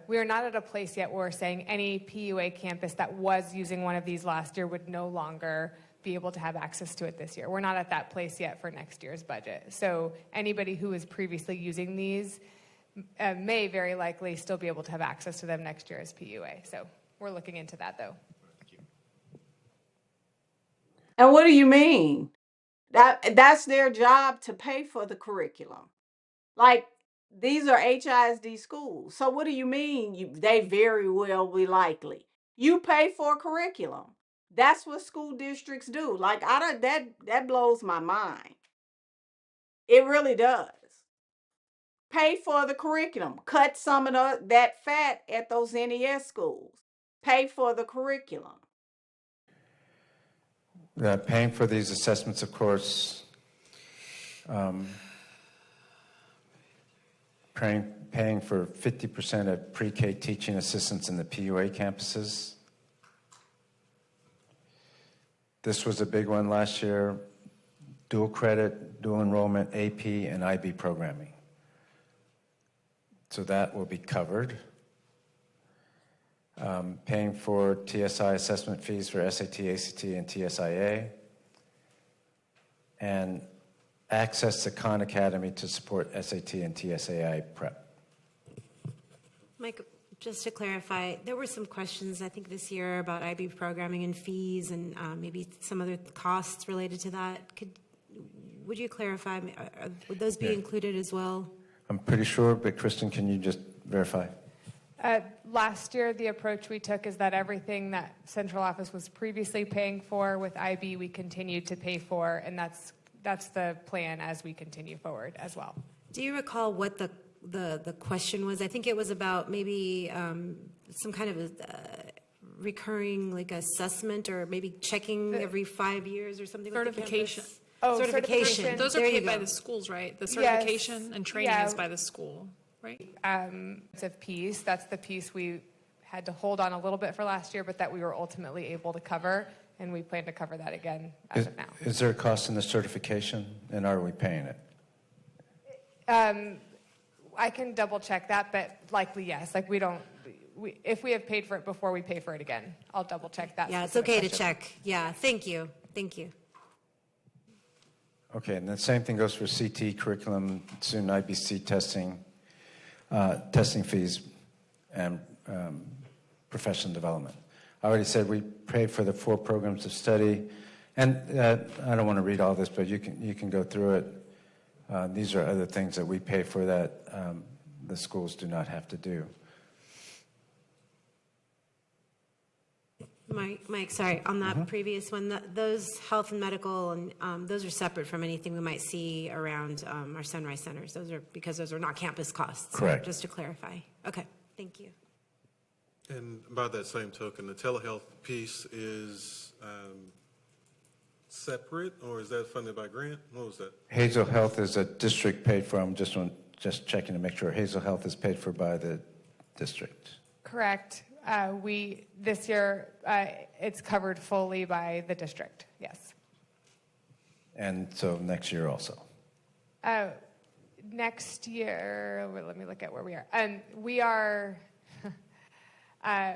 we are not at a place yet where we're saying any PUA campus that was using one of these last year would no longer be able to have access to it this year. We're not at that place yet for next year's budget. So anybody who was previously using these may very likely still be able to have access to them next year as PUA. So we're looking into that, though. And what do you mean? That's their job to pay for the curriculum. Like, these are HISD schools. So what do you mean they very well be likely? You pay for a curriculum. That's what school districts do. Like, I don't that blows my mind. It really does. Pay for the curriculum. Cut some of that fat at those NES schools. Pay for the curriculum. Paying for these assessments, of course, paying for 50% of pre-K teaching assistants in the PUA campuses. This was a big one last year. Dual credit, dual enrollment, AP, and IB programming. So that will be covered. Paying for TSI assessment fees for SAT, ACT, and TSIA. And access to Khan Academy to support SAT and TSAI prep. Mike, just to clarify, there were some questions, I think, this year about IB programming and fees and maybe some other costs related to that. Would you clarify? Would those be included as well? I'm pretty sure, but Kristen, can you just verify? Last year, the approach we took is that everything that central office was previously paying for with IB, we continued to pay for, and that's the plan as we continue forward as well. Do you recall what the question was? I think it was about maybe some kind of a recurring like assessment or maybe checking every 5 years or something. Certification. Oh, certification. Those are paid by the schools, right? The certification and training is by the school, right? It's a piece. That's the piece we had to hold on a little bit for last year, but that we were ultimately able to cover, and we plan to cover that again as of now. Is there a cost in the certification, and are we paying it? I can double check that, but likely yes. Like if we have paid for it before, we pay for it again. I'll double check that. Yeah, it's okay to check. Yeah, thank you. Thank you. Okay, and the same thing goes for CT curriculum, soon IBC testing, testing fees, and professional development. I already said we paid for the 4 programs of study, and I don't want to read all this, but you can go through it. These are other things that we pay for that the schools do not have to do. Mike, sorry, on that previous one, those health and medical, and those are separate from anything we might see around our Sunrise Centers. Because those are not campus costs. Correct. So just to clarify. Okay, thank you. And by that same token, the telehealth piece is separate, or is that funded by grant? What was that? Hazel Health is a district paid for. I'm just checking to make sure Hazel Health is paid for by the district. Correct. This year, it's covered fully by the district, yes. And so next year also. Next year, let me look at where we are.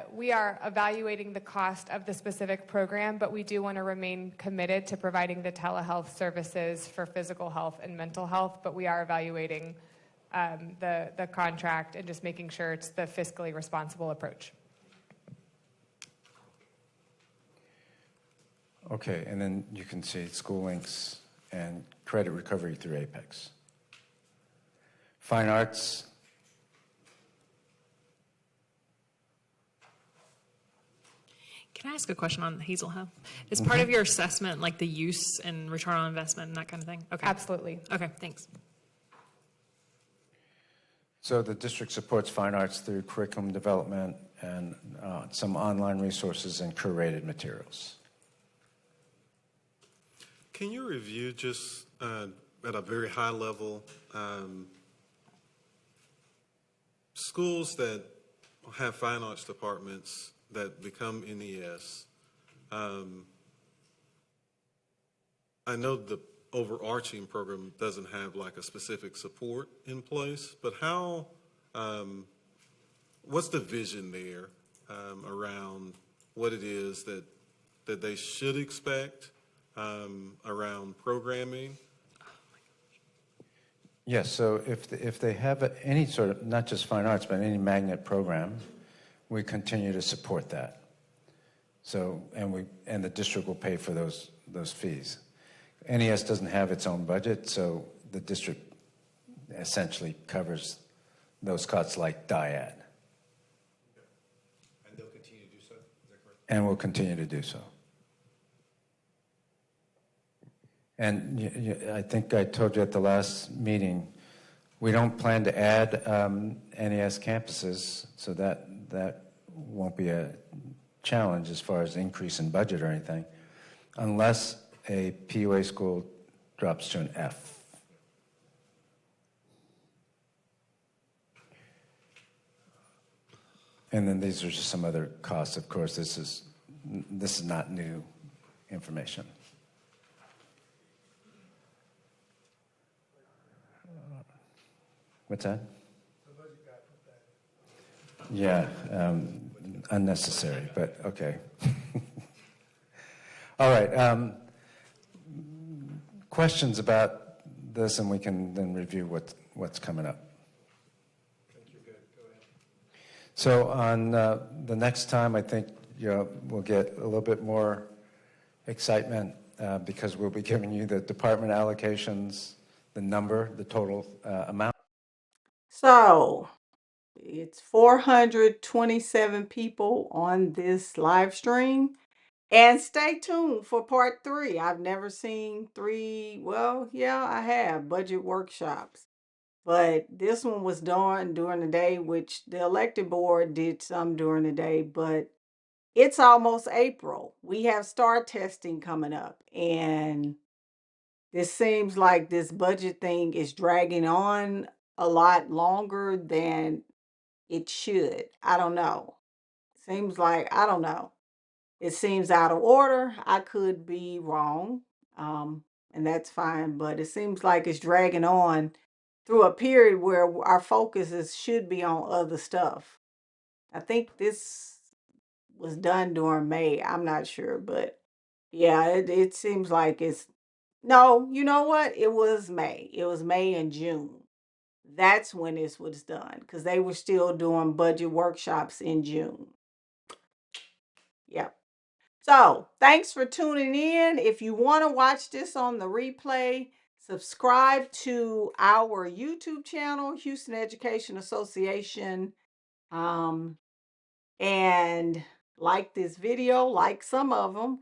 We are evaluating the cost of the specific program, but we do want to remain committed to providing the telehealth services for physical health and mental health, but we are evaluating the contract and just making sure it's the fiscally responsible approach. Okay, and then you can see school links and credit recovery through Apex. Fine arts. Can I ask a question on Hazel Health? Is part of your assessment like the use and return on investment and that kind of thing? Okay. Absolutely. Okay, thanks. So the district supports fine arts through curriculum development and some online resources and curated materials. Can you review just at a very high level schools that have fine arts departments that become NES? I know the overarching program doesn't have like a specific support in place, but how, what's the vision there around what it is that they should expect around programming? Yes, so if they have any sort of, not just fine arts, but any magnet program, we continue to support that. So, and the district will pay for those fees. NES doesn't have its own budget, so the district essentially covers those costs like DIAD. And they'll continue to do so, is that correct? And will continue to do so. And I think I told you at the last meeting, we don't plan to add NES campuses, so that won't be a challenge as far as increase in budget or anything, unless a PUA school drops to an F. And then these are just some other costs. Of course, this is not new information. What's that? Yeah, unnecessary, but okay. All right. Questions about this, and we can then review what's coming up. So on the next time, I think we'll get a little bit more excitement because we'll be giving you the department allocations, the total amount. So it's 427 people on this live stream. And stay tuned for part 3. I've never seen 3. Well, yeah, I have budget workshops. But this one was done during the day, which the elected board did some during the day, but it's almost April. We have STAR testing coming up, and this seems like this budget thing is dragging on a lot longer than it should. I don't know. Seems like, I don't know. It seems out of order. I could be wrong, and that's fine, but it seems like it's dragging on through a period where our focus should be on other stuff. I think this was done during May. I'm not sure, but yeah, it seems like no, you know what? It was May. It was May and June. That's when this was done because they were still doing budget workshops in June. Yep. So thanks for tuning in. If you want to watch this on the replay, subscribe to our YouTube channel, Houston Education Association, and like this video, like some of them,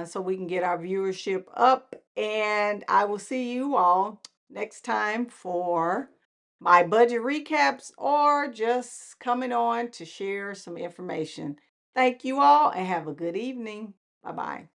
so we can get our viewership up. And I will see you all next time for my budget recaps or just coming on to share some information. Thank you all and have a good evening. Bye-bye.